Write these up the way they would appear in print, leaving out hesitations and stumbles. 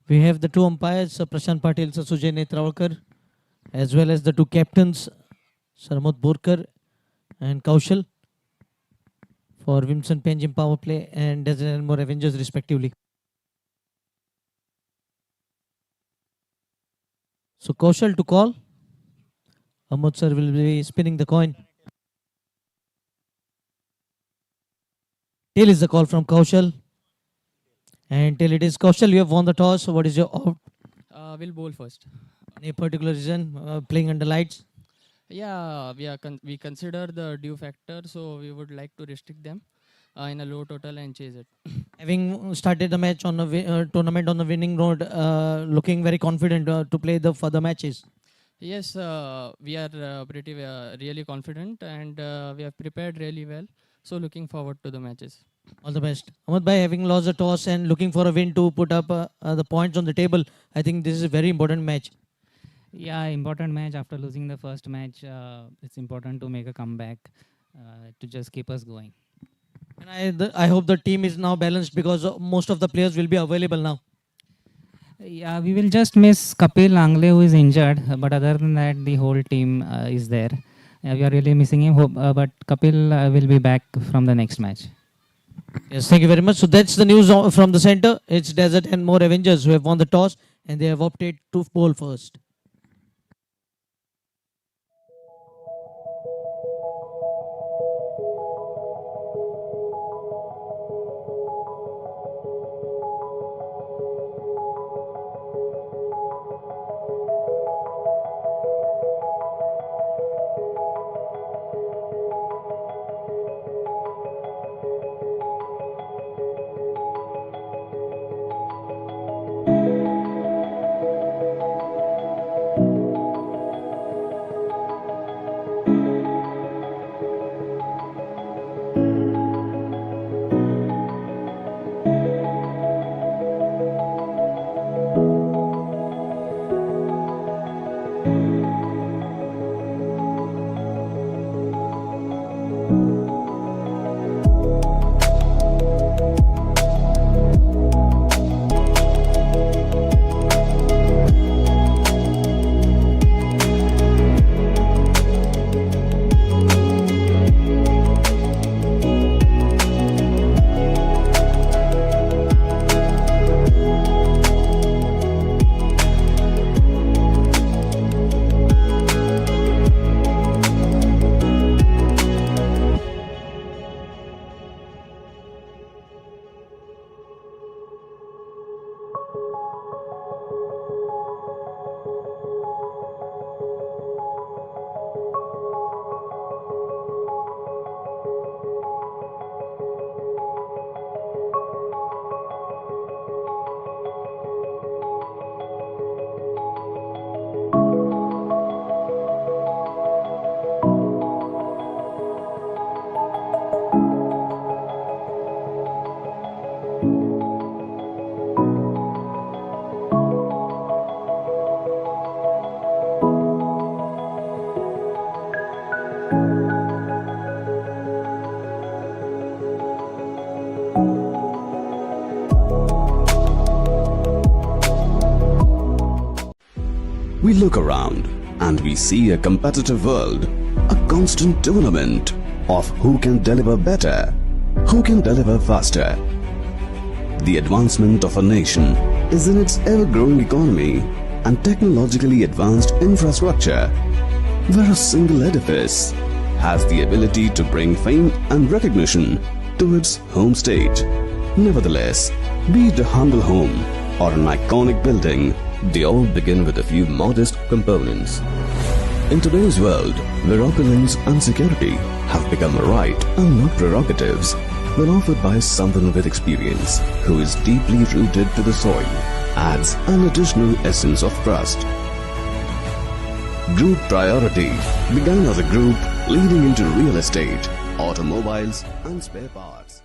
We have the two umpires, Prashant Patil, Sir Sujay Netrawalkar, as well as the two captains, Sarmod Borkar and Kaushal, for VIMSON, PANAJIM, Powerplay and DnM Avengers respectively. So Kaushal to call. Amod sir will be spinning the coin. Tail is the call from Kaushal. And till it is Kaushal, you have won the toss. So what is your out? We'll bowl first. Any particular reason playing under lights? Yeah, we consider the due factor, so we would like to restrict them in a low total and chase it. Having started the match on a tournament on the winning road, looking very confident to play the further matches. Yes, we are really confident, and we have prepared really well. So looking forward to the matches. All the best. Ahmed bhai, having lost the toss and looking for a win to put up the points on the table, I think this is a very important match. Yeah, important match. After losing the first match, it's important to make a comeback to just keep us going. And I hope the team is now balanced because most of the players will be available now. Yeah, we will just miss Kapil Angle, who is injured, but other than that, the whole team is there. We are really missing him, but Kapil will be back from the next match. Yes, thank you very much. So that's the news from the center. It's Desert and more Avengers who have won the toss and they have opted to bowl first. We look around and we see a competitive world, a constant tournament of who can deliver better, who can deliver faster. The advancement of a nation is in its ever-growing economy and technologically advanced infrastructure, where a single edifice has the ability to bring fame and recognition to its home state. Nevertheless, be it a humble home or an iconic building, they all begin with a few modest components. In today's world, where opulence and security have become a right and not prerogatives, when offered by someone with experience who is deeply rooted to the soil, adds an additional essence of trust. Group Priority began as a group leading into real estate, automobiles and spare parts.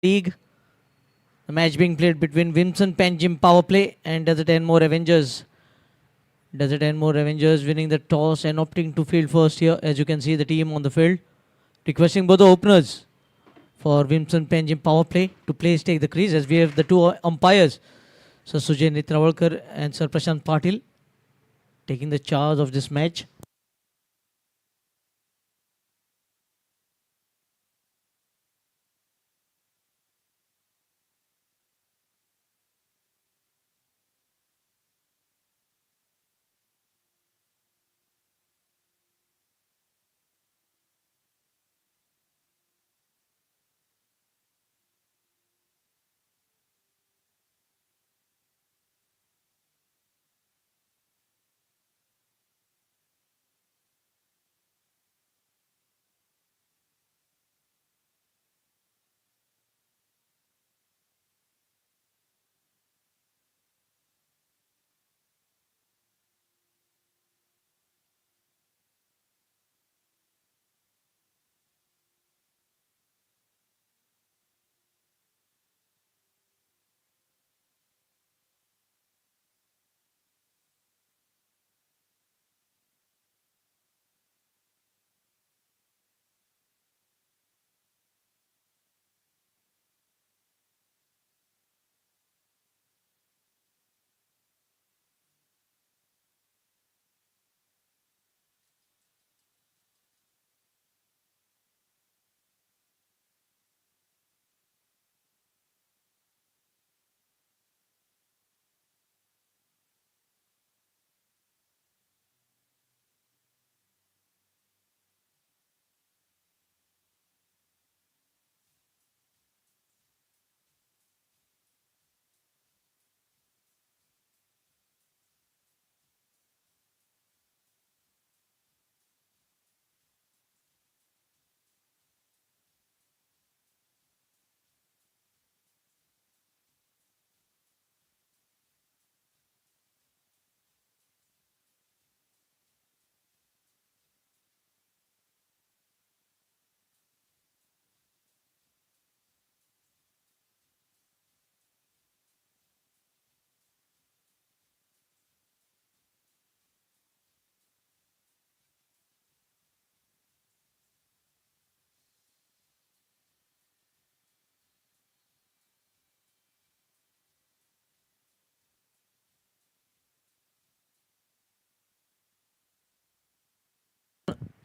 League. The match being played between VIMSON PANAJIM Powerplay and Desert and More Avengers. Desert and More Avengers winning the toss and opting to field first here. As you can see, the team on the field. Requesting both the openers for VIMSON PANAJIM Powerplay to please take the crease, as we have the two umpires, Sir Sujay Netravalkar and Sir Prashant Patil, taking the charge of this match.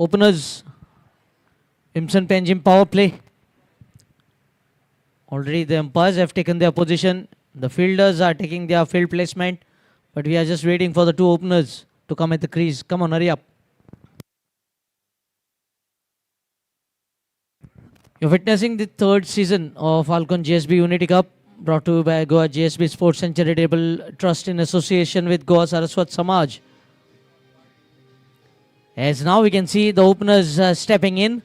Openers, VIMSON PANAJIM Powerplay. Already the umpires have taken their position. The fielders are taking their field placement. But we are just waiting for the two openers to come at the crease. Come on, hurry up. You're witnessing the third season of ALCON GSB Unity Cup, brought to you by Goa GSB Sports and Charitable Trust in association with Goa Saraswat Samaj. As now we can see the openers stepping in.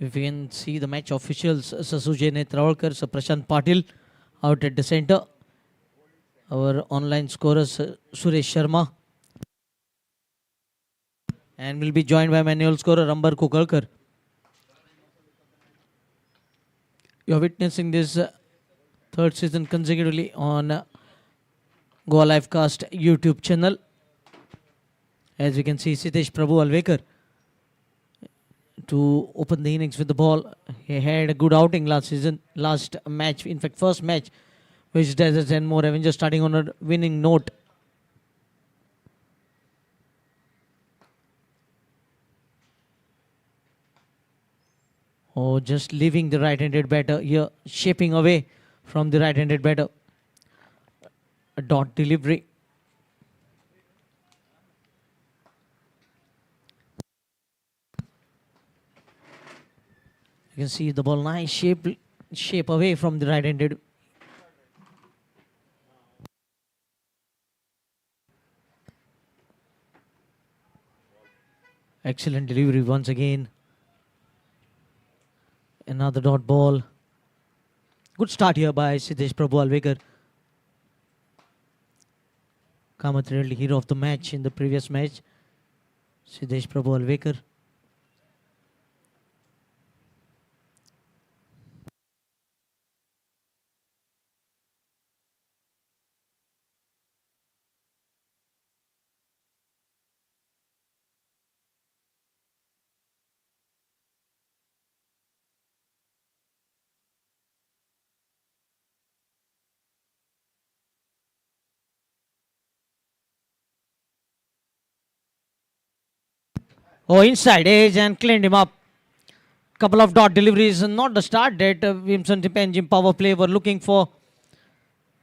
If you can see the match officials, Sir Sujay Netravalkar, Sir Prashant Patil out at the center. Our online scorer, Suresh Sharma. And will be joined by manual scorer, Rambar Kukalkar. You are witnessing this third season consecutively on Goa Livecast YouTube channel. As we can see, Sitesh Prabhu Alvekar to open the innings with the ball. He had a good outing last match, in fact, first match, which does and more Avengers starting on a winning note. Oh, just leaving the right-handed batter here, shaping away from the right-handed batter. A dot delivery. You can see the ball nice shape away from the right-handed. Excellent delivery once again. Another dot ball. Good start here by Siddesh Prabhu Alvekar. Kamath really hero of the match in the previous match. Siddesh Prabhu Alvekar. Oh, inside edge and cleaned him up. Couple of dot deliveries, not the start that VIMSON PANAJIM power play were looking for.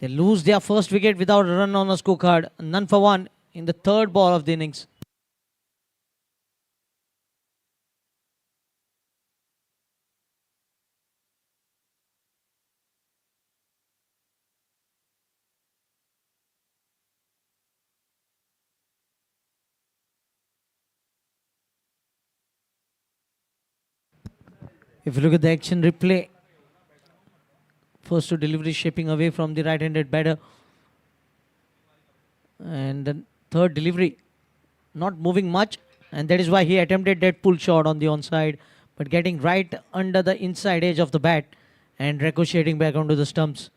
They lose their first wicket without a run on a scorecard. None for one in the third ball of the innings. If you look at the action replay, first two deliveries shaping away from the right-handed batter. And the third delivery not moving much, and that is why he attempted that pull shot on the onside, but getting right under the inside edge of the bat and ricocheting back onto the stumps.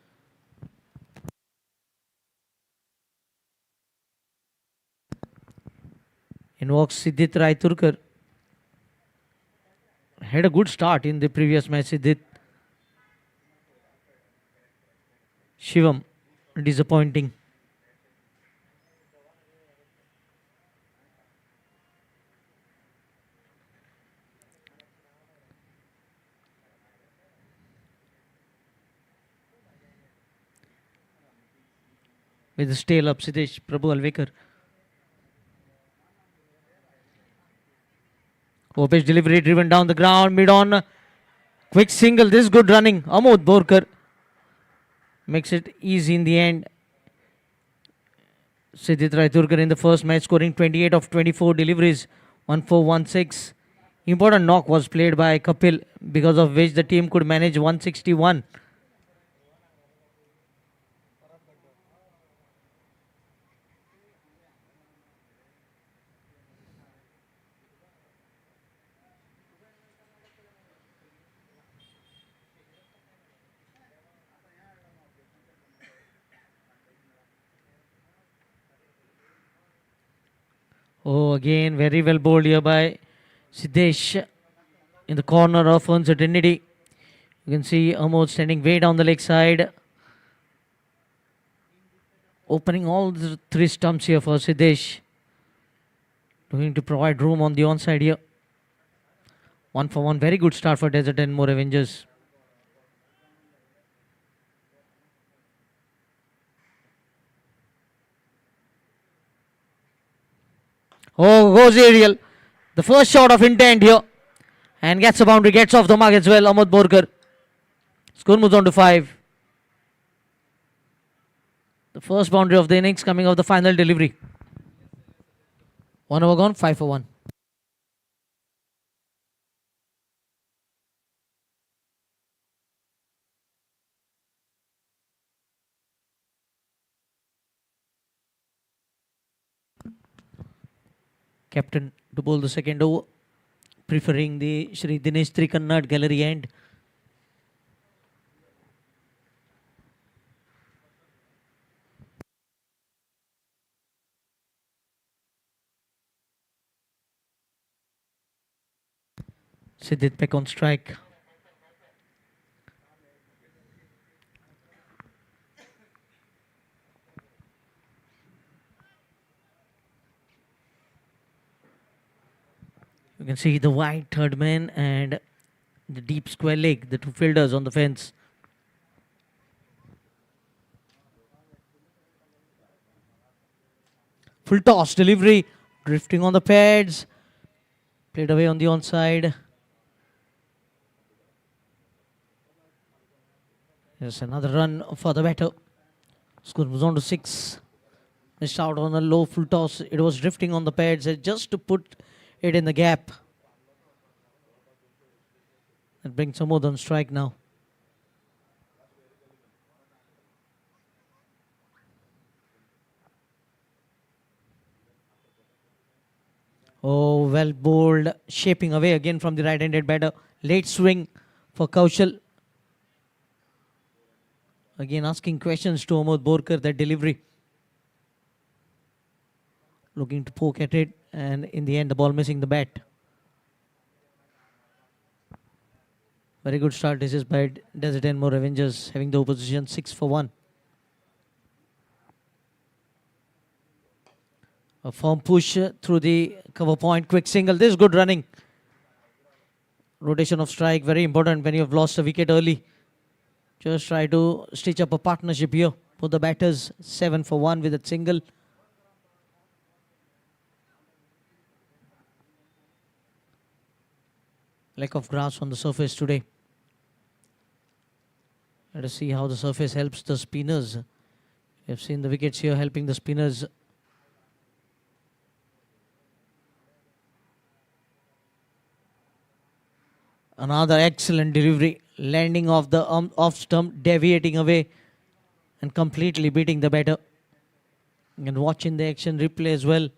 In walks Siddhit Raiturkar. Had a good start in the previous match, Siddhit. Shivam, disappointing. With the tail up, Siddesh Prabhu Alvekar. Pitch delivery driven down the ground, mid on. Quick single, this is good running. Amod Borkar makes it easy in the end. Siddhit Raiturkar in the first match scoring 28 of 24 deliveries, 1-4-1-6. Important knock was played by Kapil, because of which the team could manage 161. Oh, again, very well bowled here by Siddesh in the corner of uncertainty. You can see Amod standing way down the leg side. Opening all the three stumps here for Siddesh. Going to provide room on the onside here. 1-for-1, very good start for Desert and More Avengers. Oh, goes aerial. The first shot of intent here. And gets a boundary, gets off the mark as well. Amod Borkar. Score moves on to 5. The first boundary of the innings coming off the final delivery. 1 over gone, 5-for-1. Captain to bowl the second over, preferring the Shri Dinesh Trikannad gallery end. Siddhit back on strike. You can see the wide third man and the deep square leg, the two fielders on the fence. Full toss delivery, drifting on the pads, played away on the onside. Yes, another run for the batter. Score moves on to 6. Missed out on a low full toss. It was drifting on the pads just to put it in the gap. That brings Samod on strike now. Oh, well bowled, shaping away again from the right-handed batter. Late swing for Kaushal. Again asking questions to Amod Borkar, that delivery. Looking to poke at it, and in the end the ball missing the bat. Very good start. This is by DnM Avengers, having the opposition 6 for 1. A firm push through the cover point, quick single. This is good running. Rotation of strike, very important when you have lost a wicket early. Just try to stitch up a partnership here. Put the batters 7 for 1 with a single. Lack of grass on the surface today. Let us see how the surface helps the spinners. We have seen the wickets here helping the spinners. Another excellent delivery, landing off the off stump, deviating away and completely beating the batter. And watching the action replay as well.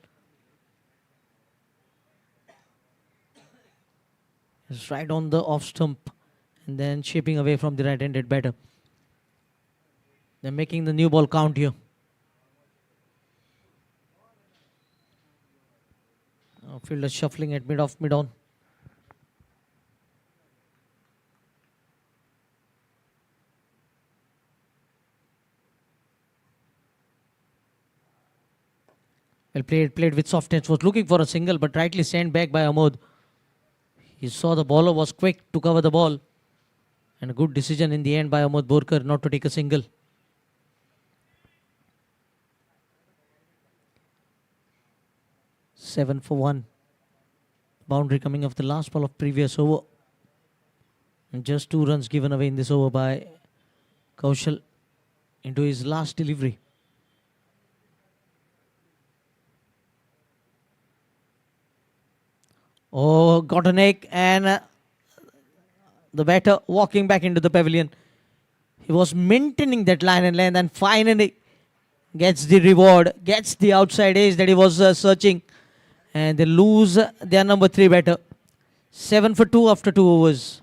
It's right on the off stump and then shaping away from the right-handed batter. They're making the new ball count here. Fielder shuffling at mid-off, mid-on. Well played with soft touch. Was looking for a single, but rightly sent back by Amod. He saw the bowler was quick to cover the ball. And a good decision in the end by Amod Borkar not to take a single. Seven for 1. Boundary coming off the last ball of previous over. And just 2 runs given away in this over by Kaushal into his last delivery. Oh, got a neck, and the batter walking back into the pavilion. He was maintaining that line and length and finally gets the reward, gets the outside edge that he was searching. And they lose their number 3 batter. 7 for 2 after 2 overs.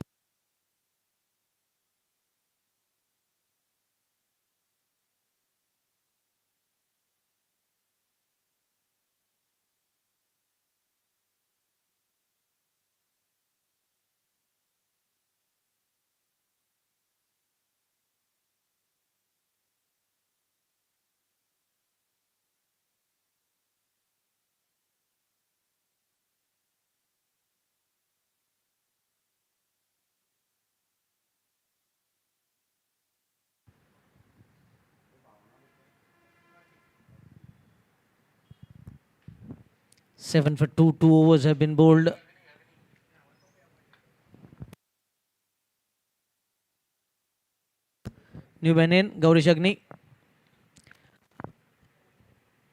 Seven for 2. 2 overs have been bowled. New man in, Gaurish Agni.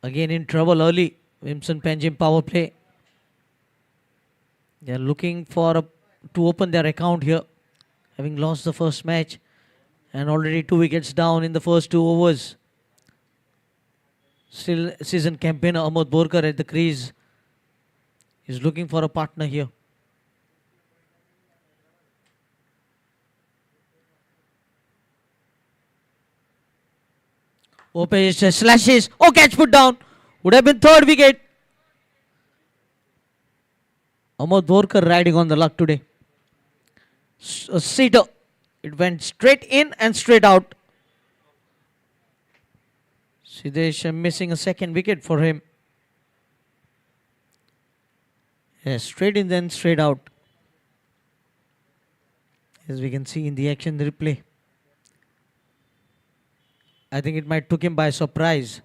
Again in trouble early. VIMSON PANAJIM power play. They are looking for to open their account here, having lost the first match and already 2 wickets down in the first 2 overs. Still season campaigner Amod Borkar at the crease. He's looking for a partner here. Open slashes. Oh, catch put down. Would have been 3rd wicket. Amod Borkar riding on the luck today. A seater. It went straight in and straight out. Sidesh missing a second wicket for him. Yes, straight in then straight out. As we can see in the action replay. I think it might took him by surprise.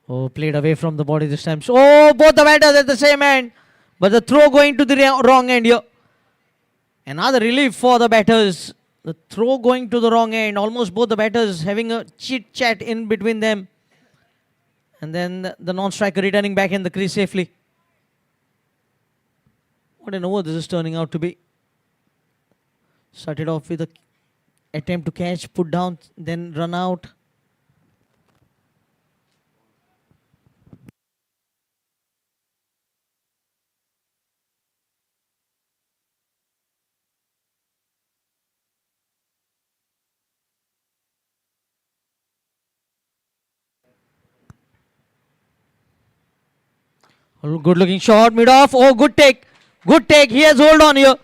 Oh, played away from the body this time. So, oh, both the batters at the same end. But the throw going to the wrong end here. Another relief for the batters. The throw going to the wrong end. Almost both the batters having a chit chat in between them. And then the non-striker returning back in the crease safely. What an over this is turning out to be. Started off with an attempt to catch, put down, then run out. Oh, good looking shot, mid off. Oh, good take. Good take. He has hold on here.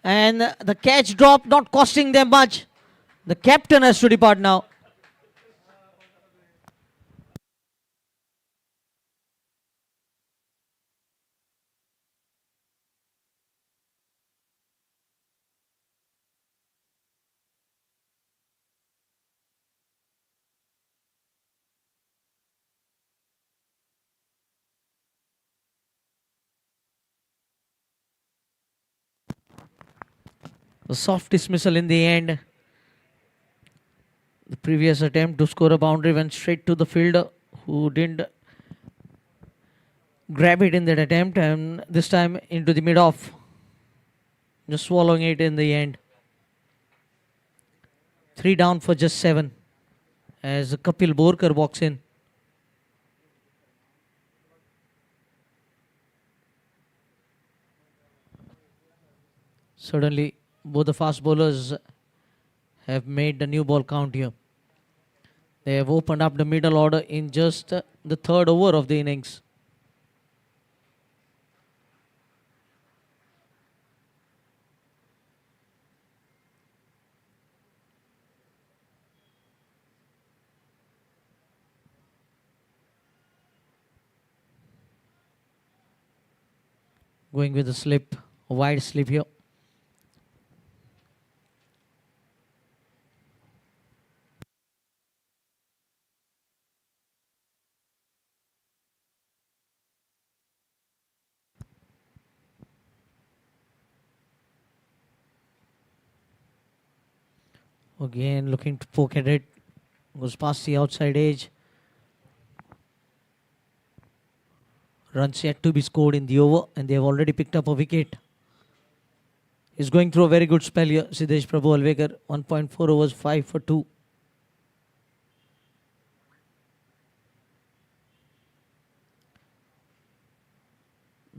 And the catch drop not costing them much. The captain has to depart now. A soft dismissal in the end. The previous attempt to score a boundary went straight to the fielder who didn't grab it in that attempt, and this time into the mid-off. Just swallowing it in the end. 3 down for just 7 as Kapil Borkar walks in. Suddenly, both the fast bowlers have made the new ball count here. They have opened up the middle order in just the 3rd over of the innings. Going with a slip, a wide slip here. Again looking to poke at it. Goes past the outside edge. Runs yet to be scored in the over, and they have already picked up a wicket. He's going through a very good spell here, Sidesh Prabhu Alvekar. 1.4 overs, 5 for 2.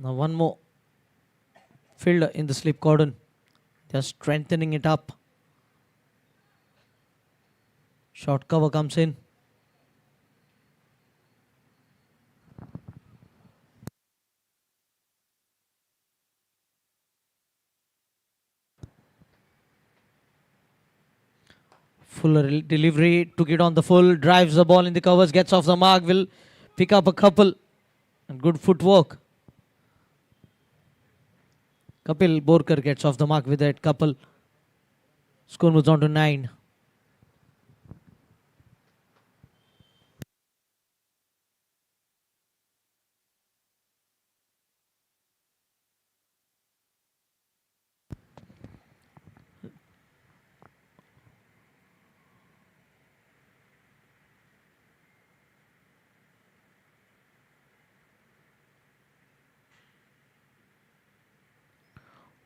Now one more fielder in the slip cordon. They are strengthening it up. Short cover comes in. Fuller delivery, took it on the full, drives the ball in the covers, gets off the mark, will pick up a couple. And good footwork. Kapil Borkar gets off the mark with that couple. Score moves on to 9.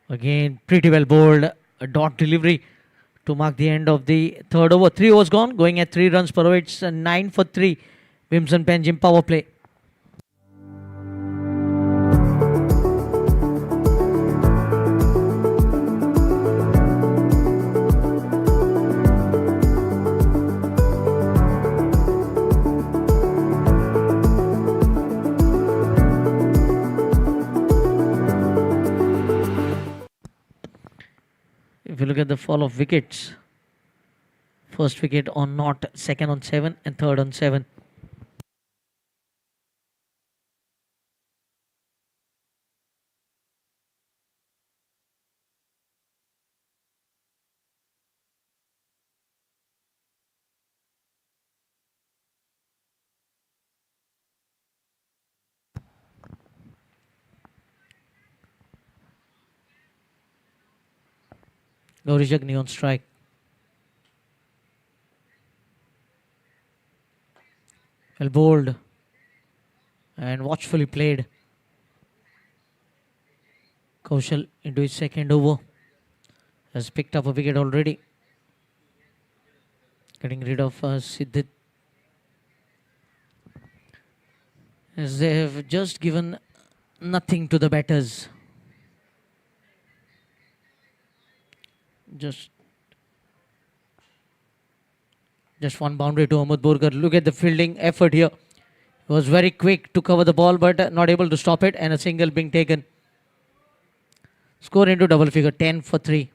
Again, pretty well bowled. A dot delivery to mark the end of the 3rd over. 3 overs gone, going at 3 runs per over. It's 9 for 3. VIMSON PANAJIM power play. you look at the fall of wickets, first wicket on not, second on 7 and third on 7. Gauri Jagni on strike. Well bowled and watchfully played. Kaushal into his second over. Has picked up a wicket already. Getting rid of Siddhit. As they have just given nothing to the batters. Just one boundary to Ahmed Borkar. Look at the fielding effort here. He was very quick to cover the ball, but not able to stop it, and a single being taken. Score into double figure, 10 for 3.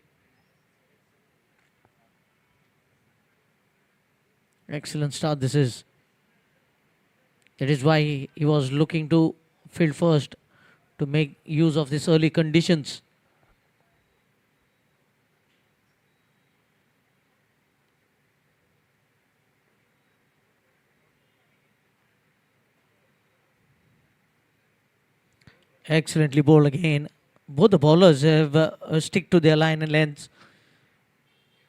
Excellent start this is. That is why he was looking to field first to make use of these early conditions. Excellently bowled again. Both the bowlers have stick to their line and lengths.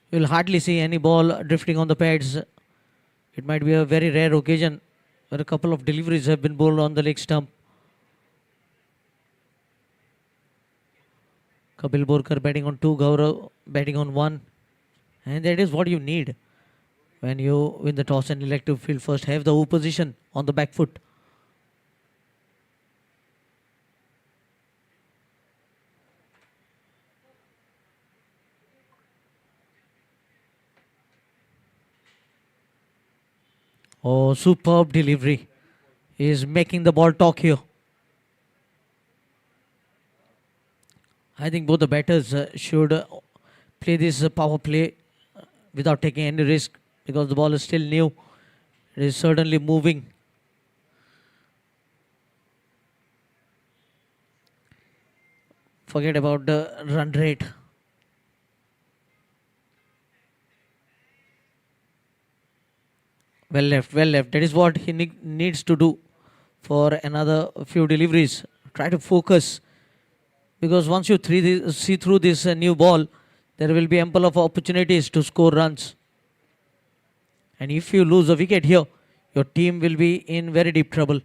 You will hardly see any ball drifting on the pads. It might be a very rare occasion where a couple of deliveries have been bowled on the leg stump. Kapil Borkar batting on 2, Gaurav batting on 1. And that is what you need when you win the toss and elect to field first. Have the opposition on the back foot. Oh, superb delivery. He is making the ball talk here. I think both the batters should play this power play without taking any risk, because the ball is still new. It is certainly moving. Forget about the run rate. Well left, well left. That is what he needs to do for another few deliveries. Try to focus, because once you see through this new ball, there will be ample of opportunities to score runs. And if you lose a wicket here, your team will be in very deep trouble.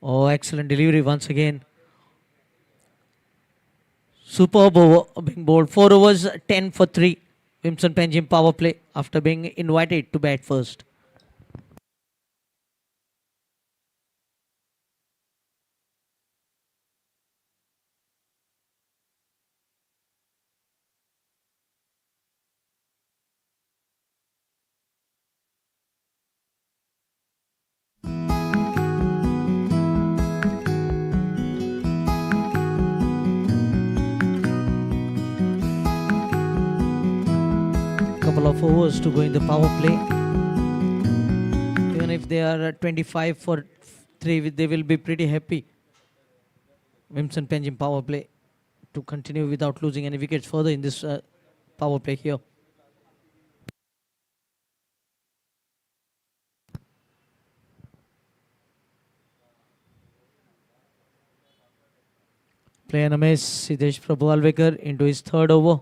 Oh, excellent delivery once again. Superb over being bowled. 4 overs, 10 for 3. VIMSON PANAJIM power play after being invited to bat first. Couple of overs to go in the power play. Even if they are 25 for 3, they will be pretty happy. VIMSON PANAJIM power play to continue without losing any wickets further in this power play here. Play on a miss. Siddesh Prabhu Alvekar into his 3rd over.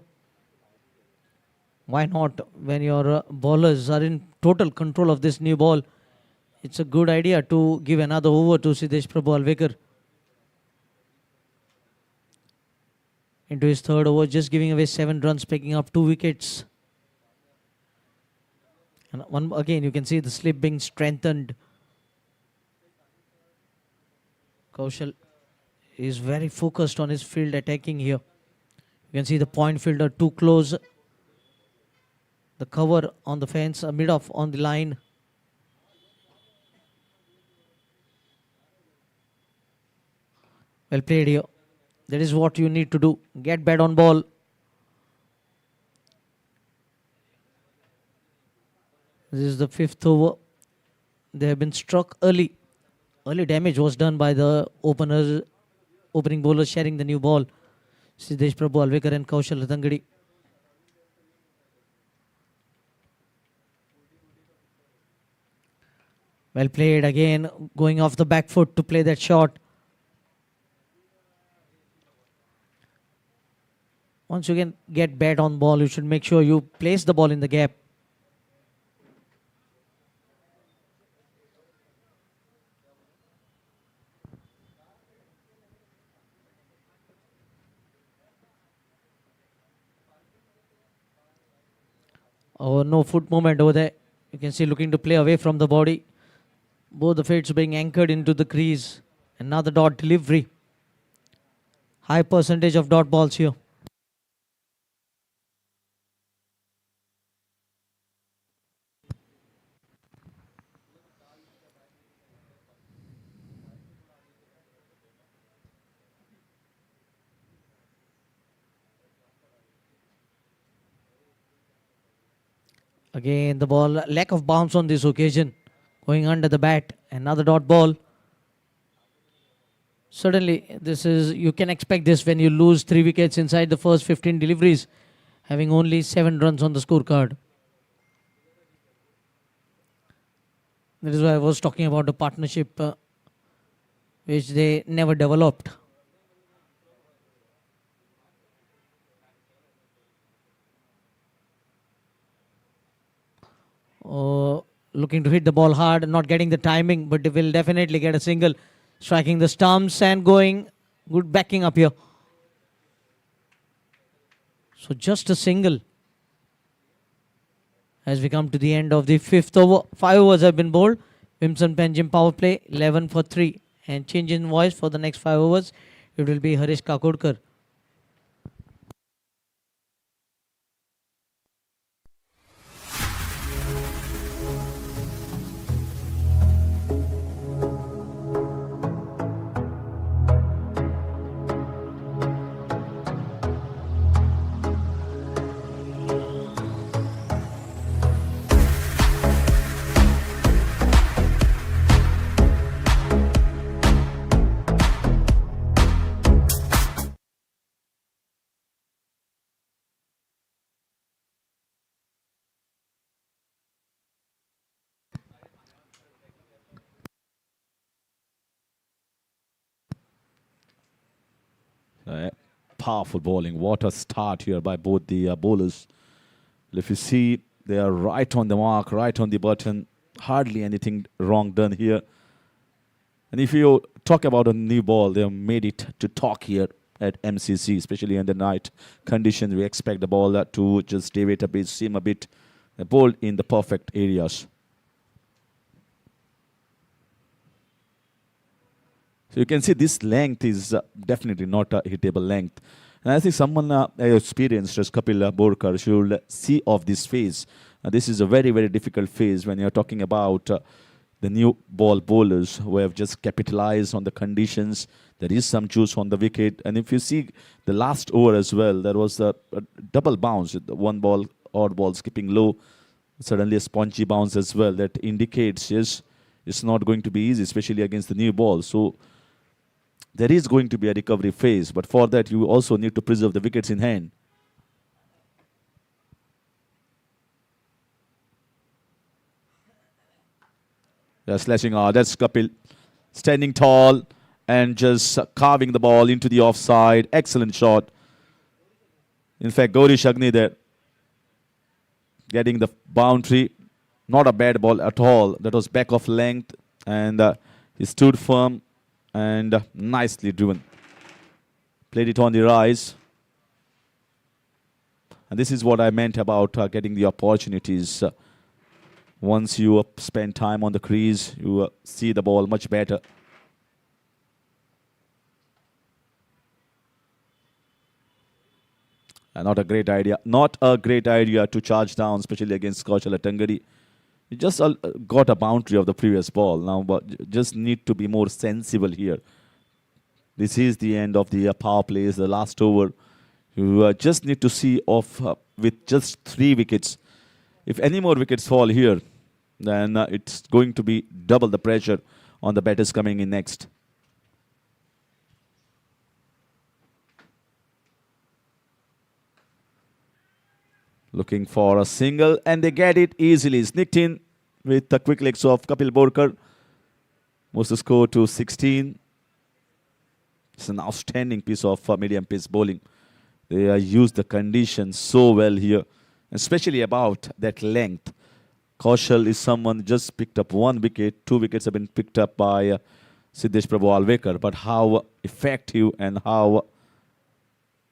Why not? When your bowlers are in total control of this new ball, it's a good idea to give another over to Siddesh Prabhu Alvekar. Into his 3rd over, just giving away 7 runs, picking up 2 wickets. And again, you can see the slip being strengthened. Kaushal is very focused on his field attacking here. You can see the point fielder too close. The cover on the fence, mid-off on the line. Well played here. That is what you need to do. Get bat on ball. This is the 5th over. They have been struck early. Early damage was done by the opening bowlers sharing the new ball. Siddesh Prabhu Alvekar and Kaushal Ratangadi. Well played again, going off the back foot to play that shot. Once you can get bat on ball, you should make sure you place the ball in the gap. Oh, no foot movement over there. You can see looking to play away from the body. Both the fades being anchored into the crease. Another dot delivery. High percentage of dot balls here. Again, the ball, lack of bounce on this occasion. Going under the bat, another dot ball. Certainly, you can expect this when you lose 3 wickets inside the first 15 deliveries, having only 7 runs on the scorecard. That is why I was talking about the partnership which they never developed. Looking to hit the ball hard, not getting the timing, but they will definitely get a single. Striking the stumps and going good backing up here. So just a single as we come to the end of the 5th over. 5 overs have been bowled. VIMSON PANAJIM power play 11 for 3, and change in voice for the next 5 overs. It will be Harish Kakodkar. Powerful bowling. What a start here by both the bowlers. If you see, they are right on the mark, right on the button. Hardly anything wrong done here. And if you talk about a new ball, they have made it to talk here at MCC, especially in the night conditions. We expect the ball to just deviate a bit, seem a bit bowled in the perfect areas. So you can see this length is definitely not a hittable length. And I think someone experienced as Kapil Borkar should see of this phase. This is a very, very difficult phase when you're talking about the new ball bowlers who have just capitalized on the conditions. There is some juice on the wicket. And if you see the last over as well, there was a double bounce. One ball, odd ball skipping low. Suddenly a spongy bounce as well. That indicates, yes, it's not going to be easy, especially against the new ball. So there is going to be a recovery phase, but for that you also need to preserve the wickets in hand. They're slashing out. That's Kapil standing tall and just carving the ball into the offside. Excellent shot. In fact, Gauri Shagni there getting the boundary. Not a bad ball at all. That was back of length, and he stood firm and nicely driven. Played it on the rise. And this is what I meant about getting the opportunities. Once you spend time on the crease, you see the ball much better. Not a great idea. Not a great idea to charge down, especially against Kaushal Ratangadi. You just got a boundary of the previous ball. Now, but just need to be more sensible here. This is the end of the power plays, the last over. You just need to see off with just 3 wickets. If any more wickets fall here, then it's going to be double the pressure on the batters coming in next. Looking for a single, and they get it easily. Sneaked in with the quick legs of Kapil Borkar. Moves the score to 16. It's an outstanding piece of medium pace bowling. They used the conditions so well here, especially about that length. Kaushal is someone just picked up 1 wicket. 2 wickets have been picked up by Siddesh Prabhu Alvekar. But how effective and how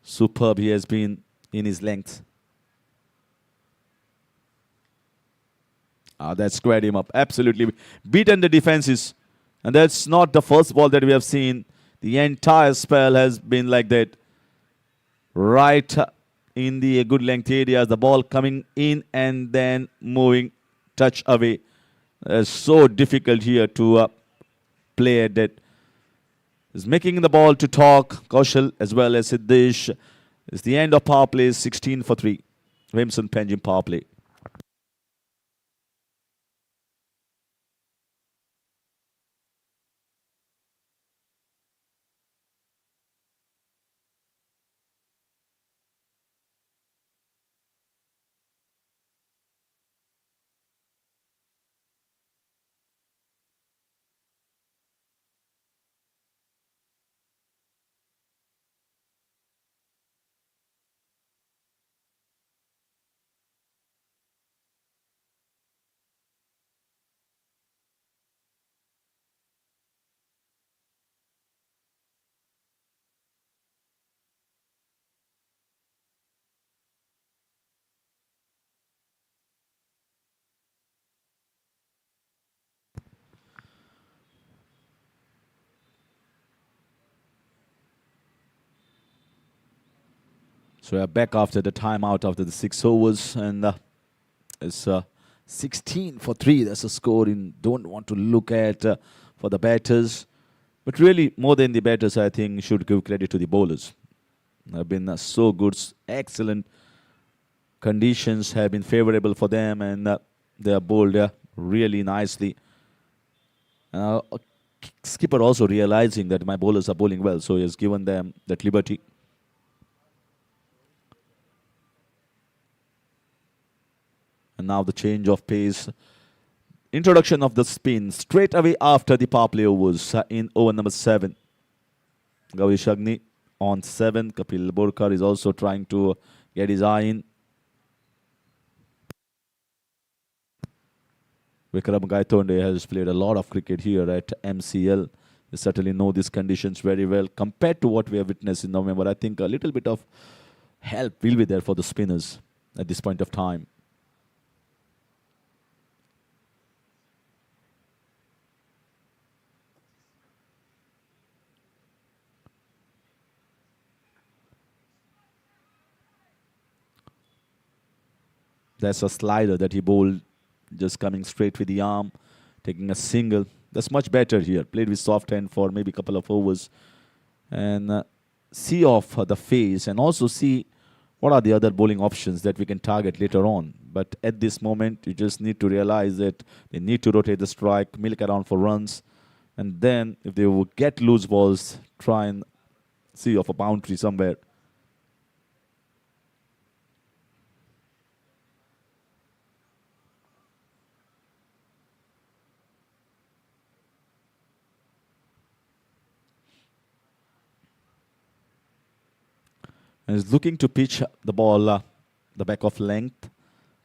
superb he has been in his length. That squared him up. Absolutely beaten the defenses. And that's not the first ball that we have seen. The entire spell has been like that. Right in the good length areas. The ball coming in and then moving touch away. It's so difficult here to play at that. Is making the ball to talk. Kaushal as well as Siddesh. It's the end of power play. 16 for 3. VIMSON PANAJIM power play. So we are back after the timeout after the 6 overs, and it's 16 for 3. That's a score you don't want to look at for the batters. But really, more than the batters, I think should give credit to the bowlers. Have been so good, excellent. Conditions have been favorable for them, and they are bowled really nicely. Skipper also realizing that my bowlers are bowling well, so he has given them that liberty. And now the change of pace. Introduction of the spin straight away after the power play overs in over number 7. Gaurish Agni on 7. Kapil Borkar is also trying to get his eye in. Vikram Gaitonde has played a lot of cricket here at MCL. They certainly know these conditions very well. Compared to what we have witnessed in November, I think a little bit of help will be there for the spinners at this point of time. That's a slider that he bowled, just coming straight with the arm, taking a single. That's much better here. Played with soft hand for maybe a couple of overs. And see off the face and also see what are the other bowling options that we can target later on. But at this moment, you just need to realize that they need to rotate the strike, milk around for runs. And then if they will get loose balls, try and see off a boundary somewhere. And is looking to pitch the ball the back of length.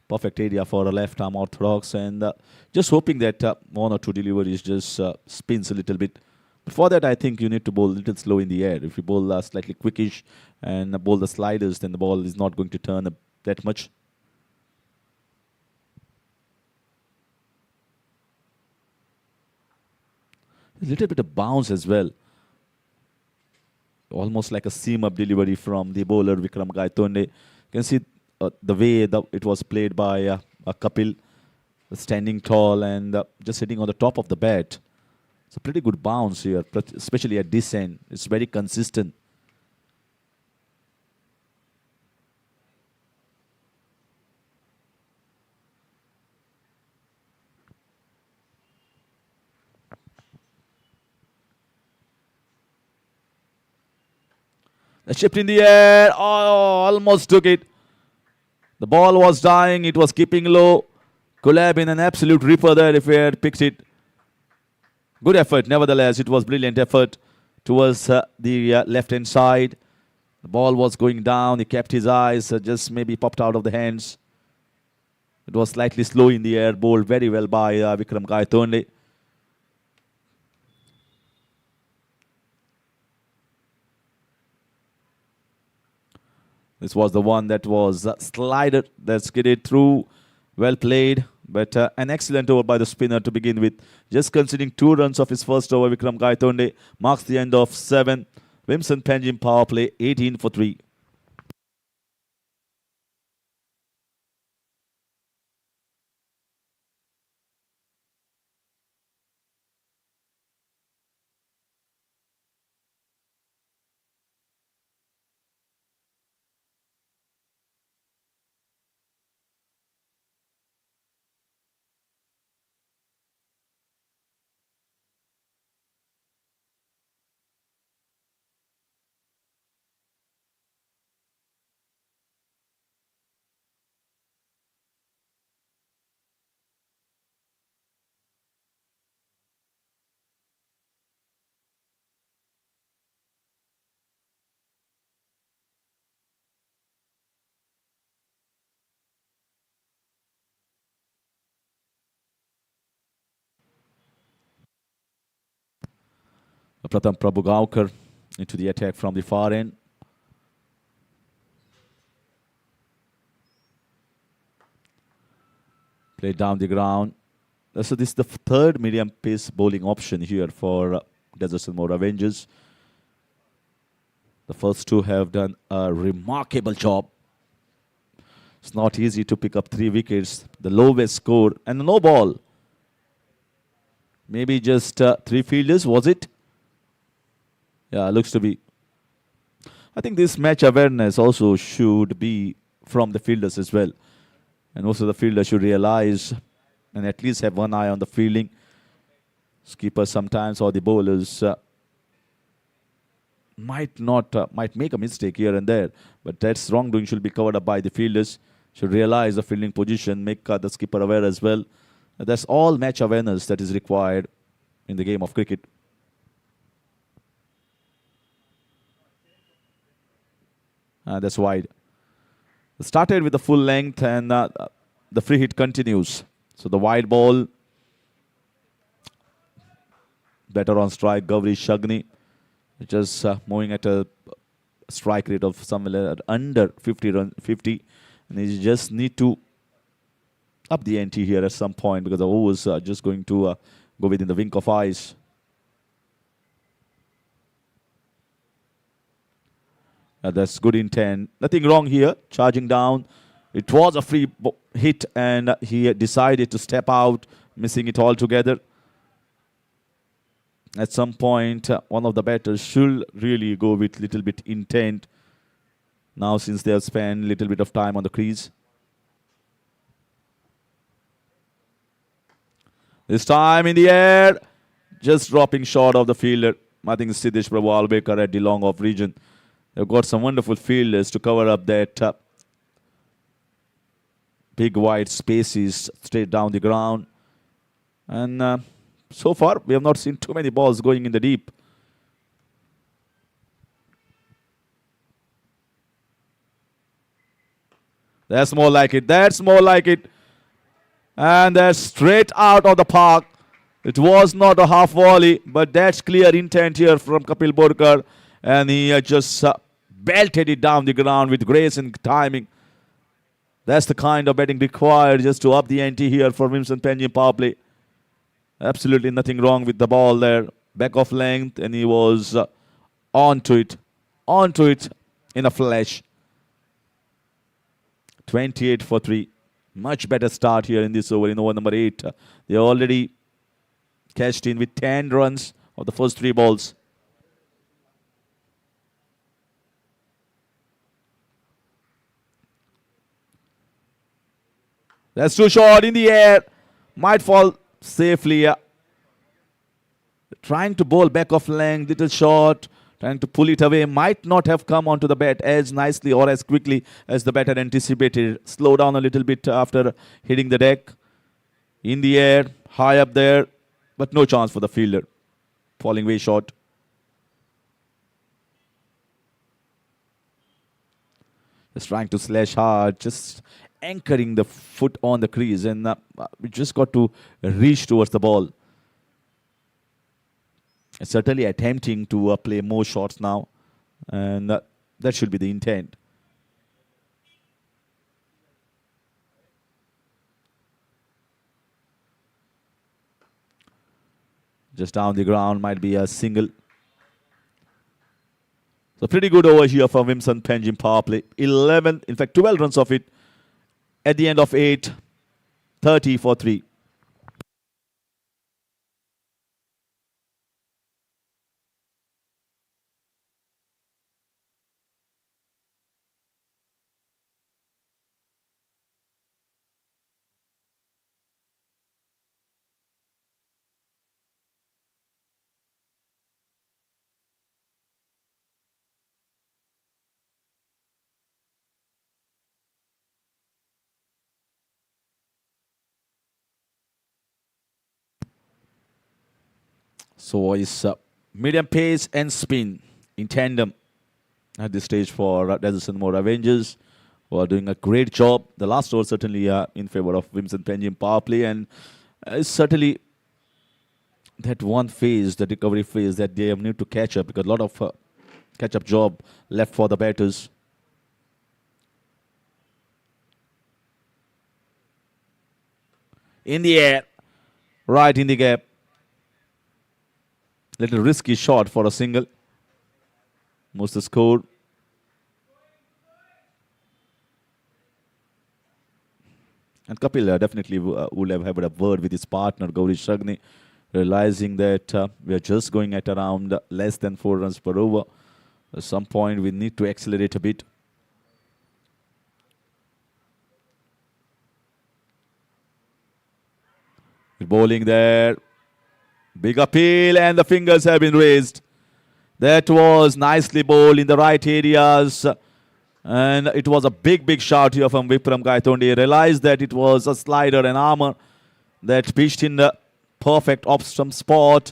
Perfect area for a left arm orthodox, and just hoping that 1 or 2 deliveries just spins a little bit. But for that, I think you need to bowl a little slow in the air. If you bowl slightly quickish and bowl the sliders, then the ball is not going to turn that much. A little bit of bounce as well. Almost like a seam-up delivery from the bowler Vikram Gaitonde. You can see the way it was played by Kapil, standing tall and just sitting on the top of the bat. It's a pretty good bounce here, especially at this end. It's very consistent. The shift in the air. Oh, almost took it. The ball was dying. It was keeping low. Could have been an absolute ripper there if he had picked it. Good effort. Nevertheless, it was brilliant effort towards the left-hand side. The ball was going down. He kept his eyes. Just maybe popped out of the hands. It was slightly slow in the air. Bowled very well by Vikram Gaitonde. This was the one that was slided. That's get it through. Well played. But an excellent over by the spinner to begin with. Just conceding 2 runs of his first over, Vikram Gaitonde marks the end of 7. VIMSON PANAJIM power play 18 for 3. Pratham Prabhugaonkar into the attack from the far end. Played down the ground. So this is the third medium pace bowling option here for Desert and More Avengers. The first 2 have done a remarkable job. It's not easy to pick up 3 wickets. The lowest score and no ball. Maybe just 3 fielders, was it? Yeah, looks to be. I think this match awareness also should be from the fielders as well. And also the fielder should realize and at least have one eye on the fielding. Skipper sometimes or the bowlers might make a mistake here and there. But that's wrongdoing should be covered up by the fielders. Should realize the fielding position, make the skipper aware as well. That's all match awareness that is required in the game of cricket. That's wide. Started with the full length and the free hit continues. So the wide ball. Better on strike, Gauri Shagni. Just moving at a strike rate of somewhere under 50. And he just need to up the ante here at some point because the overs are just going to go within the wink of eyes. That's good intent. Nothing wrong here. Charging down. It was a free hit and he decided to step out, missing it altogether. At some point, one of the batters should really go with little bit intent. Now since they have spent a little bit of time on the crease. This time in the air. Just dropping short of the fielder. I think Siddesh Prabhu Albekar at the long off region. They've got some wonderful fielders to cover up that big wide spaces straight down the ground. And so far, we have not seen too many balls going in the deep. That's more like it. That's more like it. And that's straight out of the park. It was not a half volley, but that's clear intent here from Kapil Borkar. And he just belted it down the ground with grace and timing. That's the kind of batting required just to up the ante here for VIMSON PANAJIM power play. Absolutely nothing wrong with the ball there. Back of length, and he was onto it in a flash. 28 for 3. Much better start here in this over, in over number 8. They already cashed in with 10 runs of the first 3 balls. That's too short in the air. Might fall safely. Trying to bowl back of length, little short. Trying to pull it away. Might not have come onto the bat as nicely or as quickly as the batter anticipated. Slow down a little bit after hitting the deck. In the air, high up there. But no chance for the fielder. Falling way short. Just trying to slash hard. Just anchoring the foot on the crease. And we just got to reach towards the ball. Certainly attempting to play more shots now. And that should be the intent. Just down the ground, might be a single. So pretty good over here for VIMSON PANAJIM power play. 11, in fact 12 runs of it at the end of 8, 30 for 3. So it's medium pace and spin in tandem at this stage for Desert Moore Avengers, who are doing a great job. The last over certainly in favor of VIMSON PANAJIM power play, and it's certainly that one phase, the recovery phase, that they need to catch up, because a lot of catch-up job left for the batters. In the air, right in the gap. Little risky shot for a single. Most the score. And Kapil definitely would have had a word with his partner, Gauri Shagni, realizing that we are just going at around less than 4 runs per over. At some point, we need to accelerate a bit. Bowling there. Big appeal, and the fingers have been raised. That was nicely bowled in the right areas. And it was a big shot here from Vikram Gaitonde. He realized that it was a slider and armor that pitched in the perfect off-stump spot.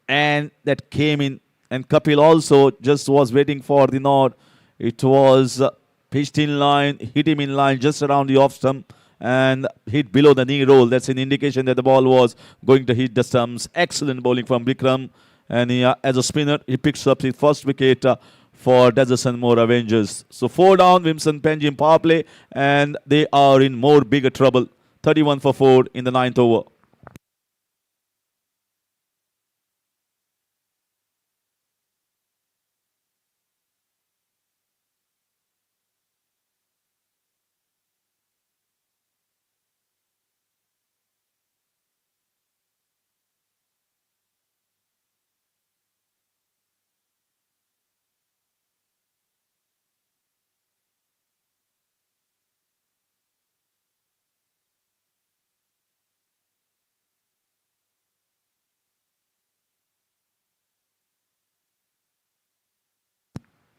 And that came in. And Kapil also just was waiting for the nod. It was pitched in line, hit him in line just around the off-stump, and hit below the knee roll. That's an indication that the ball was going to hit the stumps. Excellent bowling from Vikram. And he, as a spinner, he picks up his first wicket for Desert Moore Avengers. So 4 down, VIMSON PANAJIM power play, and they are in more bigger trouble. 31 for 4 in the 9th over.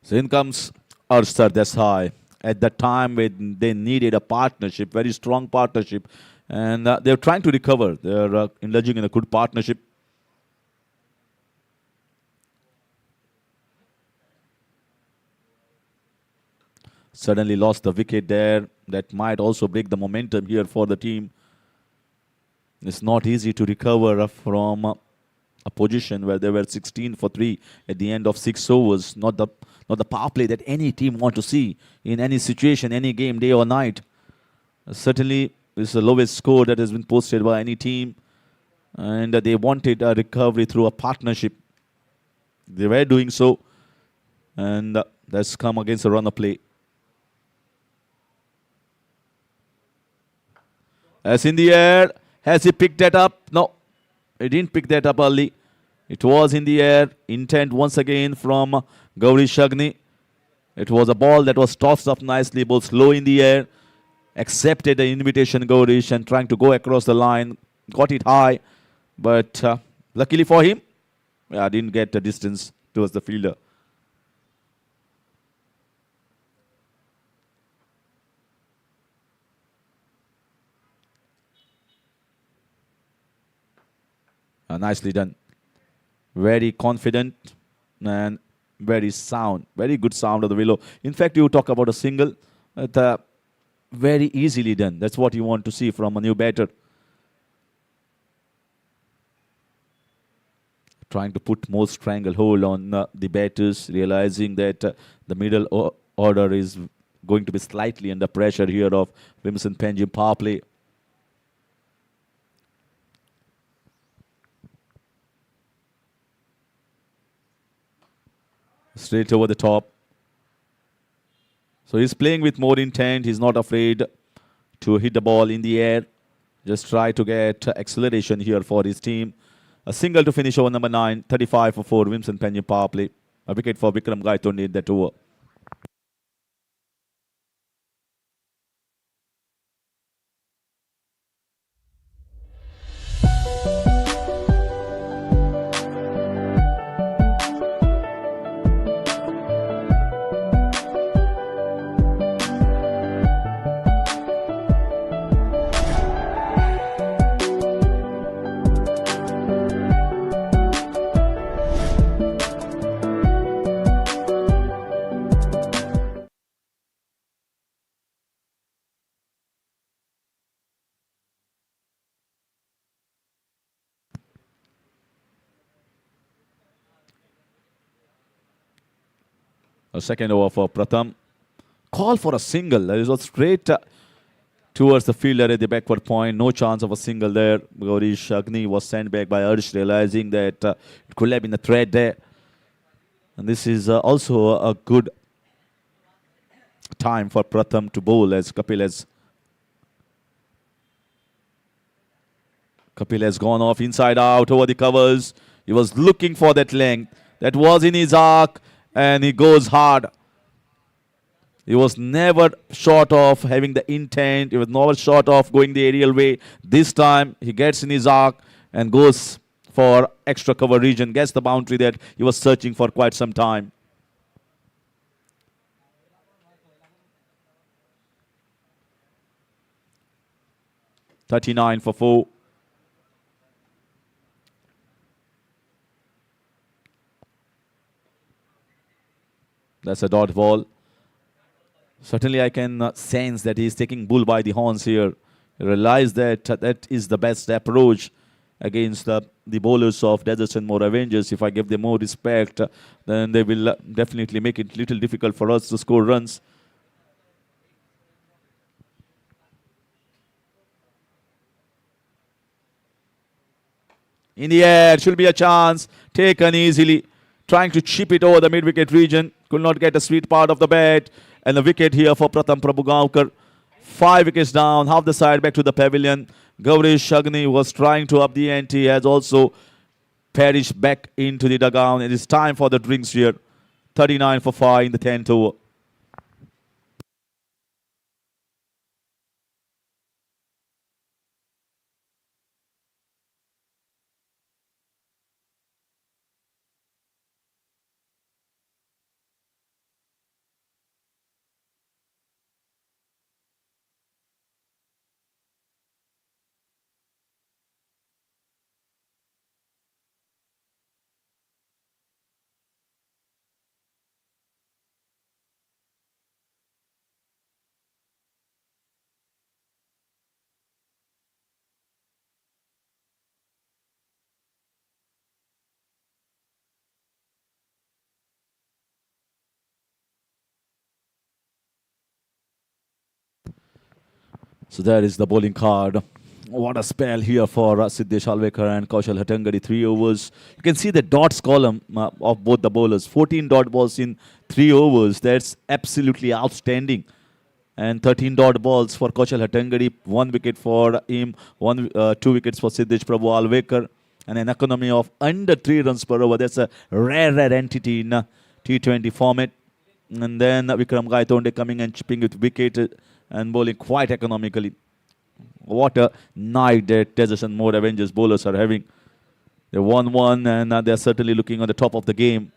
So in comes Arshad Desai. At that time when they needed a partnership, very strong partnership. And they're trying to recover. They're indulging in a good partnership. Suddenly lost the wicket there. That might also break the momentum here for the team. It's not easy to recover from a position where they were 16 for 3 at the end of 6 overs. Not the power play that any team want to see in any situation, any game, day or night. Certainly, it's the lowest score that has been posted by any team. And they wanted a recovery through a partnership. They were doing so. And that's come against a runner play. As in the air. Has he picked that up? No. He didn't pick that up early. It was in the air. Intent once again from Gauri Shagni. It was a ball that was tossed up nicely, both slow in the air. Accepted the invitation, Gaurish, and trying to go across the line. Got it high, but luckily for him, didn't get the distance towards the fielder. Nicely done. Very confident and very sound. Very good sound of the willow. In fact, you talk about a single. Very easily done. That's what you want to see from a new batter. Trying to put more stranglehold on the batters, realizing that the middle order is going to be slightly under pressure here of VIMSON PANAJIM power play. Straight over the top. So he's playing with more intent. He's not afraid to hit the ball in the air. Just try to get acceleration here for his team. A single to finish over number 9. 35 for 4. VIMSON PANAJIM power play. A wicket for Vikram Gaitonde in that over. A second over for Pratham. Call for a single. That is straight towards the fielder at the backward point. No chance of a single there. Gauri Shagni was sent back by Arsh, realizing that it could have been a threat there. And this is also a good time for Pratham to bowl, as Kapil has gone off inside out over the covers. He was looking for that length. That was in his arc. And he goes hard. He was never short of having the intent. He was never short of going the aerial way. This time, he gets in his arc and goes for extra cover region. Gets the boundary that he was searching for quite some time. $39 for 4. That's a dot ball. Certainly, I can sense that he's taking bull by the horns here. He realized that that is the best approach against the bowlers of Deserts and more Avengers. If I give them more respect, then they will definitely make it little difficult for us to score runs. In the air, should be a chance. Taken easily. Trying to chip it over the mid-wicket region. Could not get a sweet part of the bat. And the wicket here for Pratham Prabhugaonkar. 5 wickets down. Half the side back to the pavilion. Gauri Shagni was trying to up the ante. Has also perished back into the dugout. It is time for the drinks here. 39 for 5 in the 10th over. So there is the bowling card. What a spell here for Siddesh Alvekar and Kaushal Hattangadi. 3 overs. You can see the dots column of both the bowlers. 14 dot balls in 3 overs. That's absolutely outstanding. And 13 dot balls for Kaushal Hattangadi. 1 wicket for him. 2 wickets for Siddesh Prabhu Alvekar. and an economy of under 3 runs per over. That's a rare entity in T20 format. And then Vikram Gaitonde coming and chipping with wicket and bowling quite economically. What a night that Tejas and more Avengers bowlers are having. They won one, and they're certainly looking on the top of the game.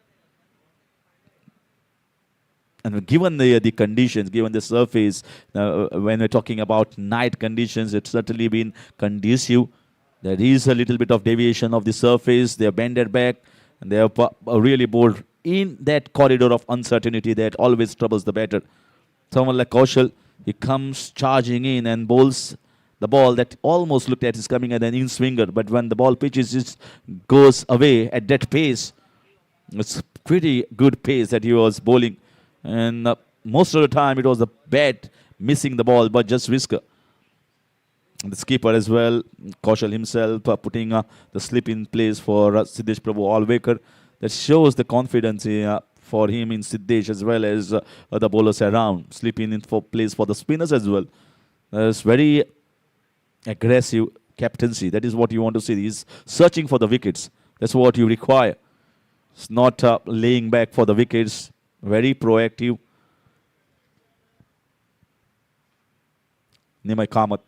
And given the conditions, given the surface, when we're talking about night conditions, it's certainly been conducive. There is a little bit of deviation of the surface. They have bended back, and they have really bowled in that corridor of uncertainty that always troubles the batter. Someone like Kaushal, he comes charging in and bowls the ball that almost looked at is coming at an in-swinger, but when the ball pitches, it goes away at that pace. It's pretty good pace that he was bowling. And most of the time, it was the bat missing the ball, but just whisker. The skipper as well, Kaushal himself, putting the slip in place for Siddesh Prabhu Alvekar. That shows the confidence for him in Siddesh as well as the bowlers around. Slipping in for place for the spinners as well. It's very aggressive captaincy. That is what you want to see. He's searching for the wickets. That's what you require. It's not laying back for the wickets. Very proactive. Nimai Kamath.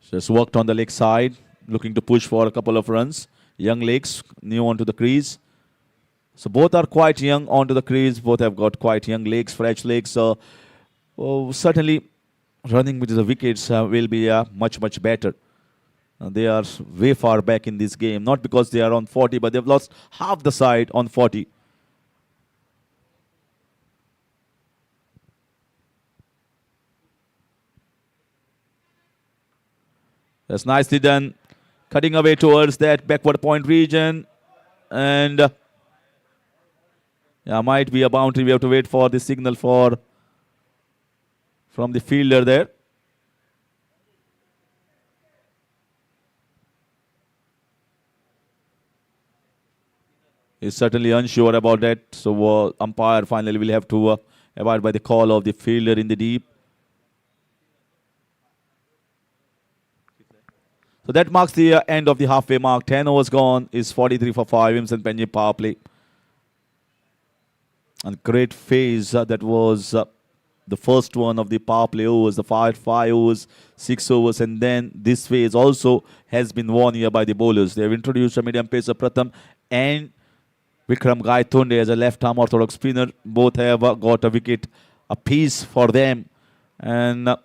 Just worked on the leg side, looking to push for a couple of runs. Young legs, new onto the crease. So both are quite young onto the crease. Both have got quite young legs, fresh legs. So certainly running with the wickets will be much, much better. They are way far back in this game. Not because they are on 40, but they've lost half the side on 40. That's nicely done. Cutting away towards that backward point region. And might be a boundary. We have to wait for the signal from the fielder there. He's certainly unsure about that. So umpire finally will have to abide by the call of the fielder in the deep. So that marks the end of the halfway mark. 10 overs gone is 43 for 5. VIMSON PANAJIM power play. And great phase. That was the first one of the power play overs. The 5 overs, 6 overs. And then this phase also has been won here by the bowlers. They have introduced a medium pacer Pratham and Vikram Gaitonde as a left-arm orthodox spinner. Both have got a wicket apiece for them. And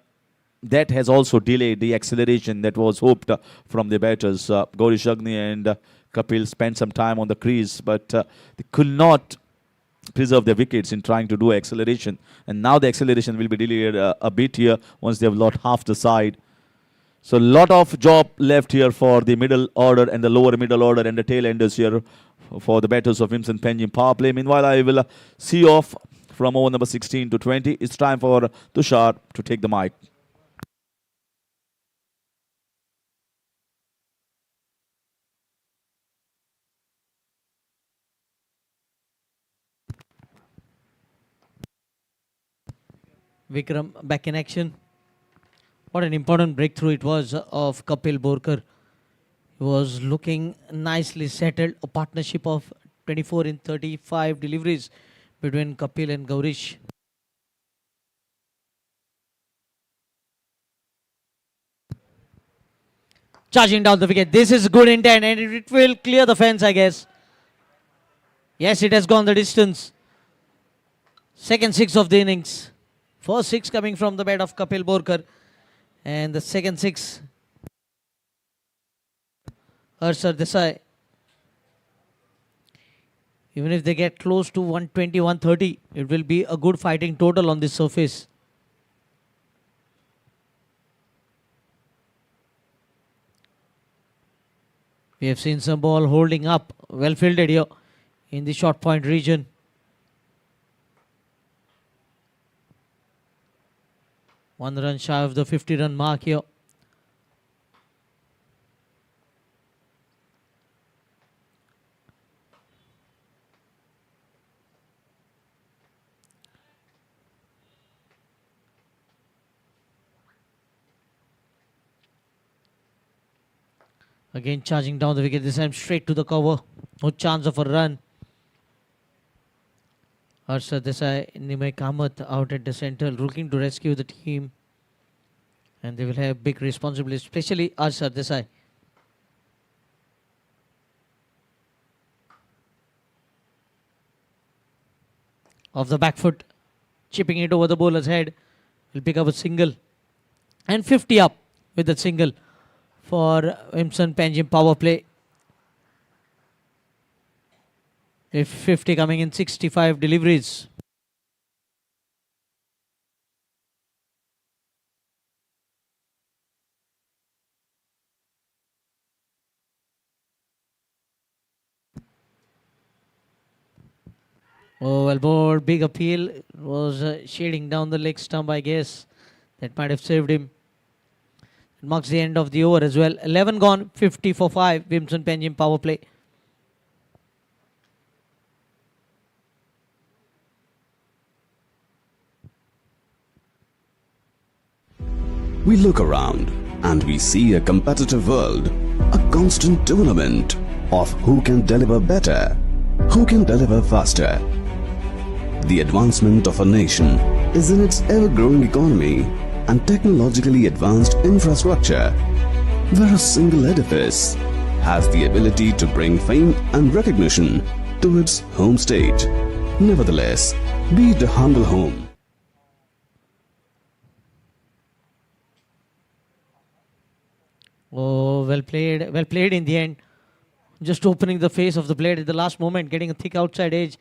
that has also delayed the acceleration that was hoped from the batters. Gauri Shagni and Kapil spent some time on the crease, but they could not preserve their wickets in trying to do acceleration. And now the acceleration will be delayed a bit here once they have lost half the side. So a lot of job left here for the middle order and the lower middle order and the tail enders here for the batters of VIMSON PANAJIM power play. Meanwhile, I will see off from over number 16 to 20. It's time for Tushar to take the mic. Vikram back in action. What an important breakthrough it was of Kapil Borkar. He was looking nicely settled. A partnership of 24 in 35 deliveries between Kapil and Gaurish. Charging down the wicket. This is good intent and it will clear the fence, I guess. Yes, it has gone the distance. Second 6 of the innings. First 6 coming from the bat of Kapil Borkar. And the second 6, Harsar Desai. Even if they get close to 120, 130, it will be a good fighting total on this surface. We have seen some ball holding up, well fielded here in the short point region. One run shy of the 50-run mark here. Again charging down the wicket, this time straight to the cover. No chance of a run. Harsha Desai, Nimai Kamath out at the centre, looking to rescue the team. And they will have big responsibility, especially Harsha Desai. Off the back foot, chipping it over the bowler's head. Will pick up a single. And 50 up with that single for VIMSON PANAJIM power play. If 50 coming in 65 deliveries. Oh, well bowled. Big appeal. Was shading down the leg stump, I guess. That might have saved him. It marks the end of the over as well. 11 gone, 50 for 5. VIMSON PANAJIM power play. We look around and we see a competitive world, a constant tournament of who can deliver better, who can deliver faster. The advancement of a nation is in its ever-growing economy and technologically advanced infrastructure, where a single edifice has the ability to bring fame and recognition to its home state. Nevertheless, be it a humble home, Oh, well played. Well played in the end. Just opening the face of the blade at the last moment, getting a thick outside edge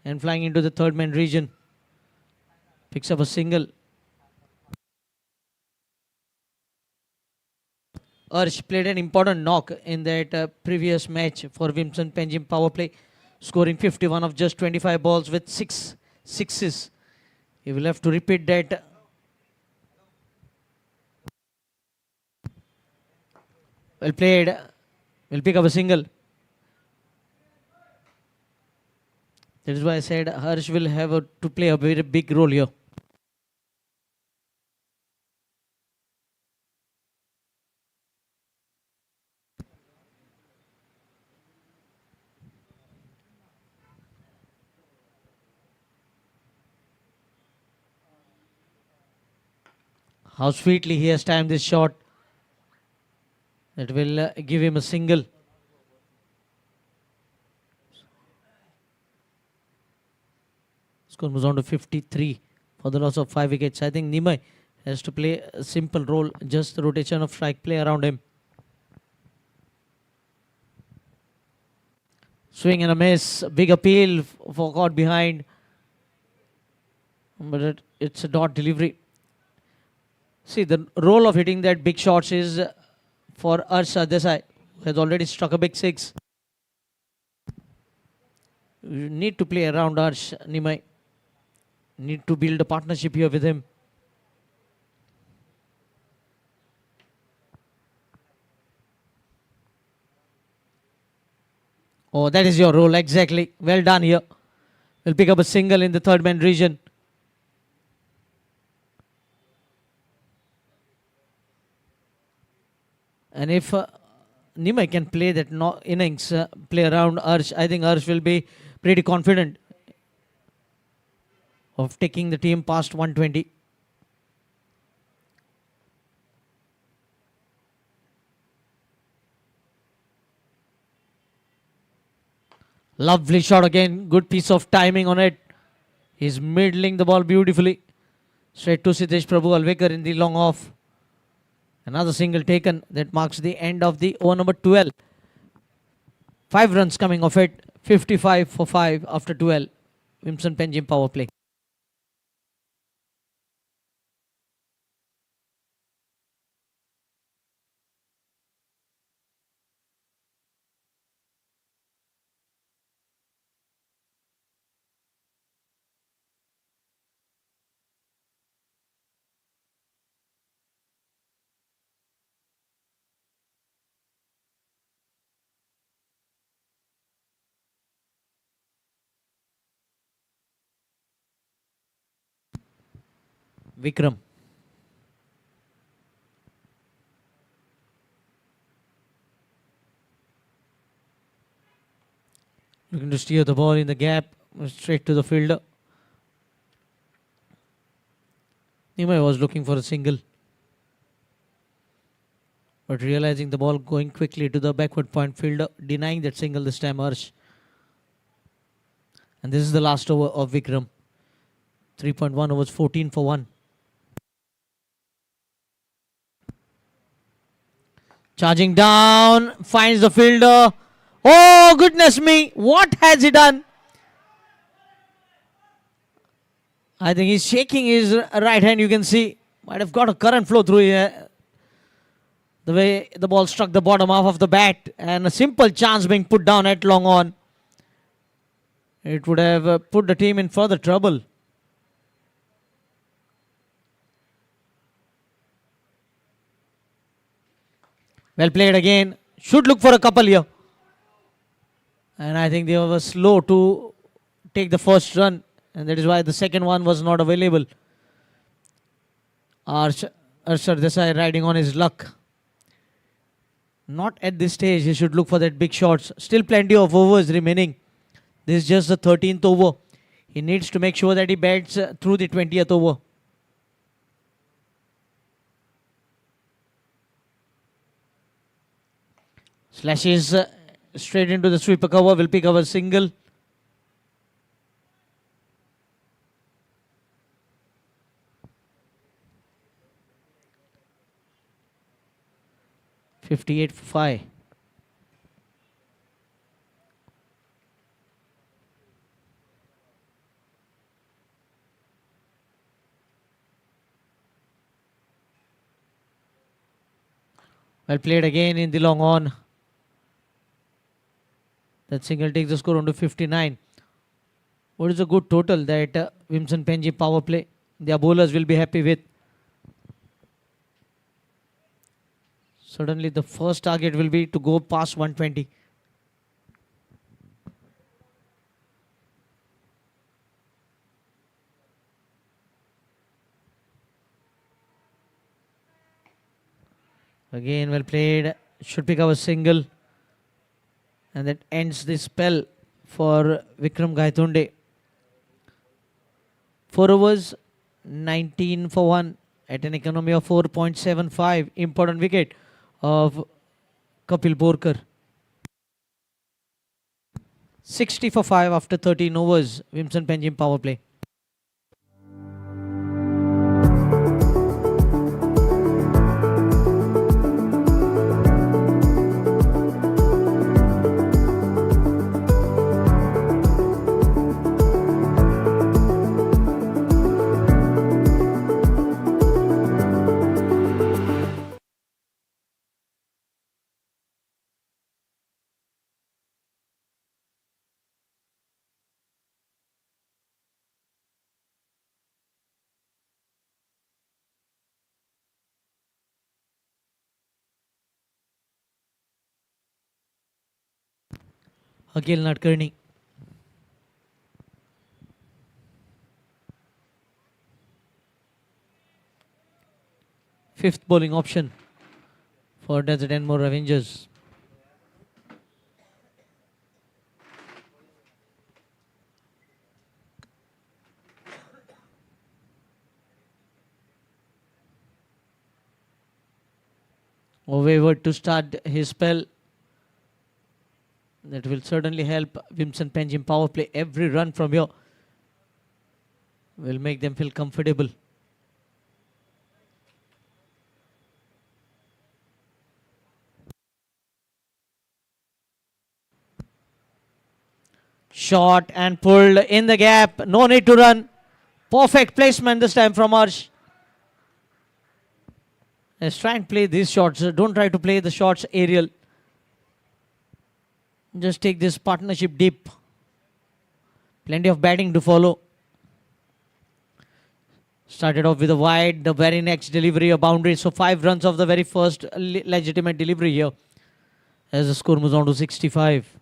and flying into the third man region. Picks up a single. Arsh played an important knock in that previous match for VIMSON PANAJIM power play, scoring 51 of just 25 balls with 6 sixes. He will have to repeat that. Well played. Will pick up a single. That is why I said Harsh will have to play a very big role here. How sweetly he has timed this shot. That will give him a single. Score moves on to 53 for the loss of 5 wickets. I think Nimai has to play a simple role, just the rotation of strike play around him. Swing and a miss. Big appeal for caught behind. But it's a dot delivery. See, the role of hitting that big shots is for Harsha Desai, who has already struck a big 6. You need to play around Harsh, Nimai. Need to build a partnership here with him. Oh, that is your role, exactly. Well done here. Will pick up a single in the third man region. And if Nimai can play that innings, play around Arsh, I think Arsh will be pretty confident of taking the team past 120. Lovely shot again. Good piece of timing on it. He's middling the ball beautifully. Straight to Siddesh Prabhu Alvekar in the long off. Another single taken. That marks the end of the over number 12. 5 runs coming off it. 55 for 5 after 12. VIMSON PANAJIM power play. Vikram. Looking to steer the ball in the gap, straight to the fielder. Nimai was looking for a single, but realizing the ball going quickly to the backward point fielder, denying that single this time, Harsh. And this is the last over of Vikram. 3.1 overs, 14 for 1. Charging down, finds the fielder. Oh, goodness me, what has he done? I think he's shaking his right hand, you can see. Might have got a current flow through here. The way the ball struck the bottom half of the bat, and a simple chance being put down at long on. It would have put the team in further trouble. Well played again. Should look for a couple here. And I think they were slow to take the first run. And that is why the second one was not available. Arshad Desai riding on his luck. Not at this stage. He should look for that big shots. Still plenty of overs remaining. This is just the 13th over. He needs to make sure that he bats through the 20th over. Slashes straight into the sweeper cover. Will pick up a single. .58 for 5. Well played again in the long on. That single takes the score on to 59. What is a good total that VIMSON PANAJIM power play their bowlers will be happy with. Certainly the first target will be to go past 120. Again well played. Should pick up a single. And that ends the spell for Vikram Gaitonde. 4 overs, 19 for 1 at an economy of 4.75. Important wicket of Kapil Borkar. 60 for 5 after 13 overs. VIMSON PANAJIM power play. Akhil Nadkarni. Fifth bowling option for DnM Avengers. Wayward to start his spell. That will certainly help VIMSON PANAJIM power play. Every run from here will make them feel comfortable. Shot and pulled in the gap. No need to run. Perfect placement this time from Arsh. Let's try and play these shots. Don't try to play the shots aerial. Just take this partnership deep. Plenty of batting to follow. Started off with a wide, the very next delivery, a boundary. So 5 runs of the very first legitimate delivery here. As the score moves on to 65.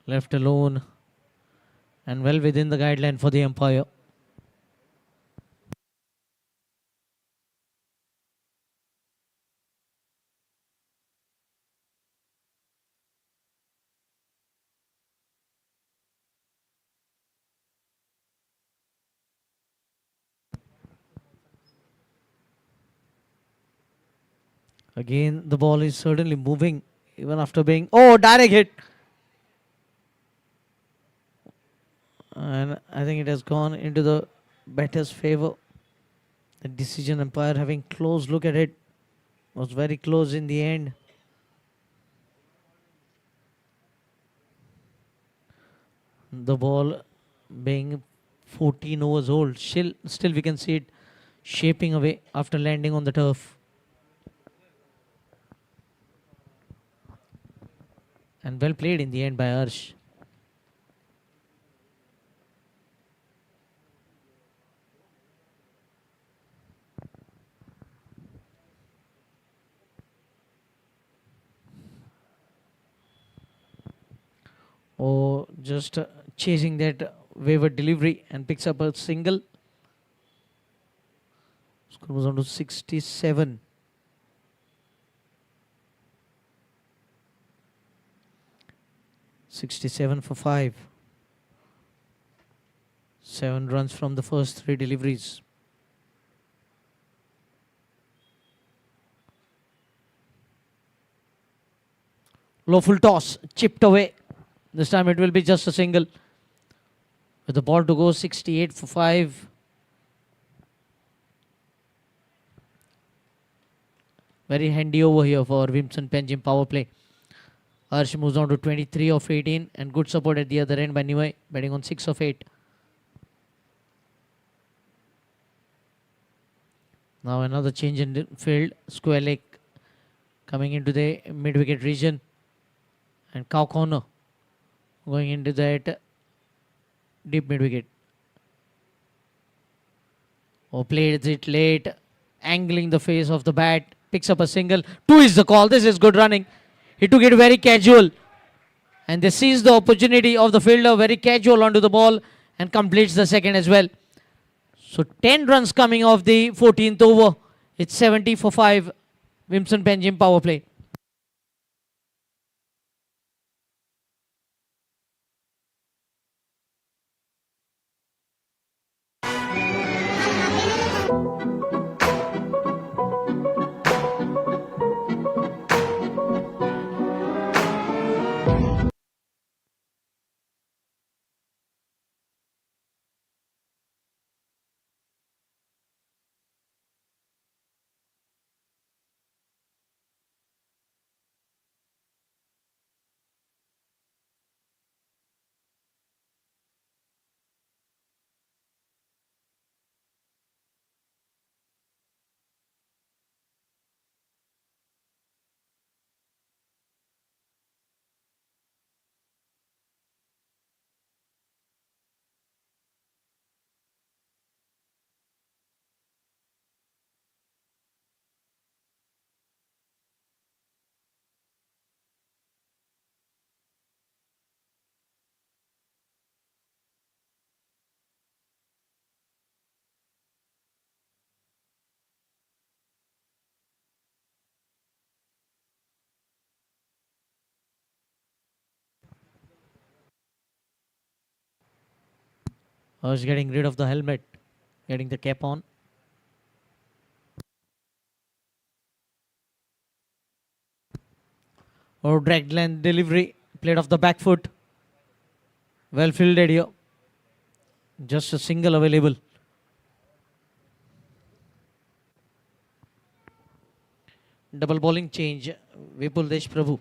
Left alone. and well within the guideline for the umpire. Again, the ball is certainly moving even after being... Oh, direct hit! And I think it has gone into the batter's favor. The decision umpire having close look at it. Was very close in the end. The ball being 14 overs old. Still we can see it shaping away after landing on the turf. And well played in the end by Arsh. Oh, just chasing that wayward delivery and picks up a single. Score was on to 67. .67 for 5. 7 runs from the first 3 deliveries. Low full toss, chipped away. This time it will be just a single. With the ball to go, 68 for 5. Very handy over here for VIMSON PANAJIM power play. Arsh moves on to 23 of 18 and good support at the other end by Niwai, batting on 6 of 8. Now another change in the field. Square leg coming into the mid-wicket region. And cow corner going into that deep mid-wicket. Oh, played it late. Angling the face of the bat. Picks up a single. 2 is the call. This is good running. He took it very casual. And they seized the opportunity of the fielder very casual onto the ball and completes the second as well. So 10 runs coming off the 14th over. It's 70 for 5. VIMSON PANAJIM power play. Arsh getting rid of the helmet. Getting the cap on. Or dragged length delivery. Played off the back foot. Well fielded here. Just a single available. Double bowling change. Vipul Deshprabhu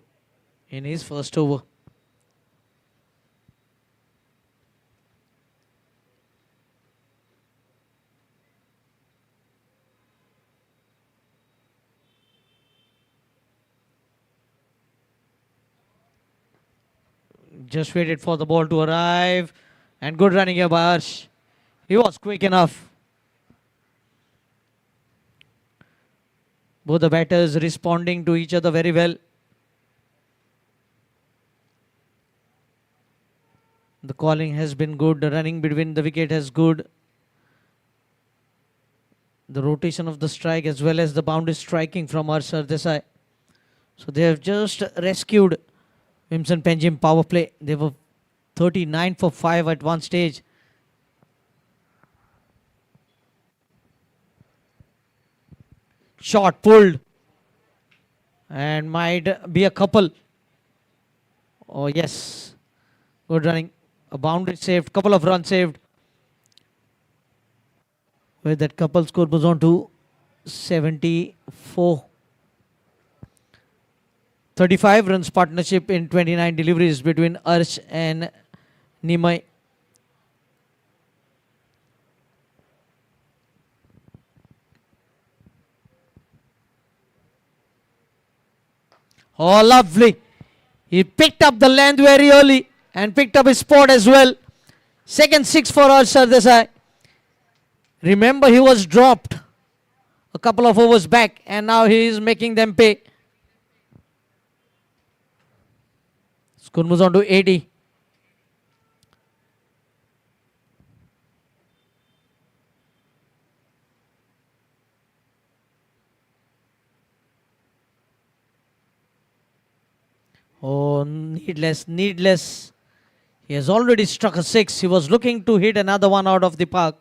in his first over. Just waited for the ball to arrive. And good running here by Arsh. He was quick enough. Both the batters responding to each other very well. The calling has been good. The running between the wicket has good. The rotation of the strike as well as the boundary striking from Arshar Desai. So they have just rescued VIMSON PANAJIM power play. They were 39 for 5 at one stage. Shot pulled. And might be a couple. Oh yes. Good running. A boundary saved. Couple of runs saved. With that couple score was on to 74. 35 runs partnership in 29 deliveries between Arsh and Nimai. Oh, lovely. He picked up the length very early and picked up his spot as well. Second six for Arshar Desai. Remember, he was dropped a couple of overs back and now he is making them pay. Score moves on to 80. Oh, needless. He has already struck a six. He was looking to hit another one out of the park.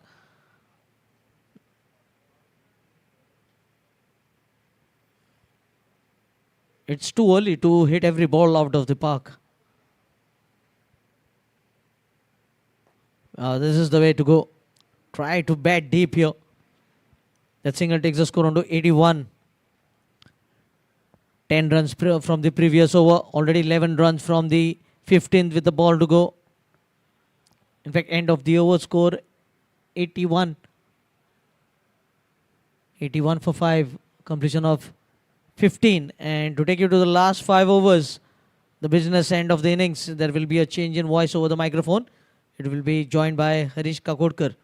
It's too early to hit every ball out of the park. This is the way to go. Try to bat deep here. That single takes the score on to 81. 10 runs from the previous over. Already 11 runs from the 15th with the ball to go. In fact, end of the over score 81. 81 for 5. Completion of 15. And to take you to the last 5 overs, the business end of the innings, there will be a change in voice over the microphone. It will be joined by Harish Kakodkar.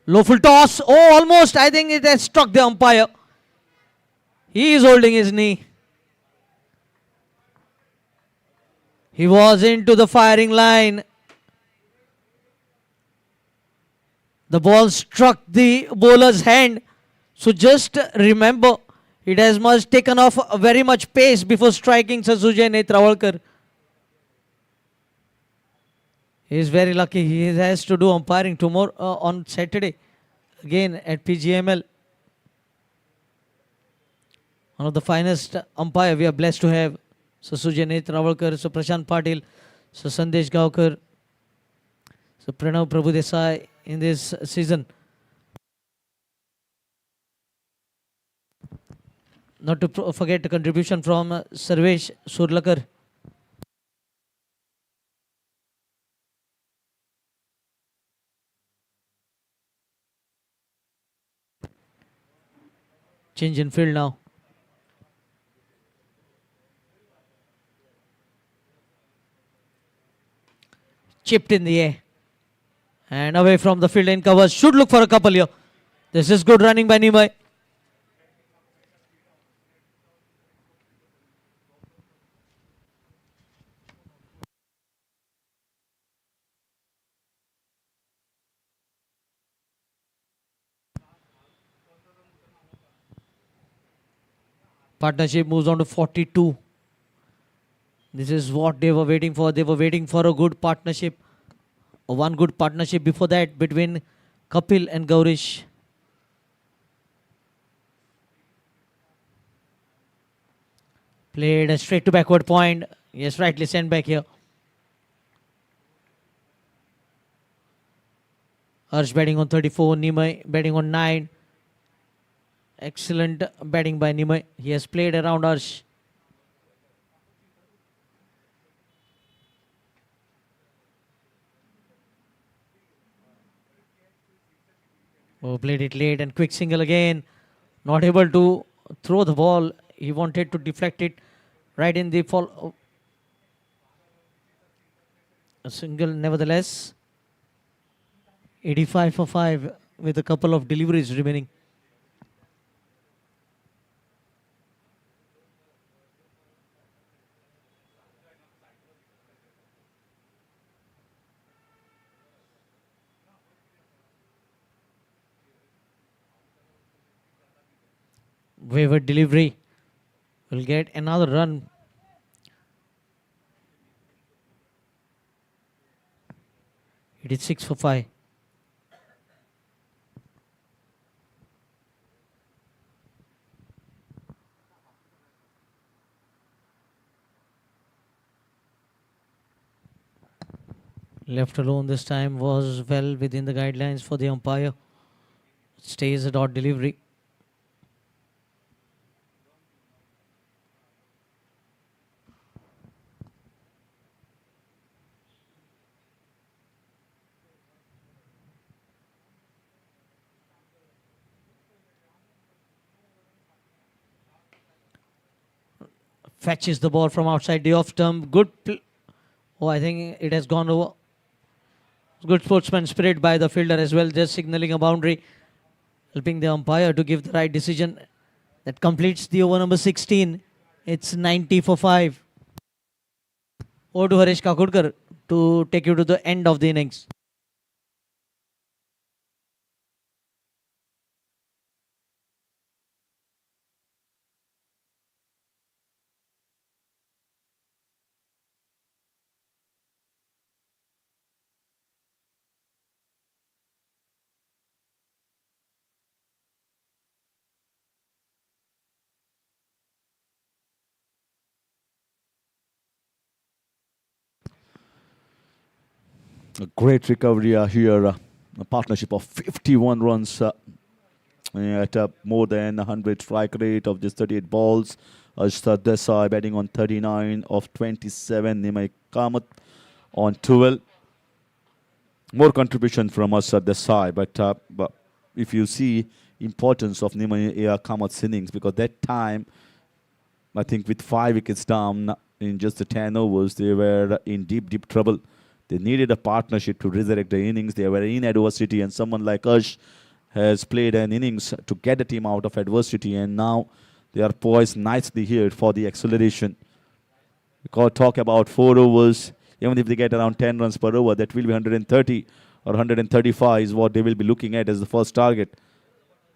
Low full toss. Oh, almost. I think it has struck the umpire. He is holding his knee. He was into the firing line. The ball struck the bowler's hand. So just remember, it has must taken off very much pace before striking Sir Sujay Netrawalkar. He is very lucky. He has to do umpiring tomorrow on Saturday again at PGML. One of the finest umpire we are blessed to have. So Sujay Netrawalkar, so Prashant Patil, so Sandesh Gaokar, so Pranav Prabhudesai in this season. Not to forget the contribution from Sarvesh Surlakar. Change in field now. Chipped in the air. And away from the field in covers. Should look for a couple here. This is good running by Nimai. Partnership moves on to 42. This is what they were waiting for. They were waiting for a good partnership. One good partnership before that between Kapil and Gaurish. Played a straight to backward point. Yes, rightly sent back here. Harsh batting on 34. Nimai batting on 9. Excellent batting by Nimai. He has played around Harsh. Oh, played it late and quick single again. Not able to throw the ball. He wanted to deflect it right in the fall. Oh. A single nevertheless. 85 for 5 with a couple of deliveries remaining. Wayward delivery will get another run. It is 6 for 5. Left alone this time was well within the guidelines for the umpire. Stays a dot delivery. Fetches the ball from outside the off stump. Oh, I think it has gone over. Good sportsman spirit by the fielder as well, just signaling a boundary, helping the umpire to give the right decision. That completes the over number 16. It's 90 for 5. Over to Harish Kakurkar to take you to the end of the innings. A great recovery here. A partnership of 51 runs at more than 100 strike rate of just 38 balls. Ashtar Desai batting on 39 of 27. Nimai Kamath on 12. More contribution from Ashtar Desai, but if you see importance of Nimai Kamath's innings, because that time, I think with 5 wickets down in just the 10 overs, they were in deep trouble. They needed a partnership to resurrect the innings. They were in adversity, and someone like Ash has played an innings to get the team out of adversity, and now they are poised nicely here for the acceleration. We can't talk about 4 overs. Even if they get around 10 runs per over, that will be 130 or 135 is what they will be looking at as the first target.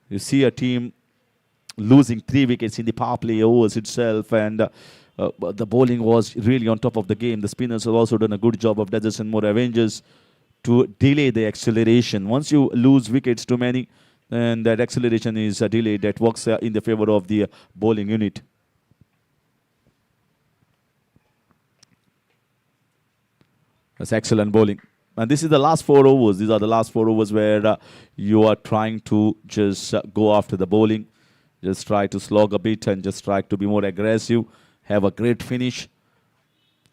You see a team losing 3 wickets in the power play overs itself, and the bowling was really on top of the game. The spinners have also done a good job of Dodgers and more Avengers to delay the acceleration. Once you lose wickets too many, then that acceleration is delayed. That works in the favor of the bowling unit. That's excellent bowling. And this is the last 4 overs. These are the last 4 overs where you are trying to just go after the bowling. Just try to slog a bit and just try to be more aggressive. Have a great finish.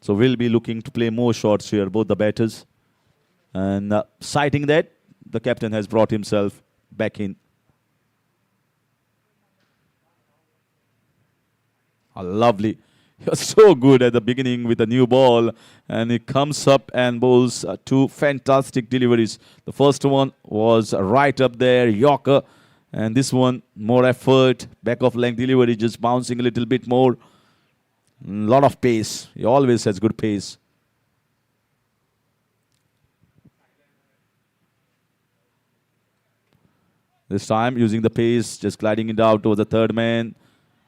So we'll be looking to play more shots here, both the batters. And citing that, the captain has brought himself back in. Lovely. He was so good at the beginning with a new ball. And he comes up and bowls 2 fantastic deliveries. The first one was right up there, Yorker. And this one, more effort, back of length delivery, just bouncing a little bit more. A lot of pace. He always has good pace. This time using the pace, just gliding it out towards the third man.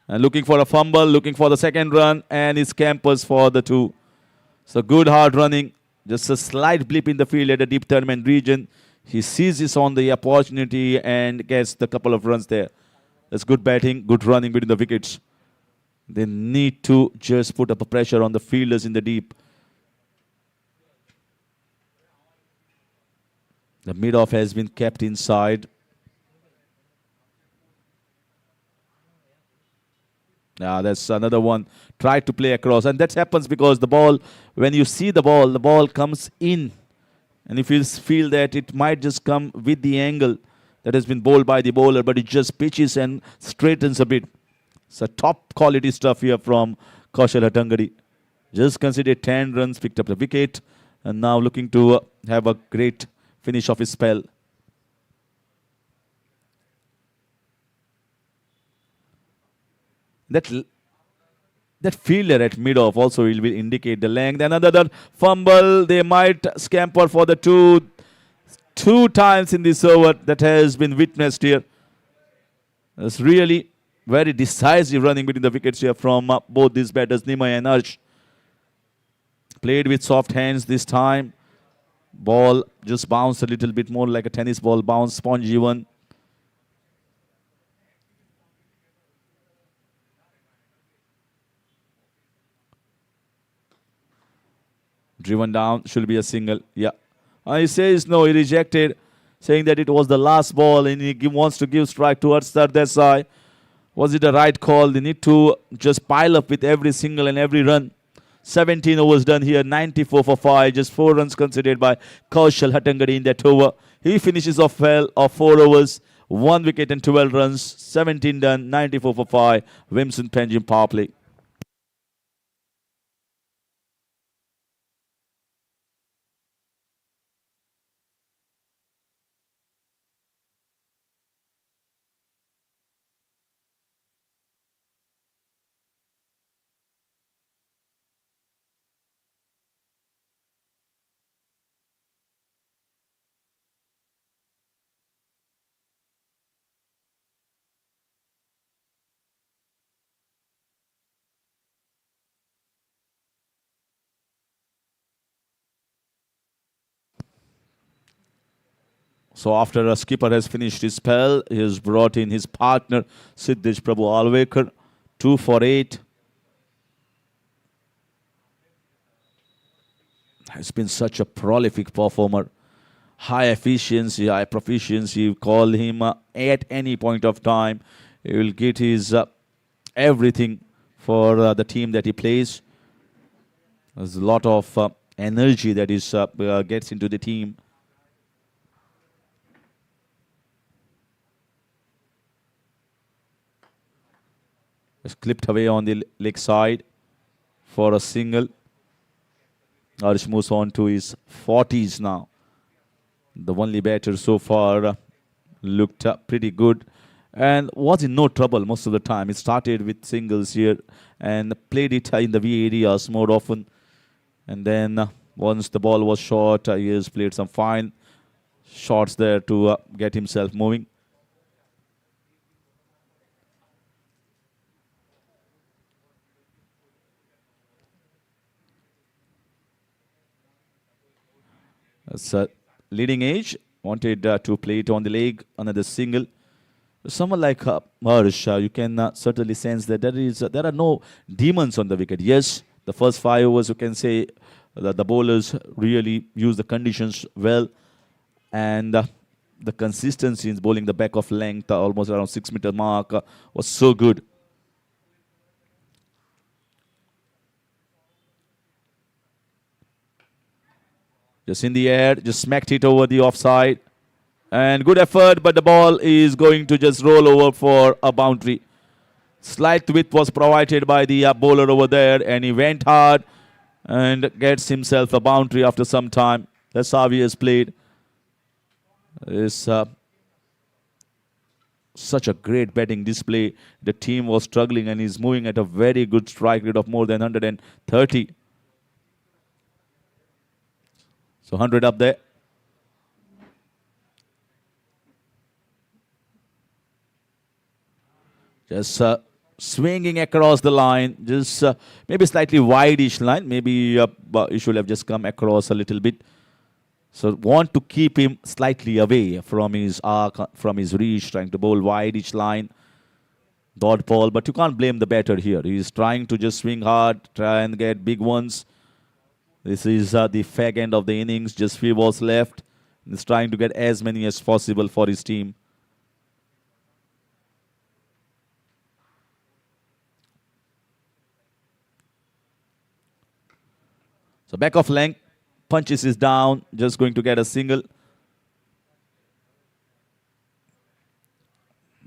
And looking for a fumble, looking for the second run. And he scampers for the 2. So good hard running. Just a slight blip in the field at the deep third man region. He seizes on the opportunity and gets the couple of runs there. That's good batting, good running between the wickets. They need to just put up a pressure on the fielders in the deep. The mid-off has been kept inside. Yeah, that's another one. Try to play across. And that happens because the ball, when you see the ball comes in. And if you feel that it might just come with the angle, that has been bowled by the bowler, but it just pitches and straightens a bit. It's a top quality stuff here from Kaushal Hattangadi. Just considered 10 runs, picked up the wicket, and now looking to have a great finish of his spell. That fielder at mid-off also will indicate the length. Another fumble. They might scamper for the two times in this over that has been witnessed here. It's really very decisive running between the wickets here from both these batters, Nimai and Arsh. Played with soft hands this time. Ball just bounced a little bit more like a tennis ball bounce, spongy one. Driven down, should be a single. Yeah. He says no, he rejected, saying that it was the last ball and he wants to give strike towards Sardesai. Was it the right call? They need to just pile up with every single and every run. 17 overs done here, 94 for 5. Just 4 runs considered by Kaushal Hattangadi in that over. He finishes off well of 4 overs, 1 wicket and 12 runs. 17 done, 94 for 5. VIMSON PANAJIM power play. So after a skipper has finished his spell, he has brought in his partner, Siddesh Prabhu Alvekar, 2 for 8. Has been such a prolific performer. High efficiency, high proficiency. Call him at any point of time. He will get his everything for the team that he plays. There's a lot of energy that is gets into the team. It's clipped away on the leg side for a single. Arsh moves on to his 40s now. The only batter so far looked pretty good and was in no trouble most of the time. He started with singles here and played it in the V areas more often. And then once the ball was short, he has played some fine shots there to get himself moving. That's a leading age. Wanted to play it on the leg, another single. Someone like Harsh, you can certainly sense that there are no demons on the wicket. Yes, the first 5 overs, you can say that the bowlers really use the conditions well. And the consistency in bowling the back of length, almost around 6-meter mark, was so good. Just in the air, just smacked it over the offside. And good effort, but the ball is going to just roll over for a boundary. Slight width was provided by the bowler over there, and he went hard and gets himself a boundary after some time. That's how he has played. It's such a great batting display. The team was struggling, and he's moving at a very good strike rate of more than 130. So 100 up there. Just swinging across the line. Just maybe slightly wide-ish line. Maybe he should have just come across a little bit. So want to keep him slightly away from his arc, from his reach, trying to bowl wide-ish line. Dot ball, but you can't blame the batter here. He's trying to just swing hard, try and get big ones. This is the fag end of the innings, just 3 balls left. He's trying to get as many as possible for his team. So back of length, punches is down, just going to get a single.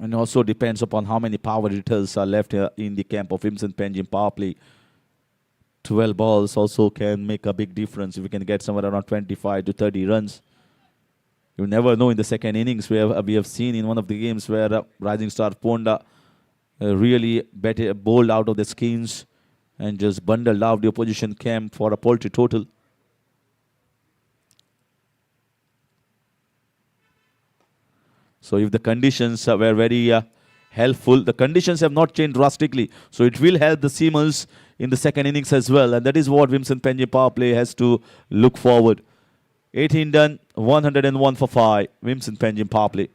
And also depends upon how many power hitters are left in the camp of VIMSON Panjim power play. 12 balls also can make a big difference if we can get somewhere around 25 to 30 runs. You never know in the second innings where we have seen in one of the games where Rising Star Ponda really bowled out of the skins and just bundled out the opposition camp for a poultry total. So if the conditions were very helpful, the conditions have not changed drastically. So it will help the seamers in the second innings as well. And that is what VIMSON Panjim power play has to look forward. 18 done, 101 for 5. VIMSON Panjim power play.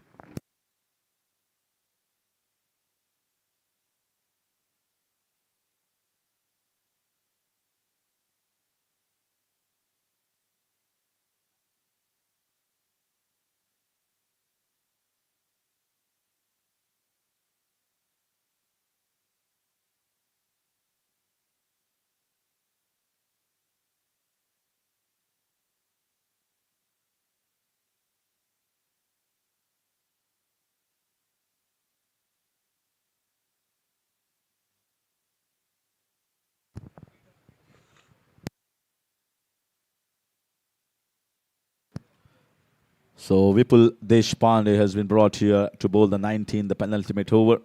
So Vipul Deshpande has been brought here to bowl the 19, the penultimate over.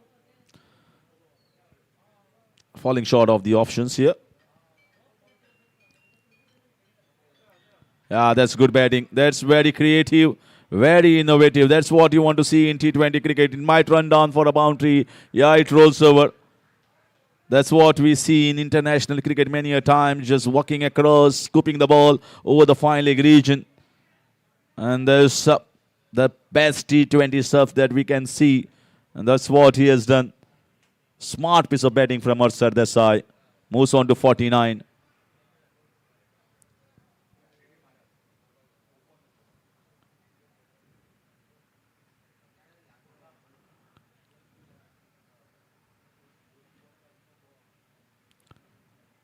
Falling short of the options here. Yeah, that's good batting. That's very creative, very innovative. That's what you want to see in T20 cricket. It might run down for a boundary. Yeah, it rolls over. That's what we see in international cricket many a time, just walking across, scooping the ball over the fine leg region. And there's the best T20 stuff that we can see. And that's what he has done. Smart piece of batting from Arshad Desai. Moves on to 49.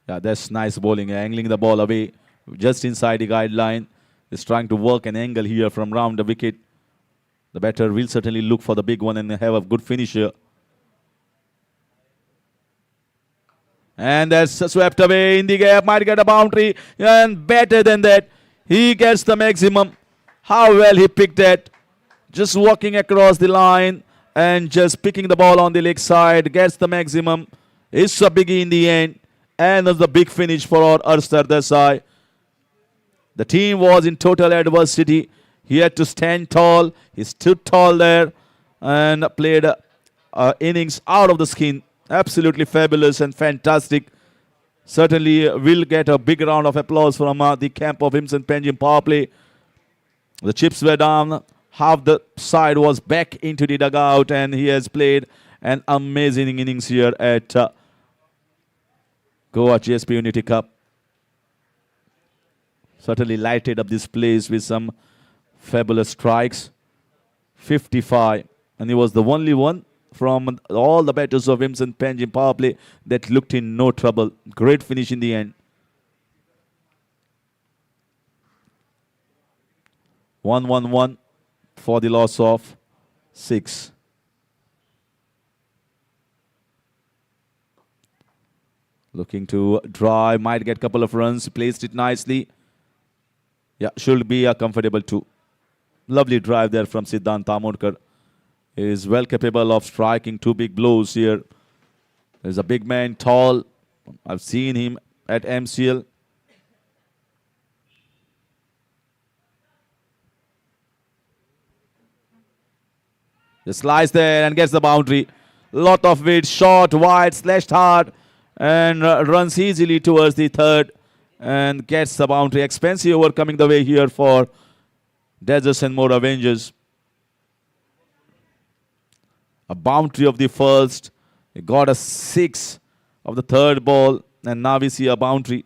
Yeah, that's nice bowling, angling the ball away just inside the guideline. Is trying to work an angle here from round the wicket. The batter will certainly look for the big one and have a good finish here. And that's swept away in the gap. Might get a boundary. And better than that, he gets the maximum. How well he picked that. Just walking across the line and just picking the ball on the leg side. Gets the maximum. It's a biggie in the end. And that's the big finish for Arshad Desai. The team was in total adversity. He had to stand tall. He stood tall there and played innings out of the skin. Absolutely fabulous and fantastic. Certainly will get a big round of applause from the camp of VIMSON Panjim power play. The chips were down. Half the side was back into the dugout, and he has played an amazing innings here at Goa GSB Unity Cup. Certainly lighted up this place with some fabulous strikes. 55. And he was the only one from all the batters of VIMSON Panjim power play that looked in no trouble. Great finish in the end. 1-1-1 for the loss of 6. Looking to drive, might get a couple of runs, placed it nicely. Yeah, should be a comfortable 2. Lovely drive there from Siddhant Tamodkar. He is well capable of striking 2 big blows here. There's a big man, tall. I've seen him at MCL. The slice there and gets the boundary. Lot of weight, short, wide, slashed hard, and runs easily towards the third. And gets the boundary. Expensive over coming the way here for Deserts and More Avengers. A boundary of the first. He got a 6 of the third ball. And now we see a boundary.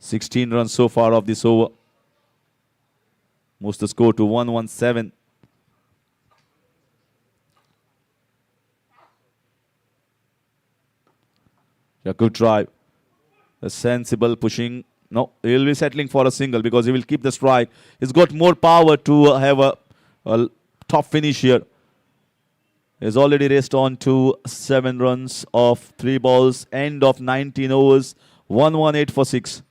(16 runs so far of this over. Moves the score to 117. A good drive. A sensible pushing No, he will be settling for a single because he will keep the strike. He's got more power to have a top finish here. He's already raced on to 7 runs of 3 balls. End of 19 overs. 118 for 6.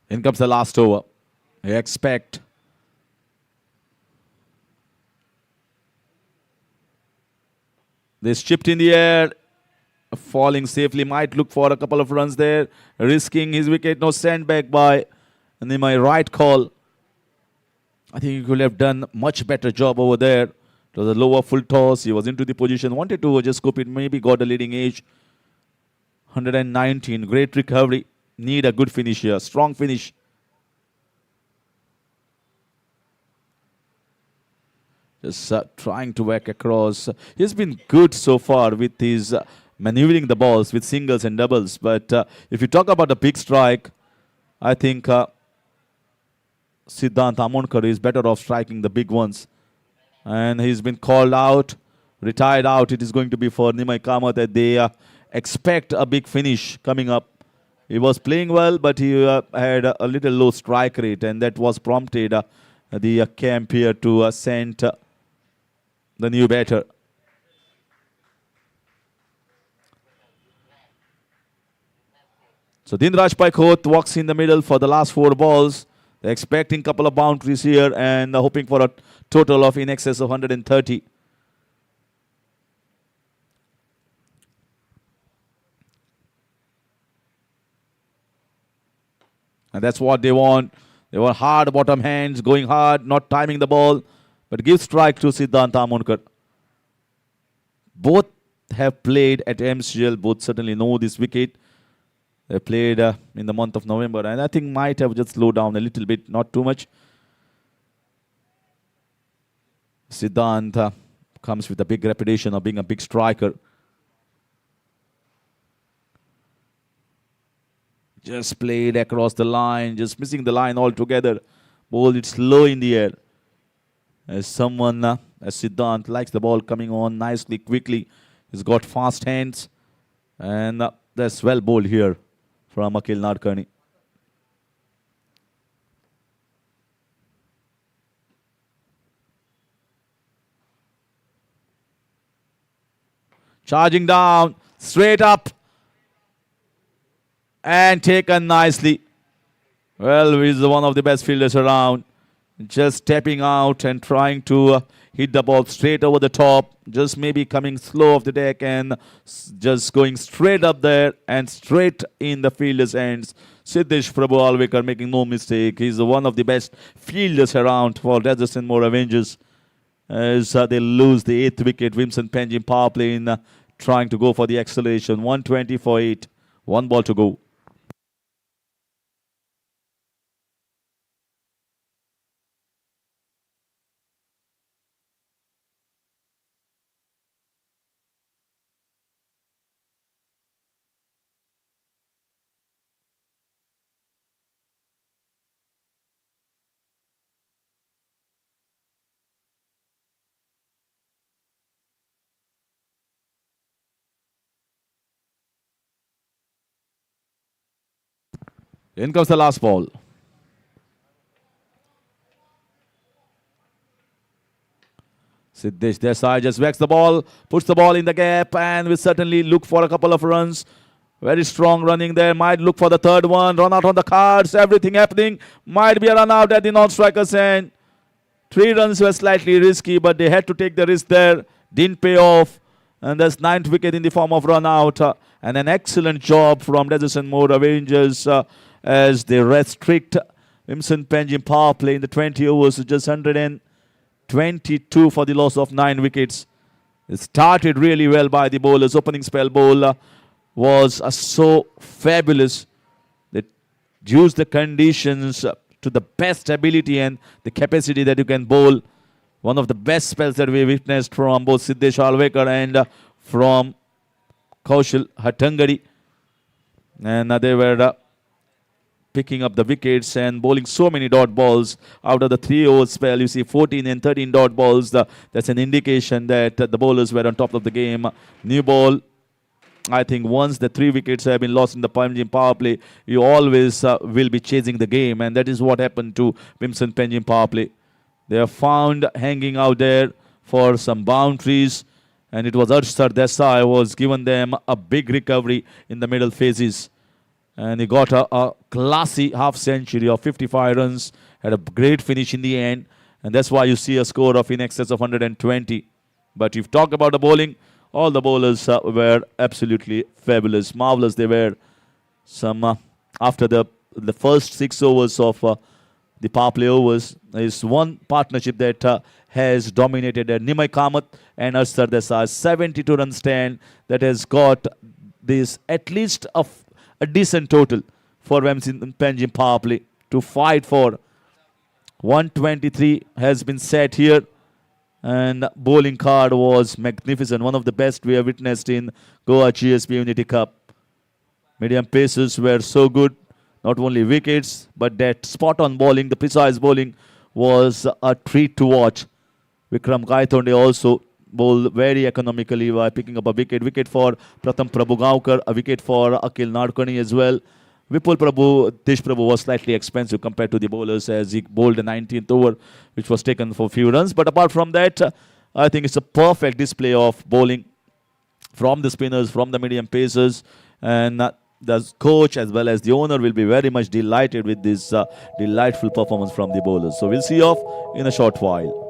In comes the last over. You expect this chipped in the air, falling safely. Might look for a couple of runs there, risking his wicket. No sandbag by Nimai. Right call. I think he could have done much better job over there. It was a lower full toss. He was into the position. Wanted to just scoop it. Maybe got a leading edge. 119. Great recovery. Need a good finish here. Strong finish. Just trying to whack across. He's been good so far with his maneuvering the balls with singles and doubles. But if you talk about a big strike, I think Siddhant Amonkar is better off striking the big ones. And he's been called out, retired out. It is going to be for Nimai Kamath that they expect a big finish coming up. He was playing well, but he had a little low strike rate, and that was prompted the camp here to send the new batter. So Dinraj Paikot walks in the middle for the last 4 balls. They're expecting a couple of boundaries here and hoping for a total of in excess of 130. And that's what they want. They want hard bottom hands, going hard, not timing the ball, but give strike to Siddhant Amonkar. Both have played at MCL. Both certainly know this wicket. They played in the month of November, and I think might have just slowed down a little bit, not too much. Siddhant comes with a big reputation of being a big striker. Just played across the line, just missing the line altogether. Ball it's low in the air. As someone, as Siddhant likes the ball coming on nicely, quickly. He's got fast hands. And that's well bowled here from Akhil Nadkarni. Charging down, straight up. And taken nicely. Well, he's one of the best fielders around. Just stepping out and trying to hit the ball straight over the top. Just maybe coming slow off the deck and just going straight up there and straight in the fielder's hands. Siddesh Prabhu Alvekar making no mistake. He's one of the best fielders around for Rajasthan More Avengers. As they lose the 8th wicket. VIMSON PANAJIM power play in trying to go for the acceleration. 120 for 8. 1 ball to go. In comes the last ball. Siddesh Desai just whacks the ball, puts the ball in the gap, and will certainly look for a couple of runs. Very strong running there. Might look for the 3rd one. Run out on the cards. Everything happening. Might be a run out at the non-striker's end. 3 runs were slightly risky, but they had to take the risk there. Didn't pay off. And that's 9th wicket in the form of run out. And an excellent job from Rajasthan More Avengers. as they restrict VIMSON PANAJIM power play in the 20 overs to just 122 for the loss of 9 wickets. It started really well by the bowlers. Opening spell bowl was so fabulous. They used the conditions to the best ability and the capacity that you can bowl. One of the best spells that we witnessed from both Siddesh Alvekar and from Kaushal Hattangadi. And they were picking up the wickets and bowling so many dot balls. Out of the 3 over spell, you see 14 and 13 dot balls. That's an indication that the bowlers were on top of the game. New ball, I think once the 3 wickets have been lost in the PANAJIM power play, you always will be chasing the game. And that is what happened to VIMSON PANAJIM power play. They are found hanging out there for some boundaries. And it was Arshar Desai was given them a big recovery in the middle phases. And he got a classy half century of 55 runs. Had a great finish in the end. And that's why you see a score of in excess of 120. But if you talk about the bowling, all the bowlers were absolutely fabulous, marvelous. They were some after the first 6 overs of the power play overs. There is one partnership that has dominated Nimai Kamath and Arshar Desai. 72 run stand that has got this at least a decent total for VIMSON PANAJIM power play to fight for. 123 has been set here. And bowling card was magnificent. One of the best we have witnessed in Goa GSB Unity Cup. Medium paces were so good. Not only wickets, but that spot-on bowling, the precise bowling was a treat to watch. Vikram Gaitonde also bowled very economically by picking up a wicket. Wicket for Pratham Prabhugaonkar, a wicket for Akhil Nadkarni as well. Vipul Prabhu, Desh Prabhu was slightly expensive compared to the bowlers as he bowled the 19th over, which was taken for a few runs. But apart from that, I think it's a perfect display of bowling from the spinners, from the medium pacers. And the coach as well as the owner will be very much delighted with this delightful performance from the bowlers. So we'll see you off in a short while.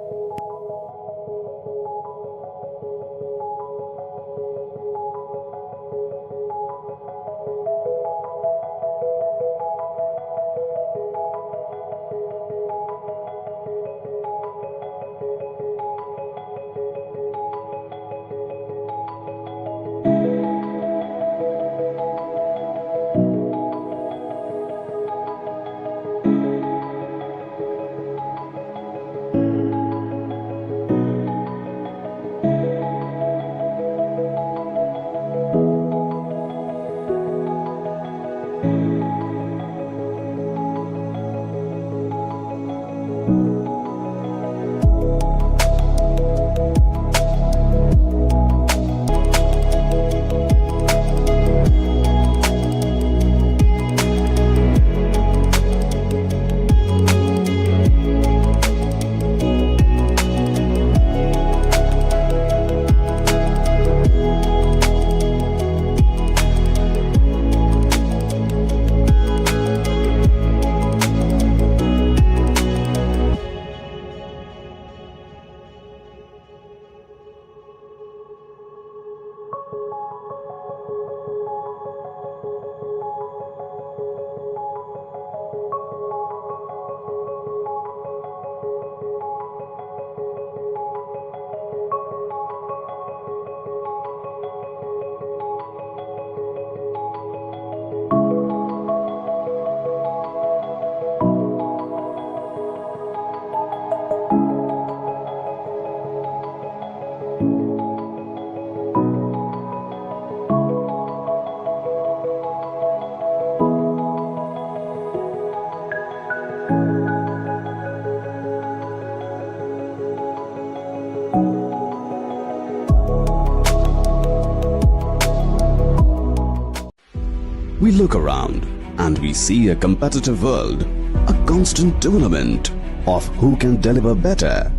We look around and we see a competitive world, a constant tournament of who can deliver better,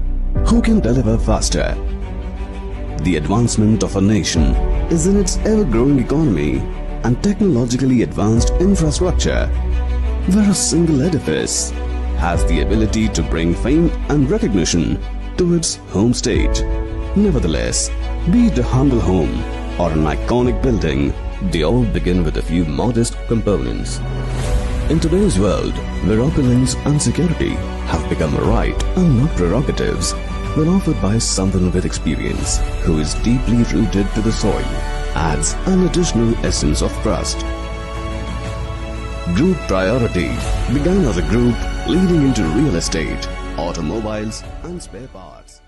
who can deliver faster. The advancement of a nation is in its ever-growing economy and technologically advanced infrastructure, where a single edifice has the ability to bring fame and recognition to its home state. Nevertheless, be it a humble home or an iconic building, they all begin with a few modest components. In today's world, where opulence and security have become a right and not prerogatives, when offered by someone with experience who is deeply rooted to the soil, adds an additional essence of trust. Group Priority began as a group leading into real estate, automobiles and spare parts.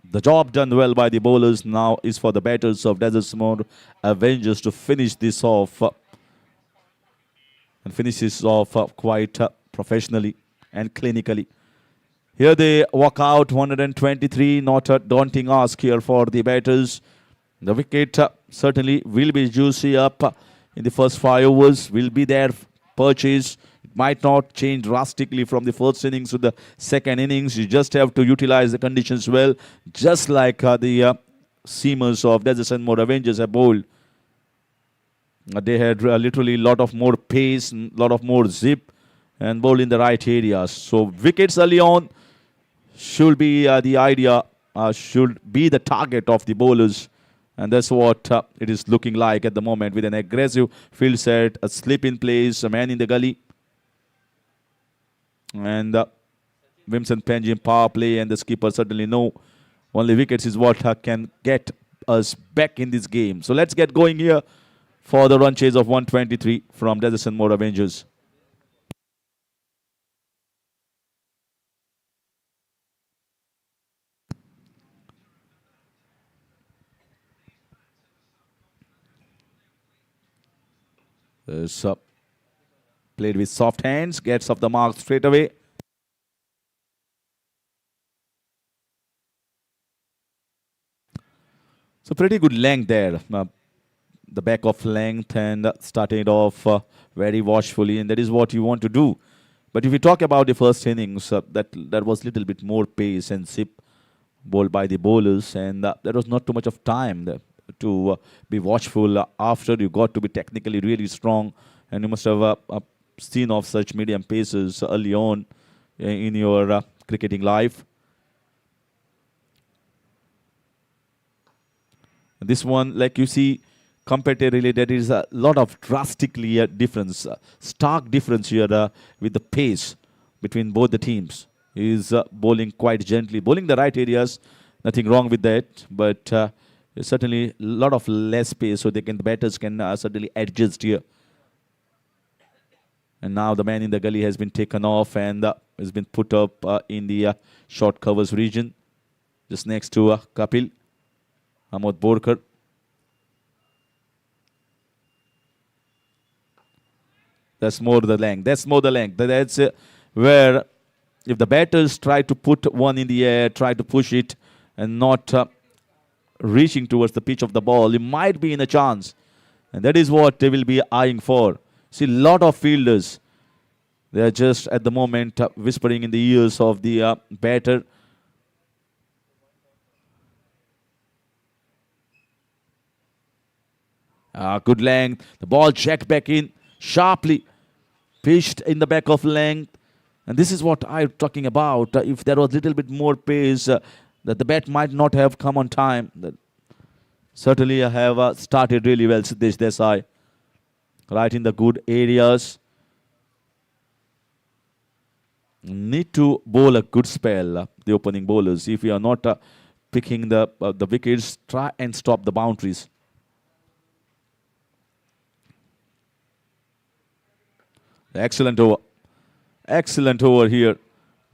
The job done well by the bowlers. Now is for the batters of Desert Avengers to finish this off and finish this off quite professionally and clinically. Here they walk out 123, not a daunting ask here for the batters. The wicket certainly will be juicy up in the first 5 overs, will be their purchase. It might not change drastically from the first innings to the second innings. You just have to utilize the conditions well, just like the seamers of Desert Avengers have bowled. They had literally a lot of more pace, a lot of more zip, and bowled in the right areas. So wickets early on should be the idea, should be the target of the bowlers. And that's what it is looking like at the moment, with an aggressive field set, a slip in place, a man in the gully. And VIMSON PANAJIM power play, and the skipper certainly know only wickets is what can get us back in this game. So let's get going here for the run chase of 123 from Desert Avengers. Played with soft hands, gets off the mark straight away. So pretty good length there. The back of length, and started off very watchfully, and that is what you want to do. But if we talk about the first innings, that was a little bit more pace and zip bowled by the bowlers, and there was not too much of time there to be watchful. After, you got to be technically really strong, and you must have seen of such medium paces early on in your cricketing life. This one, like you see, comparatively, there is a lot of drastically difference, stark difference here with the pace between both the teams. He is bowling quite gently, bowling the right areas, nothing wrong with that, but certainly a lot of less pace, so the batters can certainly adjust here. And now the man in the gully has been taken off and has been put up in the short covers region, just next to Kapil, Amod Borkar. That's more the length. That's more the length. That's where if the batters try to put one in the air, try to push it, and not reaching towards the pitch of the ball, you might be in a chance. And that is what they will be eyeing for. See, a lot of fielders, they are just at the moment whispering in the ears of the batter. Good length. The ball checked back in sharply, pitched in the back of length. And this is what I'm talking about. If there was a little bit more pace, that the bat might not have come on time. Certainly I have started really well, Siddesh Desai. Right in the good areas. Need to bowl a good spell, the opening bowlers. If you are not picking the wickets, try and stop the boundaries. Excellent over. Excellent over here.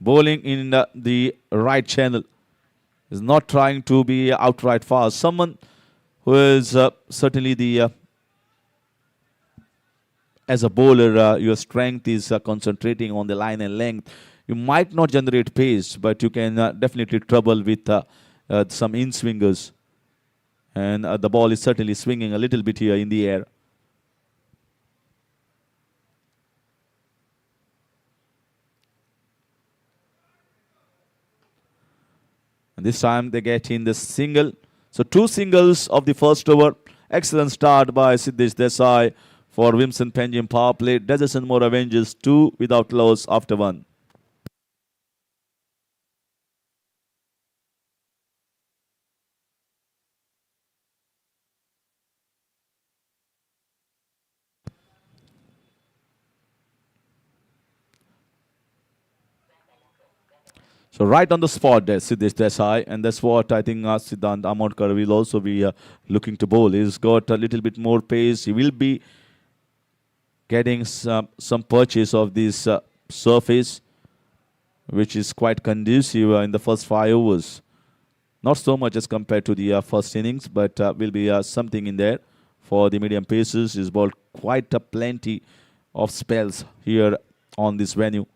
Bowling in the right channel. Is not trying to be outright fast. Someone who is certainly the... as a bowler, your strength is concentrating on the line and length. You might not generate pace, but you can definitely trouble with some in-swingers. And the ball is certainly swinging a little bit here in the air. And this time they get in the single. So 2 singles of the first over. Excellent start by Siddesh Desai for VIMSON PANAJIM power play. Desert Avengers 2 without loss after 1. So right on the spot there, Siddesh Desai, and that's what I think Siddhant Amodkar will also be looking to bowl. He's got a little bit more pace. He will be getting some purchase of this surface, which is quite conducive in the first 5 overs. Not so much as compared to the first innings, but will be something in there for the medium paces. He's bowled quite a plenty of spells here on this venue.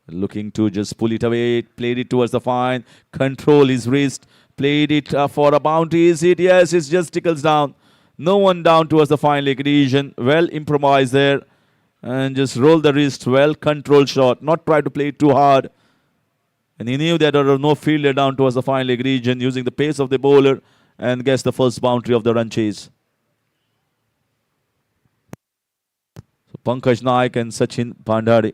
Looking to just pull it away, played it towards the fine, control his wrist, played it for a boundary. Is it? Yes, it just tickles down. No one down towards the fine leg region. Well improvised there. And just roll the wrist. Well controlled shot. Not try to play it too hard. And he knew that there was no fielder down towards the fine leg region, using the pace of the bowler and gets the first boundary of the run chase. So Pankaj Naik and Sachin Bhandari.